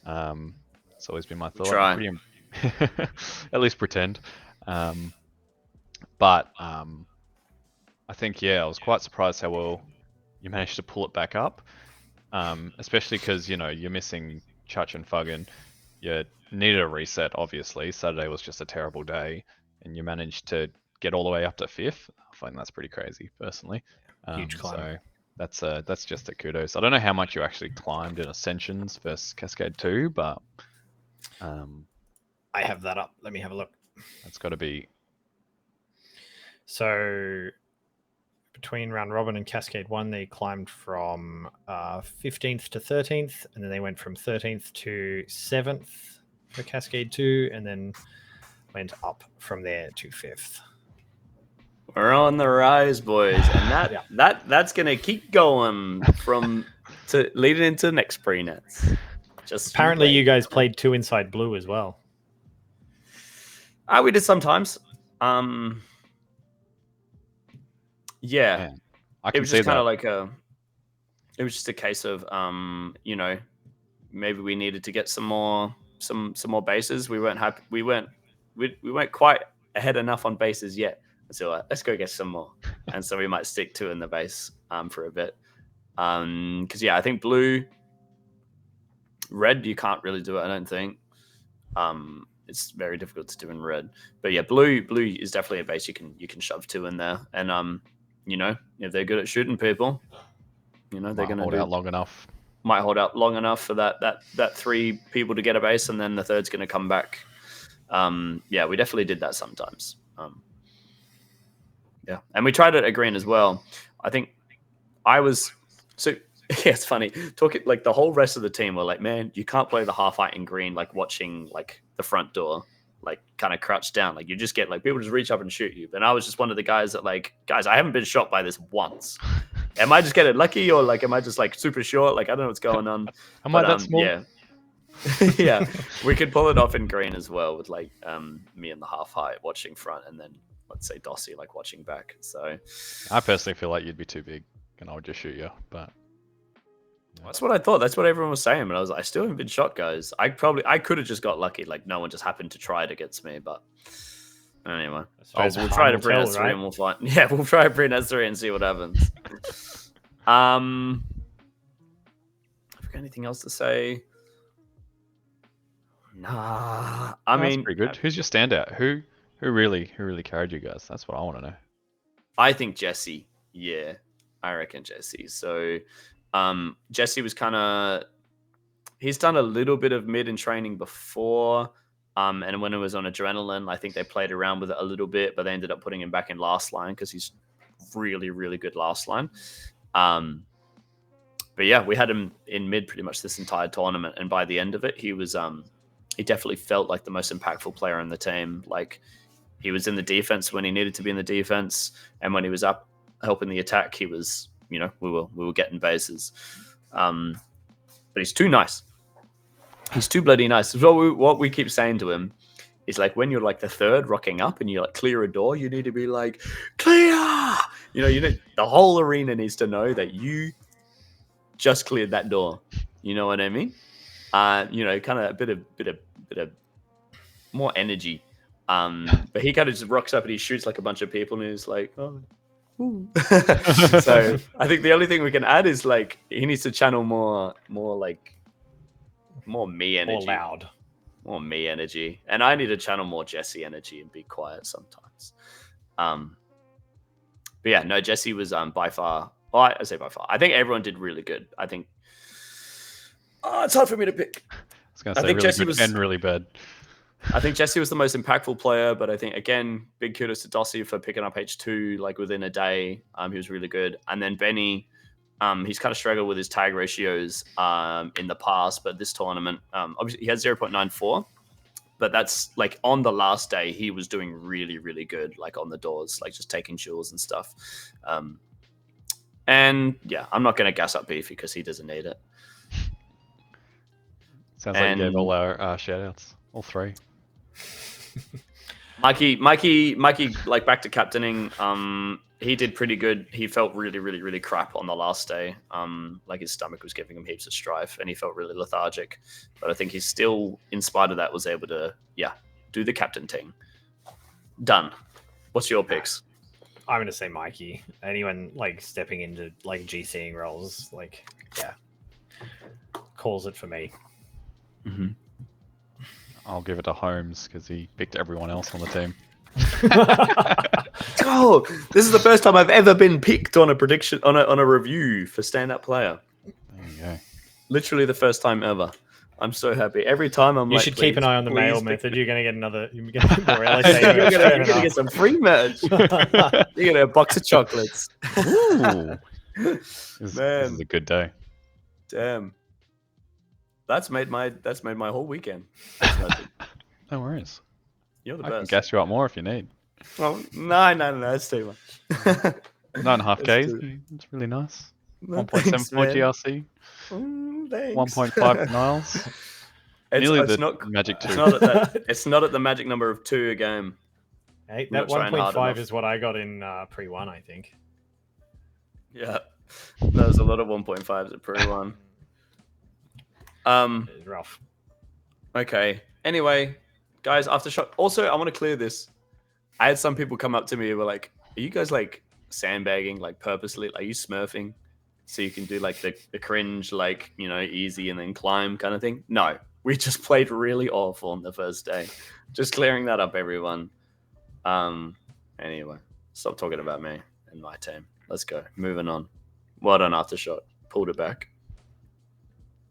It's always been my thought. Try. At least pretend. But I think, I was quite surprised how well you managed to pull it back up, especially because, you're missing Chutch and Fuggan. You needed a reset, obviously. Saturday was just a terrible day, and you managed to get all the way up to 5th. I find that's pretty crazy, personally. Huge climb. So that's just a kudos. I don't know how much you actually climbed in Ascensions versus Cascade 2, but I have that up. Let me have a look. That's got to be... So between round robin and Cascade 1, they climbed from 15th to 13th, and then they went from 13th to 7th for Cascade 2, and then went up from there to 5th. We're on the rise, boys, and that's gonna keep going to leading into the next pre-nets. Just apparently, you guys played 2 inside blue as well. We did sometimes. Yeah, Man, I it can was see just kind that. of like it was just a case of maybe we needed to get some more bases. We weren't happy. We weren't quite ahead enough on bases yet. So let's go get some more. And so we might stick 2 in the base for a bit. Because I think red you can't really do it. I don't think. It's very difficult to do in red. But yeah, blue is definitely a base you can shove 2 in there. And if they're good at shooting people, they're going to hold out long enough. Might hold out long enough for that 3 people to get a base, and then the third's going to come back. We definitely did that sometimes. And we tried it at green as well. I think it's funny. Talking like the whole rest of the team were like, man, you can't play the half height in green, like watching like the front door, like kind of crouched down. Like you just get like people just reach up and shoot you. And I was just one of the guys that like, guys, I haven't been shot by this once. Am I just getting lucky, or like am I just like super short? Like I don't know what's going on. Am I that small? Yeah. Yeah, we could pull it off in green as well with like me and the half height watching front, and then let's say Dossie like watching back. So I personally feel like you'd be too big, and I would just shoot you. But that's what I thought. That's what everyone was saying, but I was like, I still haven't been shot, guys. I could have just got lucky. Like no one just happened to try it against me, but anyway, we'll try to bring S3 and we'll find. Yeah, we'll try to bring S3 and see what happens. Have we got anything else to say? Nah, I mean, that's pretty good. Who's your standout? Who really carried you guys? That's what I want to know. I think Jesse. Yeah, I reckon Jesse. So, Jesse was kind of. He's done a little bit of mid in training before. And when it was on adrenaline, I think they played around with it a little bit, but they ended up putting him back in last line because he's really, really good last line. But yeah, we had him in mid pretty much this entire tournament, and by the end of it, he was he definitely felt like the most impactful player on the team. Like he was in the defense when he needed to be in the defense, and when he was up helping the attack, he was, you know, we were getting bases. But he's too nice. He's too bloody nice. So what we keep saying to him is like when you're like the third rocking up and you like clear a door, you need to be like clear. You know, the whole arena needs to know that you just cleared that door. You know what I mean? You know, kind of a bit of more energy. But he kind of just rocks up and he shoots like a bunch of people and he's like, oh. So I think the only thing we can add is like he needs to channel more me energy. More me energy. And I need to channel more Jesse energy and be quiet sometimes. But yeah, no, Jesse was by far, well, I say by far. I think everyone did really good. I think it's hard for me to pick. I think really Jesse was and really bad. I think Jesse was the most impactful player, but I think again, big kudos to Dossie for picking up H2 like within a day. He was really good. And then Benny, he's kind of struggled with his tag ratios in the past, but this tournament, obviously he had 0.94, but that's like on the last day, he was doing really, really good, like on the doors, like just taking jewels and stuff. And yeah, I'm not going to gas up Beefy because he doesn't need it. Sounds like you gave all our shout outs, all three. Mikey, like back to captaining. He did pretty good. He felt really, really, really crap on the last day. Like his stomach was giving him heaps of strife, and he felt really lethargic. But I think he's still, in spite of that, was able to, do the captain thing. Done. What's your picks? I'm gonna say Mikey. Anyone like stepping into like GCing roles, like calls it for me. Mm-hmm. I'll give it to Holmes because he picked everyone else on the team. Oh, this is the first time I've ever been picked on a prediction on a review for stand-up player. There you go. Literally the first time ever. I'm so happy. Every time I'm you like, should keep an eye on the mail method. You're gonna get another. You're gonna you're gonna get some free merch. You're gonna get a box of chocolates. Ooh. This is a good day. Damn. That's made my whole weekend. No worries. You're the I best. can gas you up more if you need. Oh, no, that's too much. 9.5 Ks. It's really nice. 1.74 GRC. 1.5 Niles. Nearly the not, magic 2. It's not at the magic number of 2 a game. Hey, that 1.5 is what I got in pre-1, I think. Yeah. There's a lot of 1.5s at pre-1. It's rough. Okay. Anyway, guys, Aftershock. Also, I want to clear this. I had some people come up to me and were like, "Are you guys like sandbagging, like purposely? Are you smurfing so you can do like the cringe, like, you know, easy and then climb kind of thing?" No, we just played really awful on the first day. Just clearing that up, everyone. Anyway, stop talking about me and my team. Let's go. Moving on. Well done, Aftershock. Pulled it back.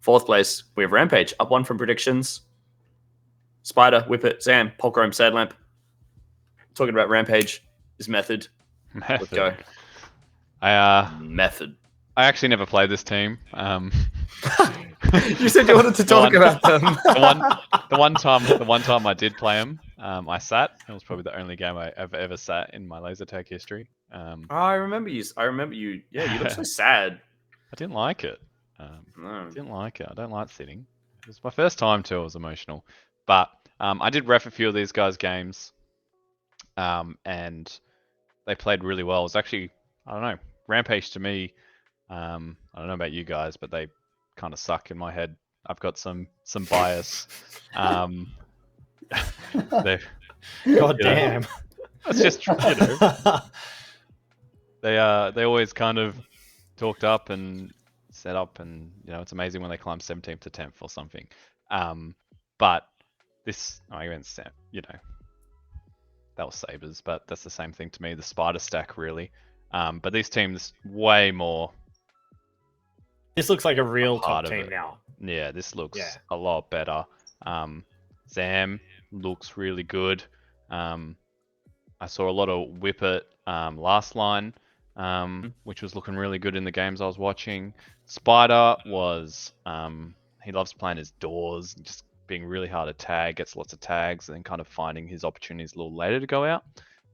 4th place, we have Rampage, up 1 from predictions. Spider, Whippet, Zam, Polchrome, Sadlamp. Talking about Rampage, his method. Let's go. Method. I actually never played this team. You said you wanted to talk about them. the one time I did play them, I sat. It was probably the only game I ever sat in my laser tag history. I remember you. Yeah, you look so sad. I didn't like it. No. I didn't like it. I don't like sitting. It was my first time too. It was emotional, but I did ref a few of these guys' games, and they played really well. It was actually, I don't know, Rampage to me. I don't know about you guys, but they kind of suck in my head. I've got some bias. They, God you know, damn. that's just they always kind of talked up and set up, and it's amazing when they climb 17th to 10th or something. But this, I went that was Sabres, but that's the same thing to me. The Spider stack really, but these teams way more. This looks like a real top part of team it. now. Yeah, this looks a lot better. Zam looks really good. I saw a lot of Whippet last line, which was looking really good in the games I was watching. Spider was, he loves playing his doors, just being really hard to tag, gets lots of tags, and then kind of finding his opportunities a little later to go out.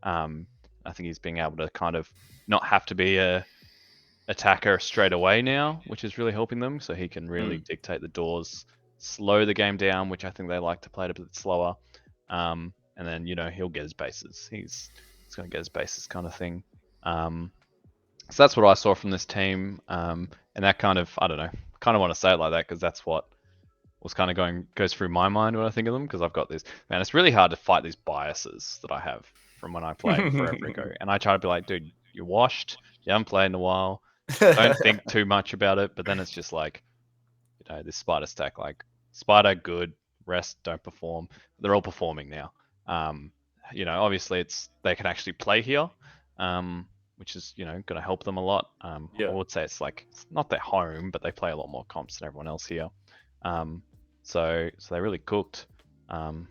I think he's being able to kind of not have to be a attacker straight away now, which is really helping them. So he can really dictate the doors, slow the game down, which I think they like to play it a bit slower. And then he'll get his bases. He's going to get his bases, kind of thing. So that's what I saw from this team. And that kind of, I don't know, kind of want to say it like that because that's what was kind of goes through my mind when I think of them, because I've got this, man, it's really hard to fight these biases that I have from when I played forever ago. And I try to be like, dude, you're washed, you haven't played in a while, don't think too much about it. But then it's just like, this Spider stack, like Spider good, rest don't perform. They're all performing now. Obviously they can actually play here, which is going to help them a lot. I would say it's not their home, but they play a lot more comps than everyone else here. So they really cooked.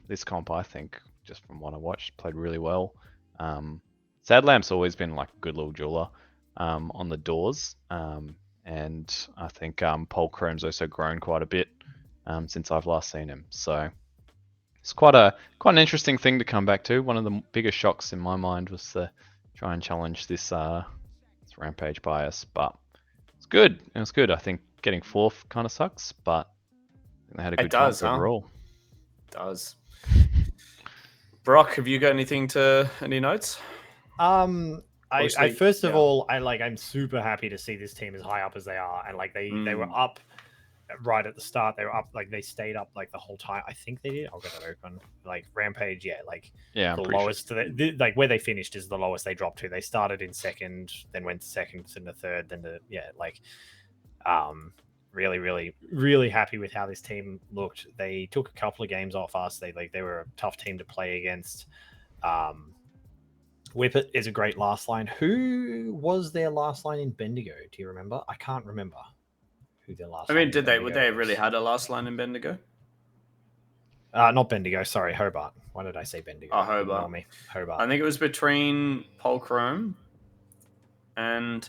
This comp, I think, just from what I watched, played really well. Sadlamp's always been like a good little jeweler on the doors, and I think Polchrome's also grown quite a bit since I've last seen him. So it's quite an interesting thing to come back to. One of the biggest shocks in my mind was to try and challenge this Rampage bias, but it's good. It was good. I think getting fourth kind of sucks, but they had a good chance overall. It does. Brock, have you got any notes? I first of all, I'm super happy to see this team as high up as they are, and they were up right at the start. They were up, they stayed up the whole time. I think they did. I'll get that open. Rampage, the lowest. Sure. Where they finished is the lowest they dropped to. They started in second, then went to second, then to third, then really, really, really happy with how this team looked. They took a couple of games off us. They were a tough team to play against. Whippet is a great last line. Who was their last line in Bendigo? Do you remember? I can't remember who their last. Would they really had a last line in Bendigo? Not Bendigo. Sorry, Hobart. Why did I say Bendigo? Oh, Hobart. Hobart. I think it was between Polchrome and.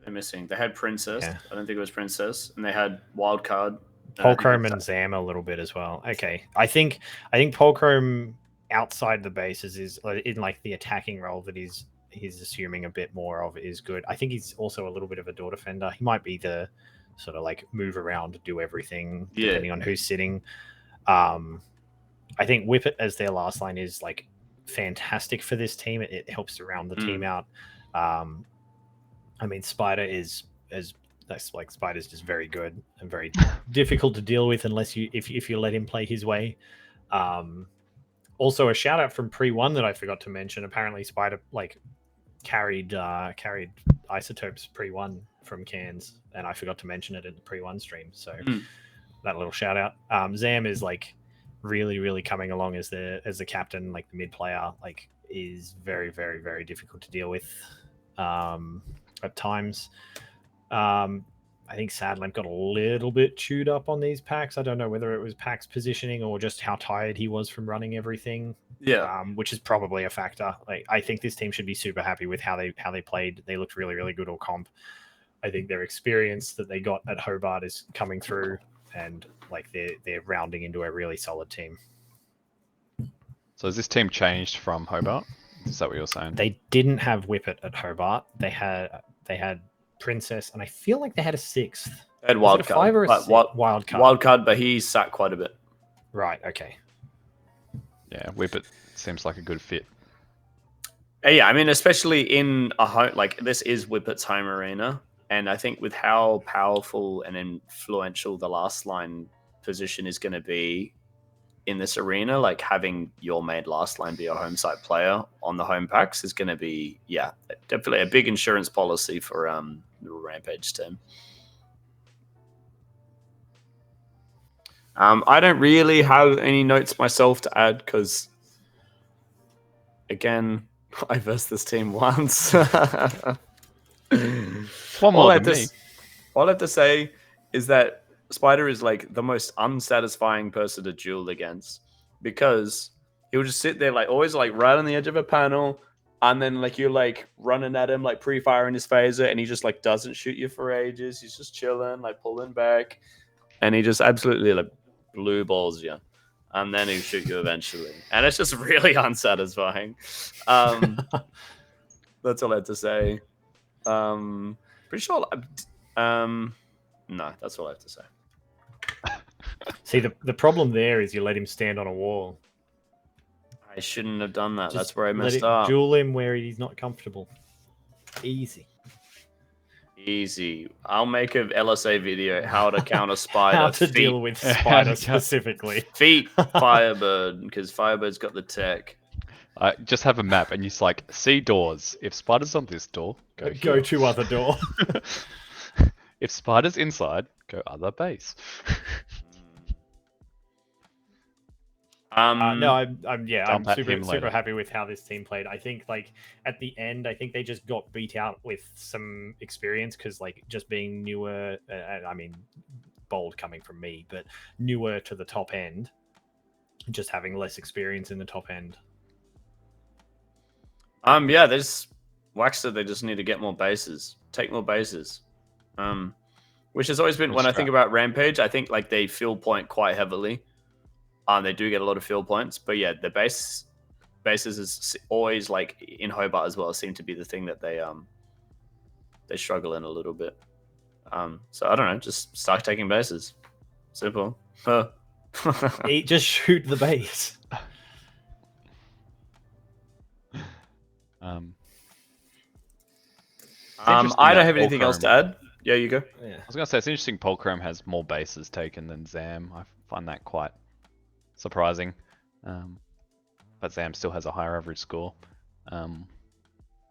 They're missing. They had Princess. Yeah. I don't think it was Princess, and they had Wildcard. Polchrome and Zam a little bit as well. Okay, I think Polchrome outside the bases is in the attacking role that he's assuming a bit more of is good. I think he's also a little bit of a door defender. He might be the sort of move around, do everything depending on who's sitting. I think Whippet as their last line is fantastic for this team. It helps to round the team out. Spider is Spider's just very good and very difficult to deal with unless if you let him play his way. Also a shout out from Pre-1 that I forgot to mention. Apparently Spider carried Isotopes Pre-1 from Cairns, and I forgot to mention it in the Pre-1 stream. So that little shout out. Zam is really, really coming along as the captain, the mid player, is very, very, very difficult to deal with at times. I think Sadlamp got a little bit chewed up on these packs. I don't know whether it was packs positioning or just how tired he was from running everything. Yeah, which is probably a factor. I think this team should be super happy with how they played. They looked really, really good all comp. I think their experience that they got at Hobart is coming through, and they're rounding into a really solid team. So has this team changed from Hobart? Is that what you're saying? They didn't have Whippet at Hobart. They had Princess, and I feel like they had a 6th. They had Was it wild a 5 or a card. 6? But Wild card. Wild card, but he sat quite a bit. Right. Okay. Yeah, Whippet seems like a good fit. Yeah, I mean, especially in a home like this is Whippet's home arena, and I think with how powerful and influential the last line position is going to be in this arena, like having your main last line be a home site player on the home packs is going to be, yeah, definitely a big insurance policy for the Rampage team. I don't really have any notes myself to add because, again, I versed this team once. One more than me. All I have to say is that Spider is like the most unsatisfying person to duel against because he'll just sit there like always like right on the edge of a panel, and then like you're like running at him like pre-firing his phaser, and he just like doesn't shoot you for ages. He's just chilling, like pulling back, and he just absolutely like blue balls you, and then he'll shoot you eventually, and it's just really unsatisfying. That's all I had to say. Pretty sure. No, that's all I have to say. See, the problem there is you let him stand on a wall. I shouldn't have done that. Just That's where I let messed it up. duel him where he's not comfortable. Easy. Easy. I'll make an LSA video how to counter Spider. How to feet, deal with Spider specifically. feet Firebird, because Firebird's got the tech. Just have a map and you just like see doors. If Spider's on this door, go here. to other door. If Spider's inside, go other base. No, I'm Dump at him super later. happy with how this team played. I think like at the end, I think they just got beat out with some experience because like just being newer. I mean, bold coming from me, but newer to the top end, just having less experience in the top end. Yeah, there's Waxter. They just need to get more bases, take more bases. Which has always been when I think about Rampage. I think like they field point quite heavily. They do get a lot of field points, but yeah, the bases is always like in Hobart as well. Seem to be the thing that they struggle in a little bit. So I don't know, just start taking bases. Simple. Just shoot the base. I don't have anything else to add. Yeah, you go. Yeah. I was gonna say it's interesting. Polchrome has more bases taken than Zam. I find that quite surprising. But Zam still has a higher average score.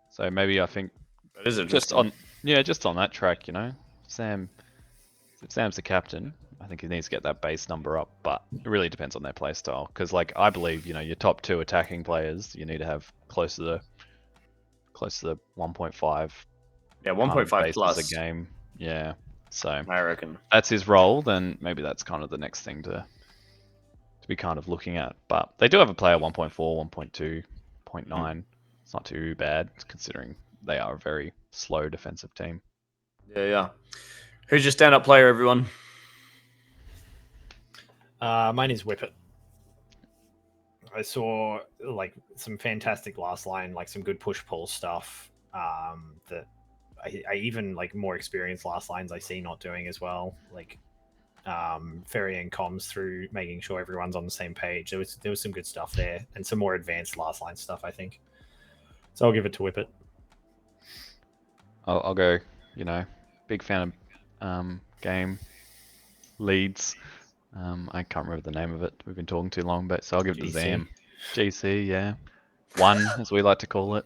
So maybe I think That is just on that track, you know, if Sam's the captain, I think he needs to get that base number up. But it really depends on their play style. Because like I believe, you know, your top 2 attacking players, you need to have close to the 1.5. Yeah, 1.5 plus a game. Yeah. So I reckon that's his role. Then maybe that's kind of the next thing to be kind of looking at. But they do have a player 1.4, 1.2, 0.9. It's not too bad considering they are a very slow defensive team. Yeah. Who's your stand-up player, everyone? Mine is Whippet. I saw like some fantastic last line, like some good push-pull stuff. That I even like more experienced last lines I see not doing as well. Like ferrying comms through, making sure everyone's on the same page. There was some good stuff there, and some more advanced last line stuff, I think. So I'll give it to Whippet. I'll go. You know, big fan of game leads. I can't remember the name of it. We've been talking too long, but so I'll give it to Zam. GC, yeah. 1, as we like to call it.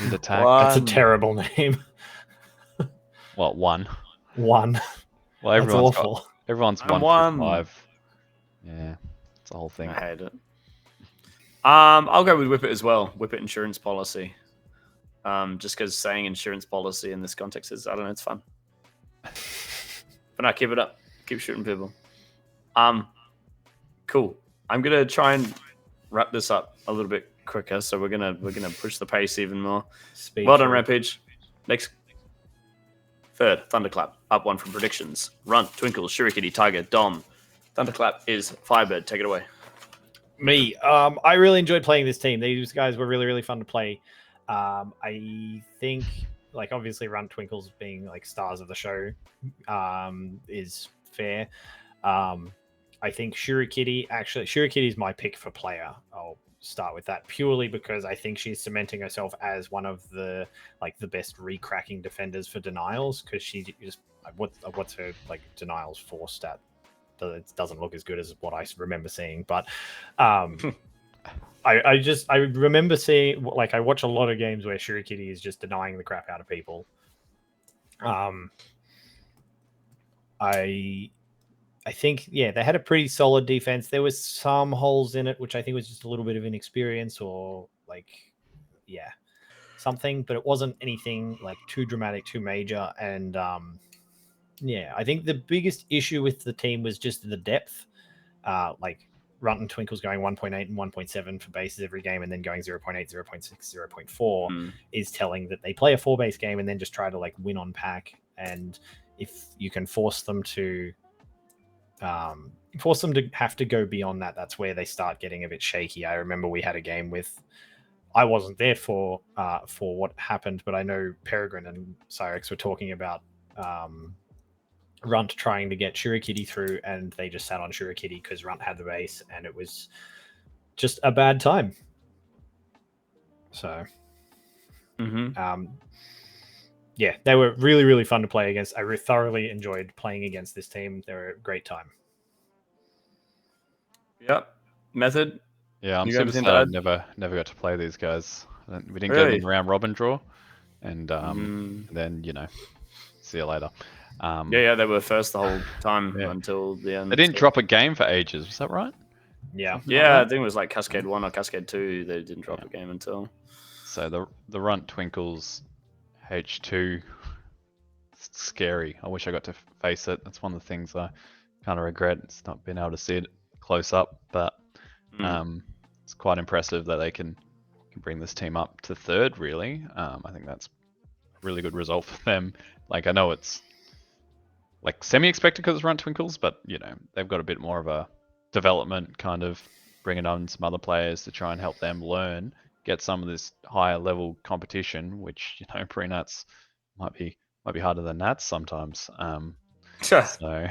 Lead attack. That's a terrible name. What, 1? 1. Well, That's awful. Everyone's I'm 1 through 5. Yeah, it's a whole thing. I hate it. I'll go with Whippet as well. Whippet insurance policy. Just because saying insurance policy in this context is, I don't know, it's fun. But no, keep it up. Keep shooting people. Cool. I'm gonna try and wrap this up a little bit quicker, so we're gonna push the pace even more. Well done, Rampage. Next. Third, Thunderclap. Up 1 from predictions. Runt, Twinkle, Shurikity, Tiger, Dom. Thunderclap is Firebird. Take it away. Me. I really enjoyed playing this team. These guys were really, really fun to play. I think like obviously Runt Twinkles being like stars of the show is fair. I think Shurikitty is my pick for player. I'll start with that purely because I think she's cementing herself as one of the best recracking defenders for denials, because she just what's her like denials 4 stat? It doesn't look as good as what I remember seeing, but I remember seeing, like, I watch a lot of games where Shurikitty is just denying the crap out of people. I think, yeah, they had a pretty solid defense. There was some holes in it, which I think was just a little bit of inexperience or something, but it wasn't anything like too dramatic, too major. And I think the biggest issue with the team was just the depth. Like Runt and Twinkle's going 1.8 and 1.7 for bases every game, and then going 0.8, 0.6, 0.4 is telling that they play a 4 base game and then just try to like win on pack. And if you can force them to have to go beyond that, that's where they start getting a bit shaky. I remember we had a game with, I wasn't there for what happened, but I know Peregrine and Cyrex were talking about Runt trying to get Shurikitty through, and they just sat on Shurikitty because Runt had the base, and it was just a bad time. So, they were really, really fun to play against. I thoroughly enjoyed playing against this team. They were a great time. Yep. Method? Yeah, I'm super sad I never got to play these guys. We didn't get them in the round robin draw, and then see you later. They were first the whole time until the end. They didn't drop a game for ages. Was that right? Yeah. I think it was like Cascade 1 or Cascade 2. They didn't drop a game until. So the Runt Twinkles H2, it's scary. I wish I got to face it. That's one of the things I kind of regret. It's not being able to see it close up, but it's quite impressive that they can bring this team up to 3rd, really. I think that's a really good result for them. Like, I know it's like semi-expected because it's Runt Twinkles, but they've got a bit more of a development, kind of bringing on some other players to try and help them learn, get some of this higher level competition, which pre-nats might be harder than nats sometimes. Sure. So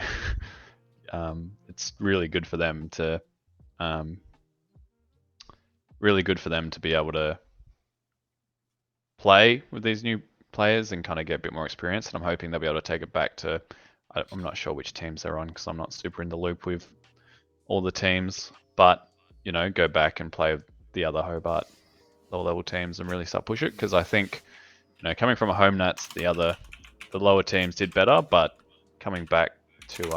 it's really good for them to be able to play with these new players and kind of get a bit more experience. And I'm hoping they'll be able to take it back to, I'm not sure which teams they're on because I'm not super in the loop with all the teams, but go back and play with the other Hobart lower level teams and really start push it, because I think coming from a home nats, the lower teams did better, but coming back to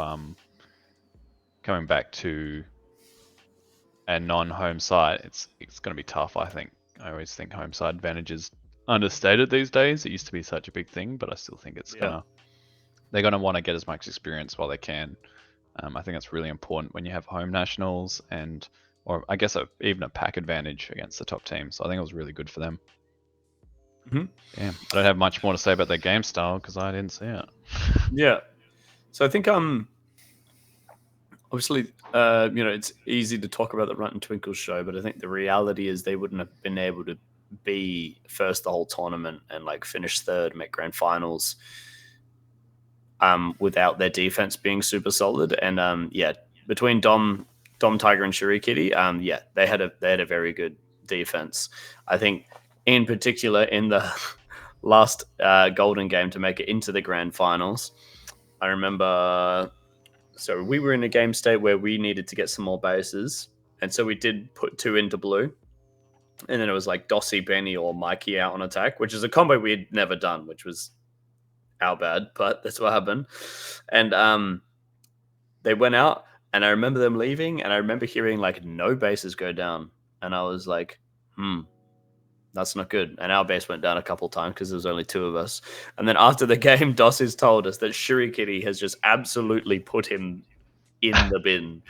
a non-home side, it's going to be tough. I think I always think home side advantage is understated these days. It used to be such a big thing, but I still think they're gonna want to get as much experience while they can. I think that's really important when you have home nationals or I guess even a pack advantage against the top teams. So I think it was really good for them. Yeah, I don't have much more to say about their game style because I didn't see it. Yeah, so I think obviously it's easy to talk about the Runt and Twinkles show, but I think the reality is they wouldn't have been able to be first the whole tournament and like finish 3rd, make grand finals without their defense being super solid. And between Dom Tiger and Shurikitty, they had a very good defense. I think in particular in the last golden game to make it into the grand finals, I remember, so we were in a game state where we needed to get some more bases, and so we did put 2 into blue, and then it was like Dossie, Benny, or Mikey out on attack, which is a combo we had never done, which was our bad, but that's what happened. And they went out, and I remember them leaving, and I remember hearing like no bases go down, and I was like, that's not good. And our base went down a couple times because there was only 2 of us. And then after the game, Dossies told us that Shurikitty has just absolutely put him in the bin.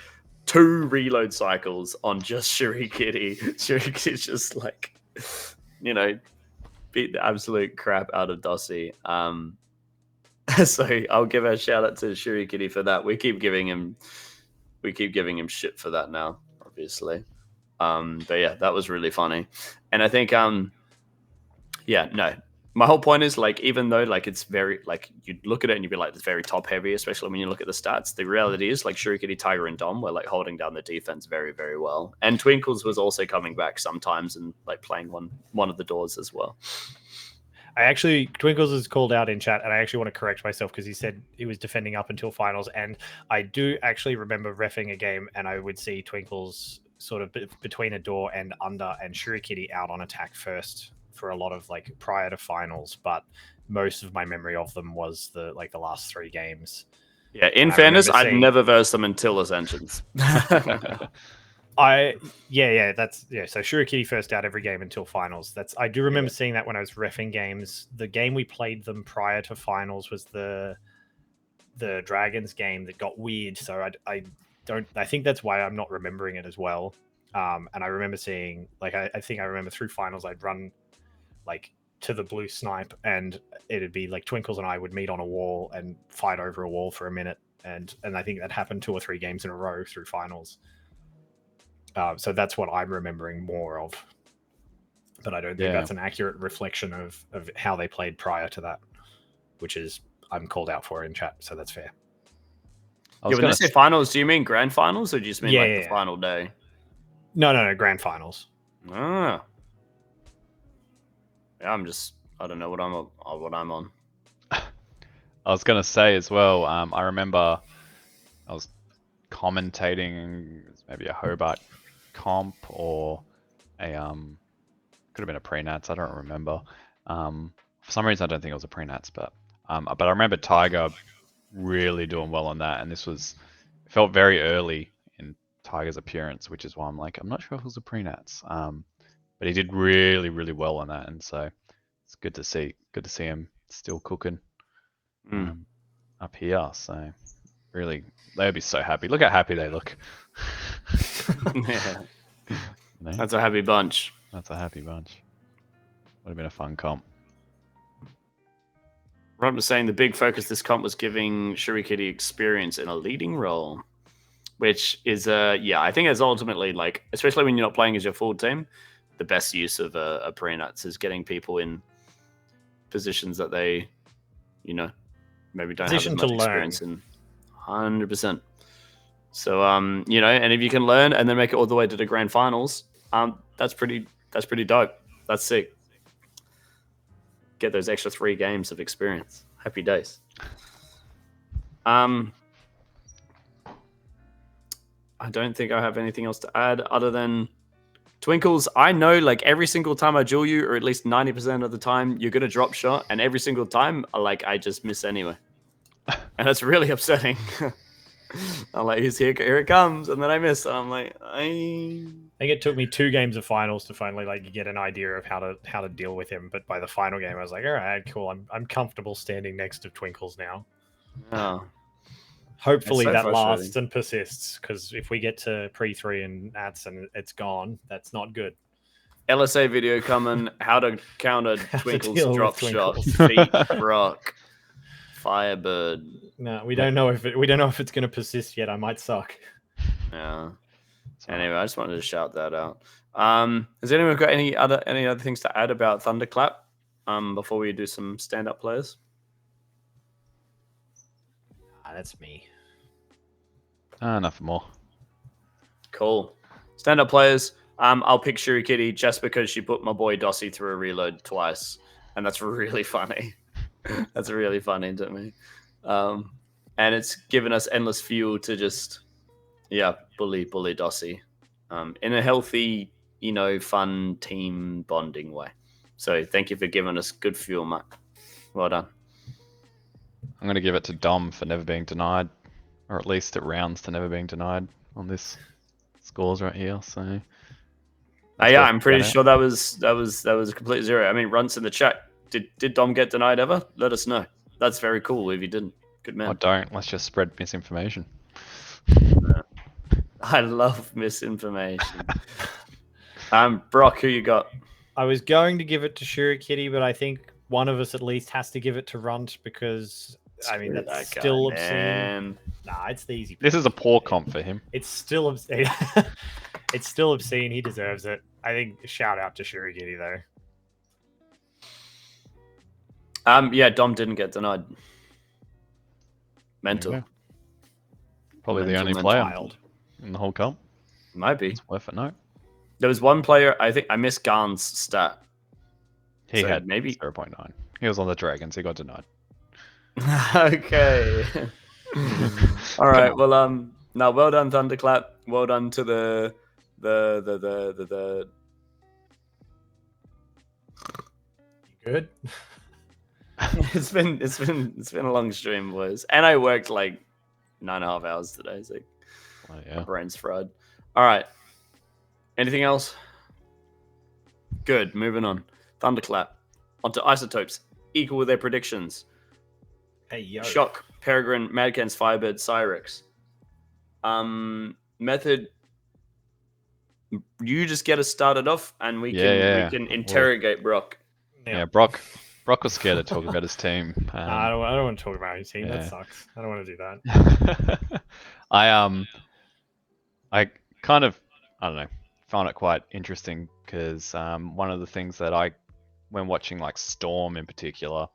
2 reload cycles on just Shurikitty. Shurikitty's just like, beat the absolute crap out of Dossie. So I'll give a shout out to Shurikitty for that. We keep giving him shit for that now, obviously. But yeah, that was really funny. And I think my whole point is like, even though like it's very like you'd look at it and you'd be like it's very top heavy, especially when you look at the stats. The reality is like Shurikity, Tiger, and Dom were like holding down the defense very, very well. And Twinkles was also coming back sometimes and like playing one of the doors as well. Twinkles is called out in chat, and I actually want to correct myself because he said he was defending up until finals, and I do actually remember reffing a game, and I would see Twinkles sort of between a door and under, and Shurikity out on attack first for a lot of like prior to finals, but most of my memory of them was the last 3 games. Yeah, in fairness, I'd never versed them until Ascensions. So Shurikity first out every game until finals. I do remember seeing that when I was reffing games. The game we played them prior to finals was the Dragons game that got weird. So I think that's why I'm not remembering it as well. And I remember seeing I think I remember through finals I'd run like to the blue snipe, and it'd be like Twinkles and I would meet on a wall and fight over a wall for a minute, and I think that happened 2 or 3 games in a row through finals. So that's what I'm remembering more of, but I don't think that's an accurate reflection of how they played prior to that, which is I'm called out for in chat, so that's fair. When they say finals, do you mean grand finals, or do you just mean the final day? No, grand finals. Ah. Yeah, I don't know what I'm on. I was gonna say as well. I remember I was commentating maybe a Hobart comp or a could have been a pre-nats. I don't remember. For some reason, I don't think it was a pre-nats, but I remember Tiger really doing well on that, and it felt very early in Tiger's appearance, which is why I'm not sure if it was a pre-nats. But he did really, really well on that, and so it's good to see him still cooking up here. So really, they'd be so happy. Look how happy they look. Yeah. That's a happy bunch. Would have been a fun comp. Rob was saying the big focus this comp was giving Shurikity experience in a leading role, which is I think it's ultimately like, especially when you're not playing as your full team, the best use of a pre-nuts is getting people in positions that they, maybe don't have as much experience in. 100%. So and if you can learn and then make it all the way to the grand finals, that's pretty dope. That's sick. Get those extra 3 games of experience. Happy days. I don't think I have anything else to add other than Twinkles. I know like every single time I duel you, or at least 90% of the time, you're gonna drop shot, and every single time I just miss anyway. And that's really upsetting. I'm like, here it comes, and then I miss, and I'm like, I think it took me 2 games of finals to finally get an idea of how to deal with him. But by the final game, I was like, all right, cool. I'm comfortable standing next to Twinkles now. Oh. Hopefully that lasts and persists, because if we get to pre-3 and nats and it's gone, that's not good. LSA video coming. How to counter Twinkles drop shot. Feet rock. Firebird. No, we don't know if it's going to persist yet. I might suck. Yeah. Anyway, I just wanted to shout that out. Has anyone got any other things to add about Thunderclap? Before we do some stand-up players. That's me. Nothing more. Cool. Stand-up players. I'll pick Shurikity just because she put my boy Dossie through a reload twice, and that's really funny. That's really funny to me. And it's given us endless fuel to just, bully Dossie in a healthy, fun team bonding way. So thank you for giving us good fuel, Matt. Well done. I'm going to give it to Dom for never being denied, or at least it rounds to never being denied on this scores right here. So I'm pretty sure that was a complete 0. I mean, Runts in the chat. Did Dom get denied ever? Let us know. That's very cool if you didn't. Good man. Oh, don't. Let's just spread misinformation. I love misinformation. Brock, who you got? I was going to give it to Shurikity, but I think one of us at least has to give it to Runt, because that's still obscene. Nah, it's the easy. This is a poor comp for him. It's still obscene. It's still obscene. He deserves it. I think shout out to Shurikity though. Yeah, Dom didn't get denied. Mental. Yeah. Probably the Mental, only mental. player Wild. in the whole comp. Might be. It's worth a note. There was one player, I think I missed Garn's stat. He So had maybe 0.9. He was on the Dragons. He got denied. Okay. All right. Well, now well done, Thunderclap. Well done to the Good. it's been a long stream, boys. And I worked like 9.5 hours today, so Oh, my yeah. brain's fried. All right. Anything else? Good. Moving on. Thunderclap. Onto isotopes. Equal with their predictions. Hey yo. Shock, Peregrine, Madcans, Firebird, Cyrix. Method. You just get us started off, and we can interrogate Brock. Yeah, Brock was scared to talk about his team. I don't want to talk about his team. yeah. That sucks. I don't want to do that. I kind of, I don't know, found it quite interesting because one of the things that when watching like Storm in particular,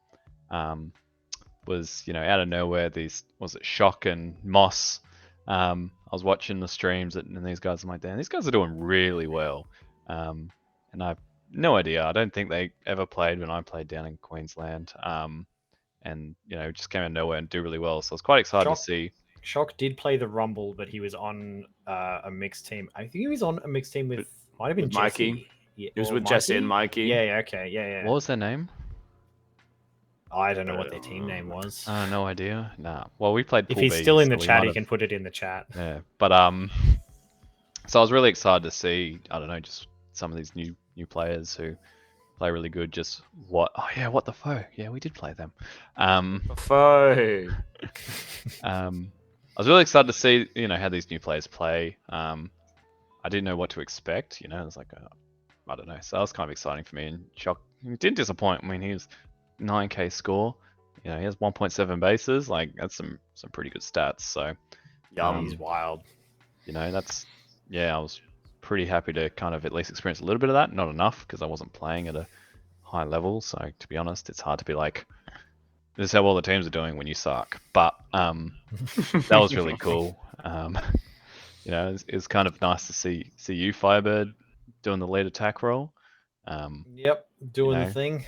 was, out of nowhere, was it Shock and Moss? I was watching the streams and these guys, I'm like, damn, these guys are doing really well. And I've no idea. I don't think they ever played when I played down in Queensland. And just came out of nowhere and do really well. So I was quite excited to see. Shock did play the Rumble, but he was on a mixed team. I think he was on a mixed team with might have been Mikey. Jesse. Yeah, It was with Jesse and Mikey. Yeah, okay, yeah. What was their name? I don't know what their team name was. No idea. Nah. Well, we played. If Pool he's B, still in the so we chat, might he have- can put it in the chat. Yeah, but so I was really excited to see. I don't know, just some of these new players who play really good. Just what? Oh yeah, what the foe? Yeah, we did play them. Foe. I was really excited to see how these new players play. I didn't know what to expect. It was like I don't know. So that was kind of exciting for me. And Shock, he didn't disappoint. I mean, he was 9k score. He has 1.7 bases. Like that's some pretty good stats. So He's wild. that's I was pretty happy to kind of at least experience a little bit of that. Not enough because I wasn't playing at a high level. So to be honest, it's hard to be like, this is how all the teams are doing when you suck. But that was really cool. It's kind of nice to see you, Firebird, doing the lead attack role. Yep, doing the thing.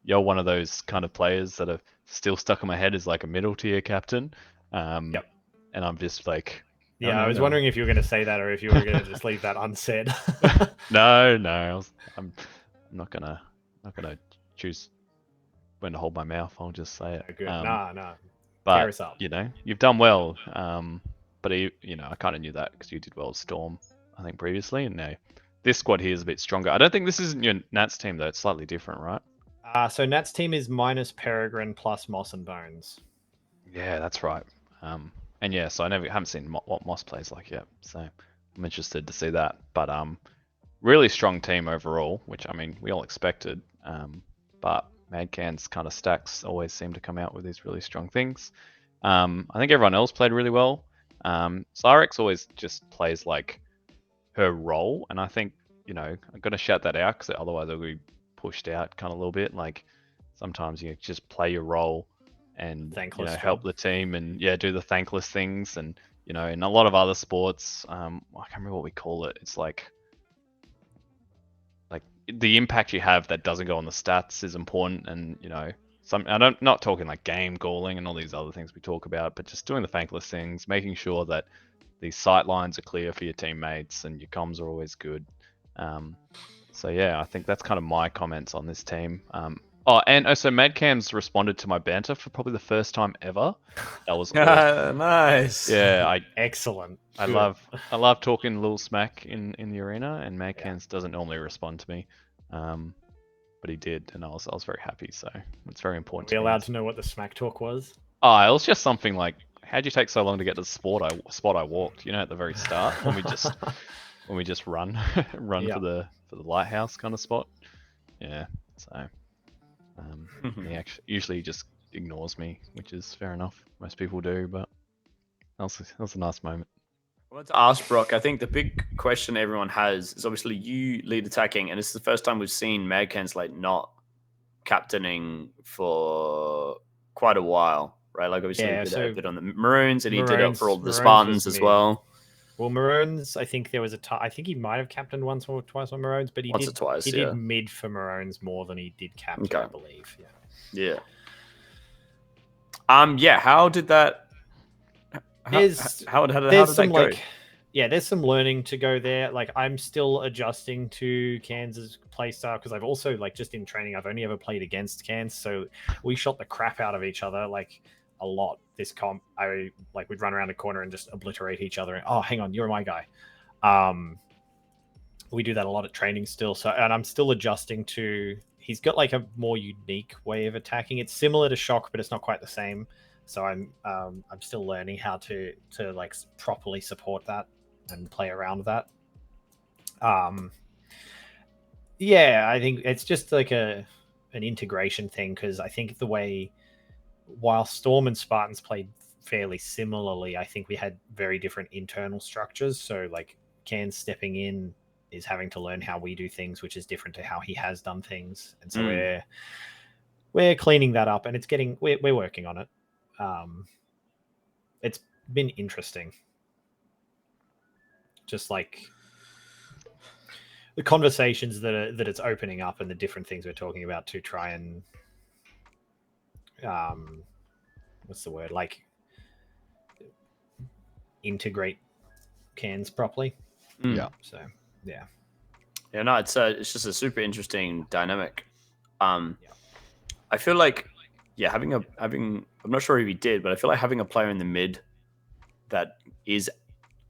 You're one of those kind of players that are still stuck in my head as like a middle tier captain. Yep. And I'm just like, yeah, I was wondering if you were going to say that or if you were going to just leave that unsaid. No, I'm not gonna choose when to hold my mouth. I'll just say it. Good. Nah. But Tear us up. you've done well. But I kind of knew that because you did well with Storm, I think previously, and now this squad here is a bit stronger. I don't think this isn't your Nats team though. It's slightly different, right? So Nat's team is minus Peregrine plus Moss and Bones. Yeah, that's right. And yeah, so I haven't seen what Moss plays like yet, so I'm interested to see that. But really strong team overall, which I mean we all expected. But Madcan's kind of stacks always seem to come out with these really strong things. I think everyone else played really well. Cyrix always just plays like her role, and I think I'm gonna shout that out because otherwise I'll be pushed out kind of a little bit. Like sometimes you just play your role and help the team and do the thankless things, and in a lot of other sports, I can't remember what we call it. It's like the impact you have that doesn't go on the stats is important, and I'm not talking like game galling and all these other things we talk about, but just doing the thankless things, making sure that these sight lines are clear for your teammates and your comms are always good. So yeah, I think that's kind of my comments on this team. And also Madcam's responded to my banter for probably the first time ever. That was awesome. Nice. Yeah, excellent. I love talking a little smack in the arena, and Madcams doesn't normally respond to me. But he did, and I was very happy. So it's very important. Are we allowed to know what the smack talk was? Oh, it was just something like, "How'd you take so long to get to the spot I walked?" At the very start when we just run for the lighthouse kind of spot. Yeah. So he actually usually just ignores me, which is fair enough. Most people do, but that was a nice moment. I wanted to ask Brock, I think the big question everyone has is obviously you lead attacking, and it's the first time we've seen Madcans like not captaining for quite a while, right? Like obviously Yeah, he did so a bit on the Maroons, and he did it for all the Maroons Spartans was as mid. well. Well, Maroons, I think there was I think he might have captained once or twice on Maroons, but Once or twice, he yeah. did mid for Maroons more than he did captain, Okay. I believe. Yeah. Yeah. How did that? How did that go? There's some learning to go there. Like I'm still adjusting to Kansas playstyle because I've also like just in training I've only ever played against Kansas, so we shot the crap out of each other like a lot. This comp, we'd run around a corner and just obliterate each other. And, oh, hang on, you're my guy. We do that a lot at training still. So, and I'm still adjusting to. He's got like a more unique way of attacking. It's similar to Shock, but it's not quite the same. So I'm still learning how to like properly support that and play around that. Yeah, I think it's just like an integration thing because I think while Storm and Spartans played fairly similarly, I think we had very different internal structures. So like Can's stepping in is having to learn how we do things, which is different to how he has done things, and so we're cleaning that up, and we're working on it. It's been interesting, just like the conversations that it's opening up and the different things we're talking about to try and what's the word, like integrate cans properly. Yeah. So yeah. No, it's just a super interesting dynamic. I feel like having I'm not sure if he did, but I feel like having a player in the mid that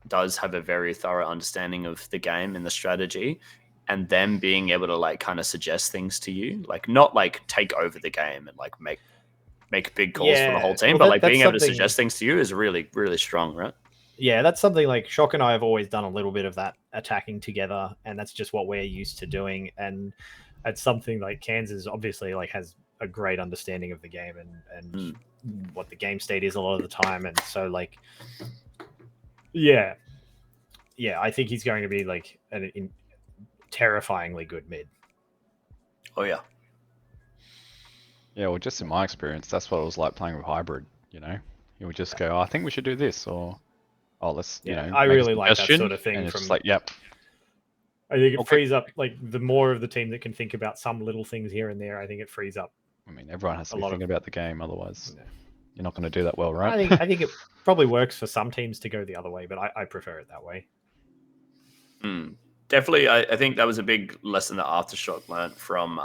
does have a very thorough understanding of the game and the strategy, and them being able to like kind of suggest things to you, like not like take over the game and like make big calls for the whole team, but like being able to suggest things to you is really, really strong, right? Yeah, that's something like Shock and I have always done a little bit of that attacking together, and that's just what we're used to doing. And it's something like Kansas obviously like has a great understanding of the game and what the game state is a lot of the time. And so like, yeah, I think he's going to be like an terrifyingly good mid. Oh yeah. Yeah, well, just in my experience, that's what it was like playing with Hybrid. You know, you would just go, oh, I think we should do this, or oh, let's I really like that sort of thing. And it's just like, yep. I think it frees up like the more of the team that can think about some little things here and there. I think it frees up. I mean, everyone has to be thinking about the game, otherwise you're not going to do that well, right? I think it probably works for some teams to go the other way, but I prefer it that way. Definitely, I think that was a big lesson that Aftershock learned from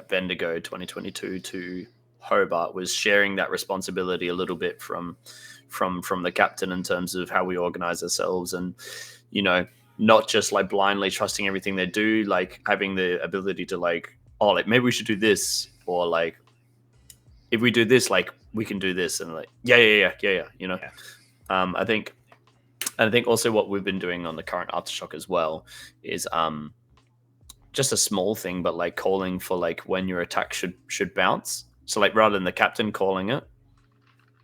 Bendigo 2022 to Hobart, was sharing that responsibility a little bit from the captain in terms of how we organize ourselves, and not just like blindly trusting everything they do, like having the ability to like, oh, like maybe we should do this, or like if we do this, like we can do this, and like yeah. I think also what we've been doing on the current Aftershock as well is just a small thing, but like calling for like when your attack should bounce. So like rather than the captain calling it,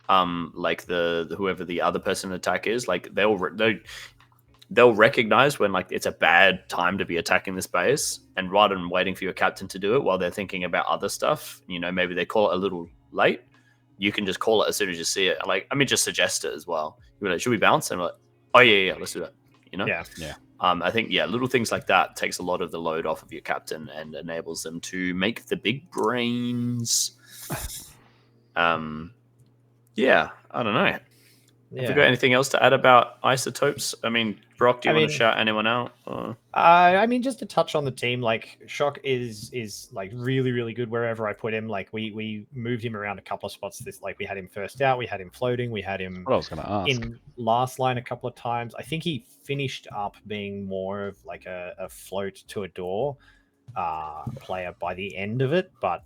like the whoever the other person attack is, like they'll recognize when like it's a bad time to be attacking this base, and rather than waiting for your captain to do it while they're thinking about other stuff, maybe they call it a little late, you can just call it as soon as you see it. Like, I mean, just suggest it as well. You're like, should we bounce? And we're like, oh yeah, let's do that. Yeah. I think little things like that takes a lot of the load off of your captain and enables them to make the big brains. I don't know. Have you got anything else to add about isotopes? I mean, Brock, do you want to shout anyone out? I mean, just to touch on the team, like Shock is like really, really good wherever I put him. Like we moved him around a couple of spots. We had him first out, we had him floating, we had him what I was going to ask. In last line a couple of times. I think he finished up being more of like a float to a door player by the end of it, but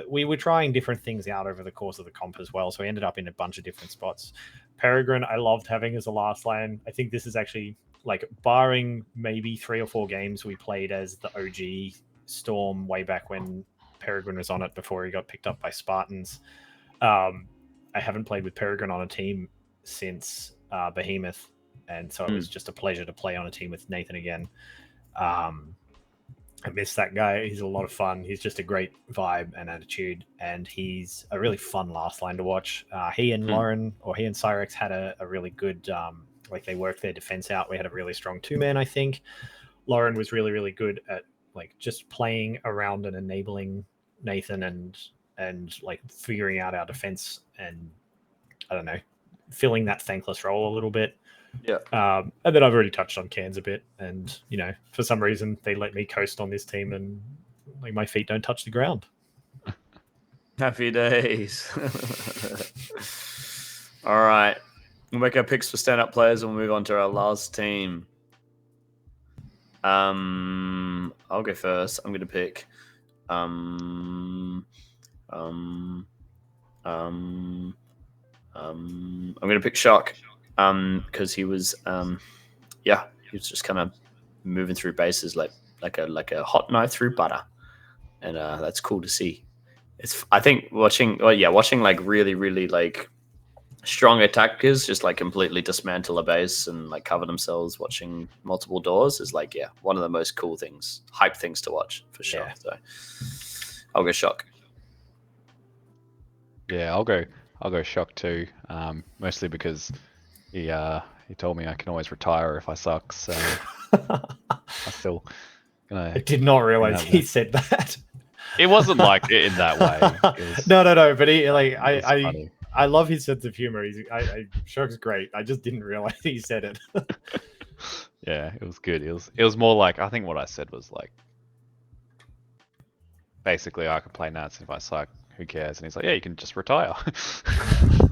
we were trying different things out over the course of the comp as well, so we ended up in a bunch of different spots. Peregrine I loved having as a last line. I think this is actually, like, barring maybe 3 or 4 games we played as the OG Storm way back when Peregrine was on it before he got picked up by Spartans, I haven't played with Peregrine on a team since Behemoth, and so it was just a pleasure to play on a team with Nathan again. I miss that guy. He's a lot of fun. He's just a great vibe and attitude, and he's a really fun last line to watch. He and Lauren, or he and Cyrex had a really good, like they worked their defense out. We had a really strong 2-man, I think. Lauren was really, really good at like just playing around and enabling Nathan and like figuring out our defense and I don't know, filling that thankless role a little bit. Yeah. And then I've already touched on Cans a bit, and you know, for some reason they let me coast on this team, and like my feet don't touch the ground. Happy days. All right, we'll make our picks for stand-up players, and we'll move on to our last team. I'll go first. I'm going to pick. I'm going to pick Shock. Because he was, he was just kind of moving through bases like a hot knife through butter, and that's cool to see. I think watching like really really like strong attackers just like completely dismantle a base and like cover themselves watching multiple doors is like one of the most cool things, hype things to watch for sure. Yeah. So I'll go Shock. Yeah, I'll go Shock too. Mostly because he told me I can always retire if I suck. So I still gonna. I did not realize he said that. It wasn't like in that way. No. But he like funny. I love his sense of humor. Shock's great. I just didn't realize he said it. Yeah, it was good. It was more like I think what I said was like basically I can play Nats if I suck. Who cares? And he's like, yeah, you can just retire.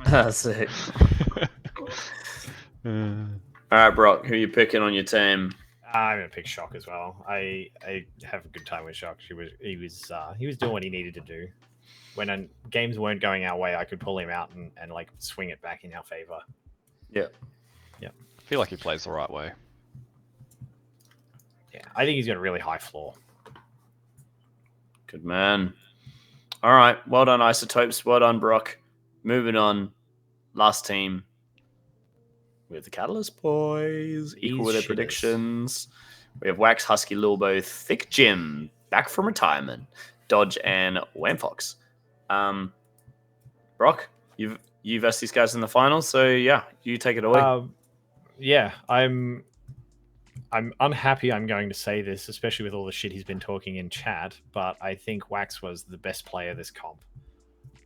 That's it. All right, Brock, who are you picking on your team? I'm gonna pick Shock as well. I have a good time with Shock. He was doing what he needed to do. When games weren't going our way, I could pull him out and like swing it back in our favor. Yeah. I feel like he plays the right way. Yeah, I think he's got a really high floor. Good man. All right, well done, Isotopes. Well done, Brock. Moving on. Last team. We have the Catalyst boys. Equal with their predictions. We have Wax, Husky, Lilbo, Thick Jim, back from retirement, Dodge, and Whamfox. Brock, you've versed these guys in the finals, so yeah, you take it away. Yeah, I'm unhappy I'm going to say this, especially with all the shit he's been talking in chat, but I think Wax was the best player this comp.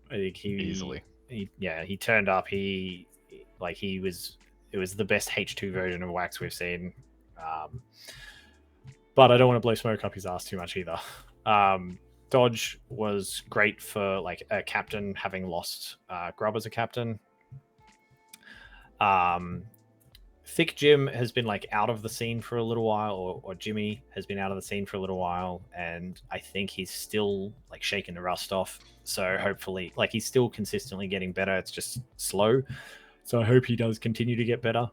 I think Easily. He turned up. It was the best H2 version of Wax we've seen. But I don't want to blow smoke up his ass too much either. Dodge was great for like a captain, having lost Grub as a captain. Thick Jim has been like out of the scene for a little while, or Jimmy has been out of the scene for a little while, and I think he's still like shaking the rust off. So hopefully, like he's still consistently getting better. It's just slow. So I hope he does continue to get better.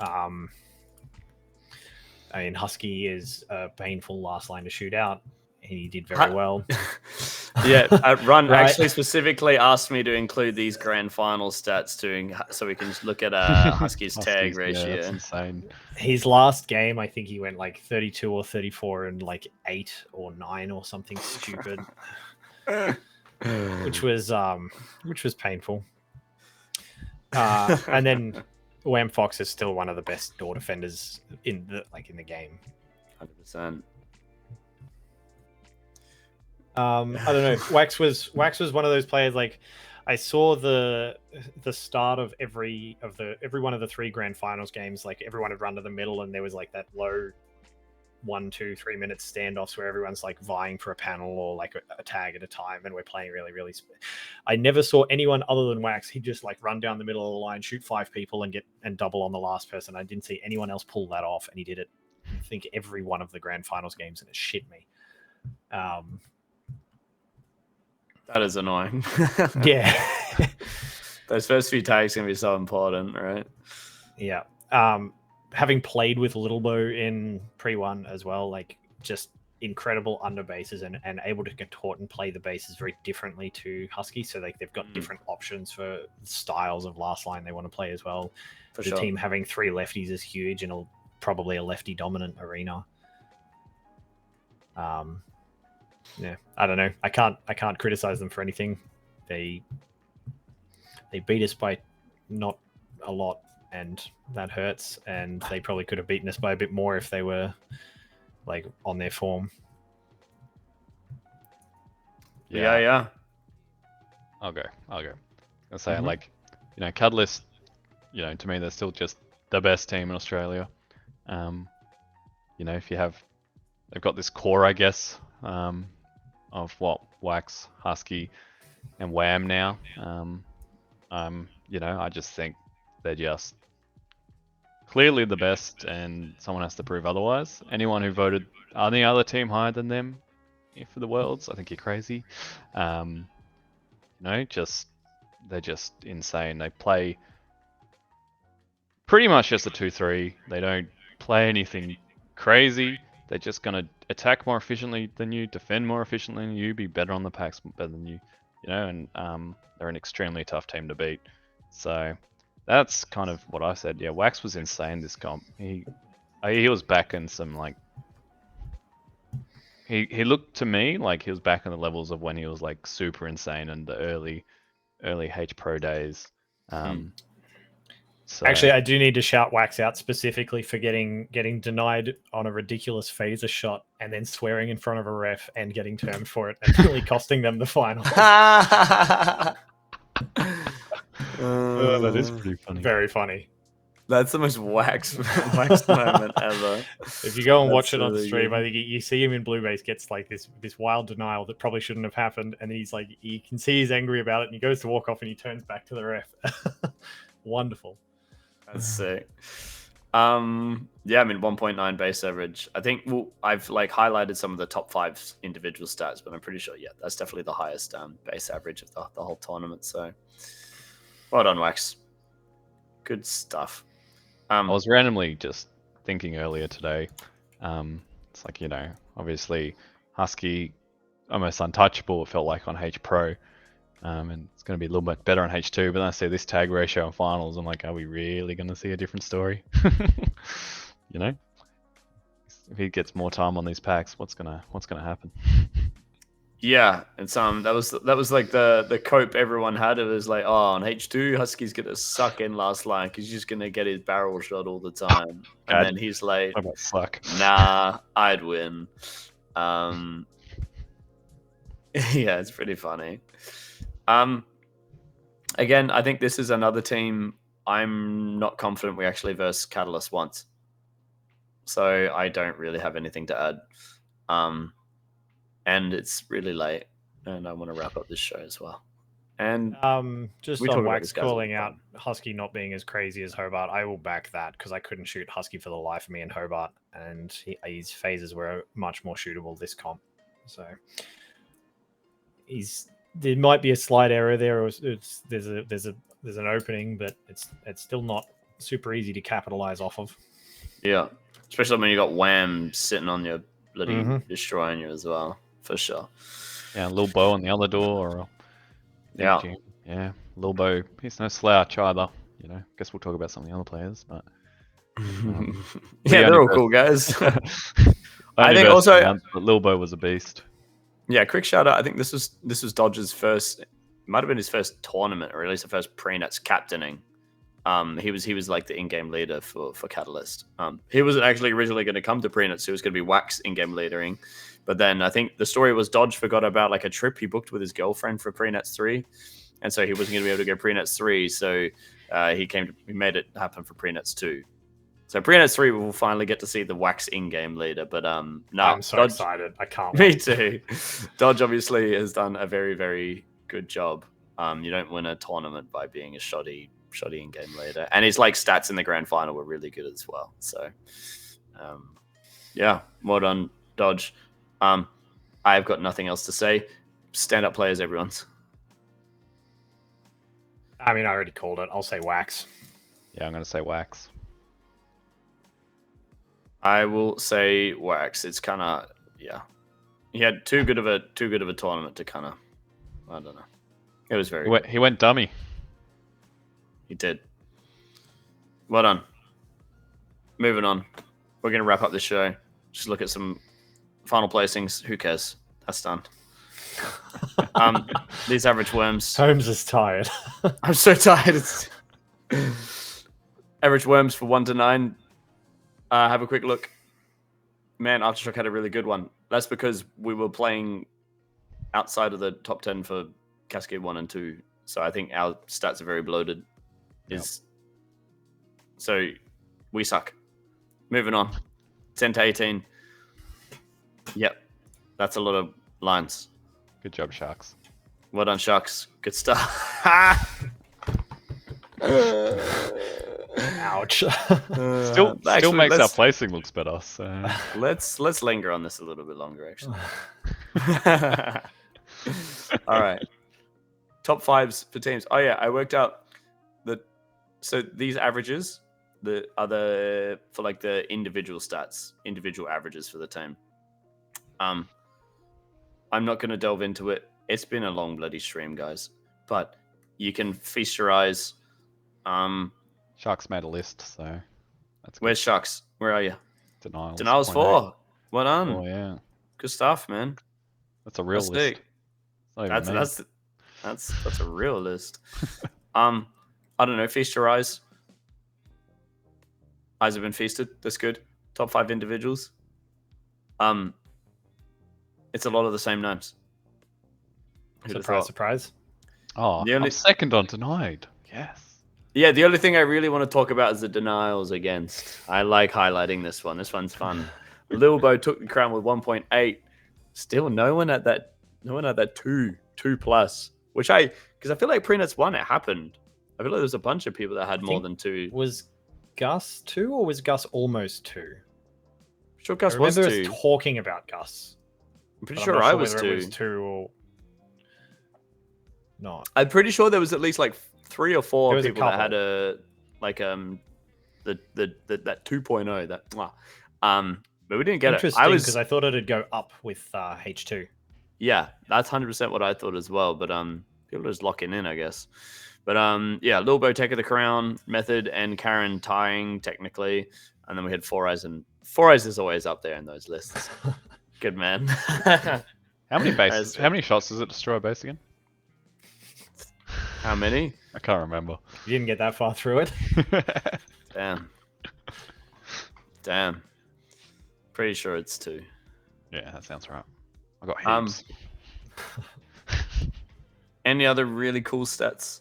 I mean, Husky is a painful last line to shoot out. He did very well. Yeah, Run actually specifically asked me to include these grand final stats so we can look at Husky's tag ratio. Yeah, that's insane. His last game, I think he went like 32 or 34 and like 8 or 9 or something stupid, which was painful. And then Whamfox is still one of the best door defenders in the game. 100%. I don't know. Wax was one of those players. Like, I saw the start of every one of the 3 grand finals games. Like, everyone would run to the middle, and there was like that low 1, 2, 3 minute standoffs where everyone's like vying for a panel or like a tag at a time, and we're playing really, really. I never saw anyone other than Wax. He'd just like run down the middle of the line, shoot 5 people, and double on the last person. I didn't see anyone else pull that off, and he did it. I think every one of the grand finals games, and it shit me. That is annoying. Yeah. Those first few tags can be so important, right? Yeah. Having played with Lilbo in pre-1 as well, like just incredible under bases and able to contort and play the bases very differently to Husky. So like they've got different options for styles of last line they want to play as well. The team having 3 lefties is huge in probably a lefty dominant arena. Yeah, I don't know. I can't criticize them for anything. They beat us by not a lot, and that hurts. And they probably could have beaten us by a bit more if they were like on their form. Yeah. I'll go. I'll say like, Catalyst. To me, they're still just the best team in Australia. If they've got this core, I guess, of what Wax, Husky, and Wham now. I just think they're just clearly the best, and someone has to prove otherwise. Anyone who voted any other team higher than them for the Worlds, I think you're crazy. They're just insane. They play pretty much just a 2-3. They don't play anything crazy. They're just gonna attack more efficiently than you, defend more efficiently than you, be better on the packs better than you, and they're an extremely tough team to beat. So that's kind of what I said. Yeah, Wax was insane this comp. He was back in some like he looked to me like he was back in the levels of when he was like super insane in the early H Pro days. So actually, I do need to shout Wax out specifically for getting denied on a ridiculous phaser shot and then swearing in front of a ref and getting termed for it and really costing them the final. that is pretty funny. Very funny. That's the most wax moment ever. If you go and watch it on the stream, I think you see him in Blue Base gets like this wild denial that probably shouldn't have happened, and he's like, you can see he's angry about it, and he goes to walk off and he turns back to the ref. Wonderful. That's sick. Yeah, 1.9 base average. I think I've like highlighted some of the top 5 individual stats, but I'm pretty sure that's definitely the highest base average of the whole tournament. So, well done, Wax. Good stuff. I was randomly just thinking earlier today. It's like obviously Husky almost untouchable. It felt like on H Pro. And it's going to be a little bit better on H2, but then I see this tag ratio in finals. I'm like, are we really going to see a different story? If he gets more time on these packs, what's gonna happen? Yeah, and that was like the cope everyone had. It was like, on H2, Husky's gonna suck in last line because he's just gonna get his barrel shot all the time, and then he's like, suck. Nah, I'd win. Yeah, it's pretty funny. Again, I think this is another team I'm not confident we actually verse Catalyst once. So I don't really have anything to add. And it's really late, and I want to wrap up this show as well. And just on Wax calling out Husky not being as crazy as Hobart, I will back that because I couldn't shoot Husky for the life of me in Hobart, and his phases were much more shootable this comp. So there might be a slight error there. There's an opening, but it's still not super easy to capitalize off of. Yeah, especially when you got Wham sitting on your bloody destroying you as well, for sure. Yeah, Lil Bo on the other door, or Lil Bo. He's no slouch either. Guess we'll talk about some of the other players, but they're all cool guys. I think also Lil Bo was a beast. Yeah, quick shout out. I think this was Dodge's first, it might have been his first tournament, or at least the first pre-nets captaining. He was like the in-game leader for Catalyst. He wasn't actually originally going to come to pre-nets. He was going to be Wax in-game leadering, but then I think the story was Dodge forgot about like a trip he booked with his girlfriend for pre-nets 3, and so he wasn't going to be able to go pre-nets 3. So he made it happen for pre-nets 2. So pre-nets 3 will finally get to see the Wax in-game leader, but no, I'm so excited. I can't Me wait. too. Dodge obviously has done a very, very good job. You don't win a tournament by being a shoddy in-game leader, and his like stats in the grand final were really good as well. So, yeah, well done, Dodge. I've got nothing else to say. Stand-up players, everyone's. I already called it. I'll say Wax. Yeah, I'm going to say Wax. I will say Wax. It's kind of He had too good of a tournament to kind of, I don't know. It was very. He went dummy. He did. Well done. Moving on. We're going to wrap up the show. Just look at some final placings. Who cares? That's done. These average worms. Holmes is tired. I'm so tired. Average worms for 1 to 9. Have a quick look. Man, Aftershock had a really good one. That's because we were playing outside of the top 10 for Cascade 1 and 2. So I think our stats are very bloated. So we suck. Moving on. 10 to 18. Yep. That's a lot of lines. Good job, Sharks. Well done, Sharks. Good stuff. Ouch. Still Actually, makes our let's- placing looks better. So Let's linger on this a little bit longer, actually. All right. Top 5s for teams. Oh yeah, I worked out so these averages, the other for like the individual stats, individual averages for the team. I'm not going to delve into it. It's been a long bloody stream, guys. But you can feast your eyes. Sharks made a list, so that's good. Where's Sharks? Where are you? Denials. Denials 4. Well done. Oh yeah, Good stuff, man. that's a real That's list. sick. Not even me. That's a real list. I don't know. Feast your eyes. Eyes have been feasted. That's good. Top 5 individuals. It's a lot of the same names. Who'd have Surprise, thought? surprise. Oh, The only- I'm second on denied. Yes. Yeah, the only thing I really want to talk about is the denials against. I like highlighting this one. This one's fun. Lilbo took the crown with 1.8. Still, no one at that 2 plus. Because I feel like pre-nuts 1 it happened. I feel like there's a bunch of people that had more than 2. Was Gus 2 or was Gus almost 2? Sure, Gus I was remember 2. us talking about Gus. I'm pretty but sure I'm not I was whether 2. It was 2 or not. I'm pretty sure there was at least like 3 or 4 There was a people that couple. had that 2.0 but we didn't get it. Interesting, because I thought it'd go up with H2. Yeah, that's 100% what I thought as well. But people are just locking in, I guess. But yeah, Lilbo taking the crown, Method and Karen tying technically, and then we had Four Eyes, and Four Eyes is always up there in those lists. Good man. How many bases? That's- How many shots does it destroy a base again? How many? I can't remember. You didn't get that far through it. Damn. Pretty sure it's 2. Yeah, that sounds right. I got Um, heaps. Any other really cool stats?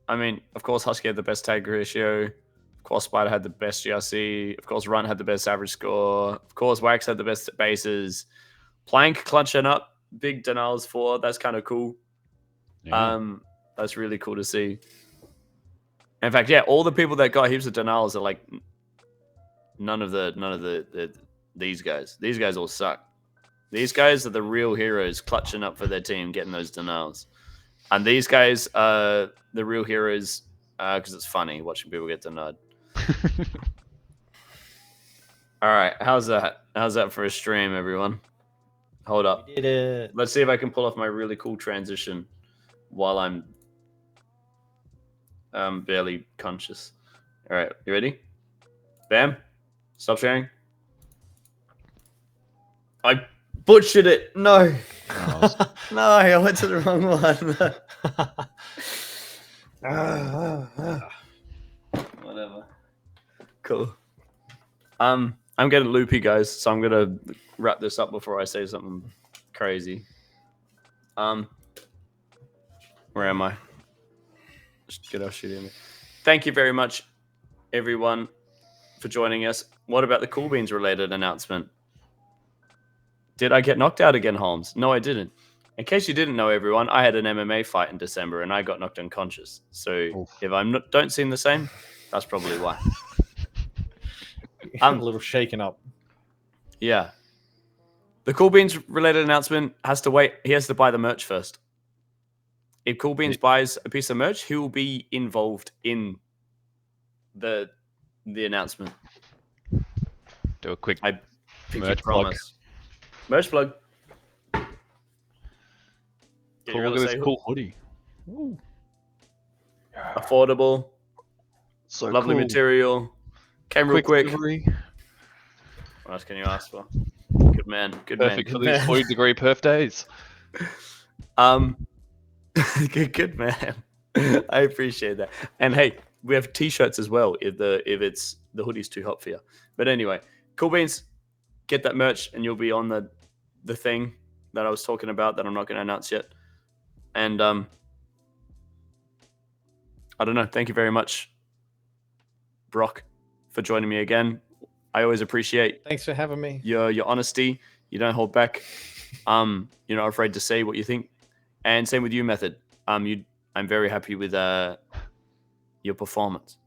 I mean, of course, Husky had the best tag ratio. Of course, Spider had the best GRC. Of course, Runt had the best average score. Of course, Wax had the best bases. Plank clutching up. Big denials 4. That's kind of cool. Yeah. That's really cool to see. In fact, yeah, all the people that got heaps of denials are like none of the these guys. These guys all suck. These guys are the real heroes clutching up for their team, getting those denials. And these guys are the real heroes because it's funny watching people get denied. All right, how's that? How's that for a stream, everyone? Hold up. You did it. Let's see if I can pull off my really cool transition while I'm barely conscious. All right, you ready? Bam. Stop sharing. I butchered it. No. No, I went to the wrong one. Whatever. Cool. I'm getting loopy, guys, so I'm gonna wrap this up before I say something crazy. Where am I? Just get off shooting me. Thank you very much, everyone, for joining us. What about the Cool Beans related announcement? Did I get knocked out again, Holmes? No, I didn't. In case you didn't know, everyone, I had an MMA fight in December and I got knocked unconscious. So Oof. if don't seem the same, that's probably why. A little shaken up. Yeah. The Cool Beans related announcement has to wait. He has to buy the merch first. If Cool Beans buys a piece of merch, he will be involved in the announcement. Do a quick I pinky merch plug. promise. Merch plug. Get Cool, your look at LSA this cool hoodie. Ooh. affordable, So lovely cool. material. Came real quick. Delivery. What else can you ask for? Good man. Good Perfect for man. these 40-degree perf days. Good man. I appreciate that. And hey, we have t-shirts as well if the hoodie's too hot for you. But anyway, cool beans. Get that merch and you'll be on the thing that I was talking about that I'm not going to announce yet. And I don't know. Thank you very much, Brock, for joining me again. I always appreciate Thanks for having me. your honesty. You don't hold back. You're not afraid to say what you think. And same with you, Method. I'm very happy with your performance.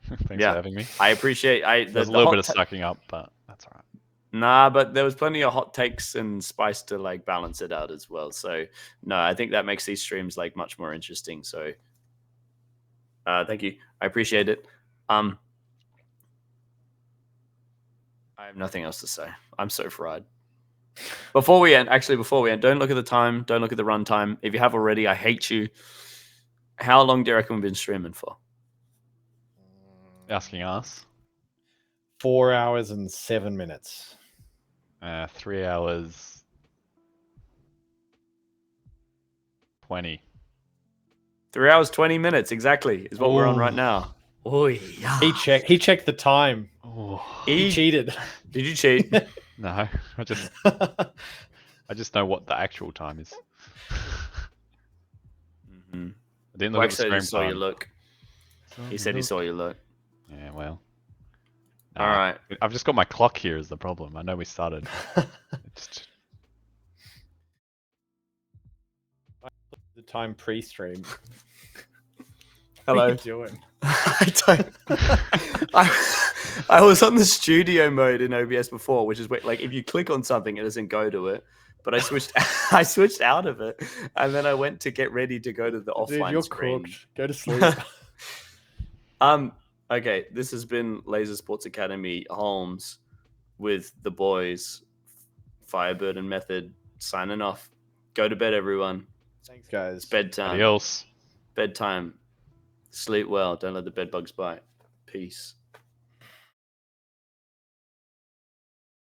Thanks for having me. I appreciate. There's a little bit of sucking up, but that's all right. Nah, but there was plenty of hot takes and spice to like balance it out as well. So no, I think that makes these streams like much more interesting. So thank you. I appreciate it. I have nothing else to say. I'm so fried. Before we end, don't look at the time. Don't look at the run time. If you have already, I hate you. How long do you reckon we've been streaming for? Asking us. 4 hours and 7 minutes. 3 hours 20. 3 hours 20 minutes exactly is what we're on right now. Oh yeah. He checked the time. Oh. He cheated. Did you cheat? No, I just know what the actual time is. Mm-hmm. I didn't look at the said he screen saw time. your look. He said he saw your look. Yeah, well. All right. I've just got my clock here is the problem. I know we started. The time pre-stream. Hello. What are you doing? I was on the studio mode in OBS before, which is where, like, if you click on something, it doesn't go to it. But I switched out of it, and then I went to get ready to go to the offline Dude, you're screen. cooked. Go to sleep. Okay, this has been Laser Sports Academy Holmes with the boys, Firebird and Method, signing off. Go to bed, everyone. Thanks, guys. It's bedtime. Adios. Bedtime. Sleep well. Don't let the bed bugs bite. Peace.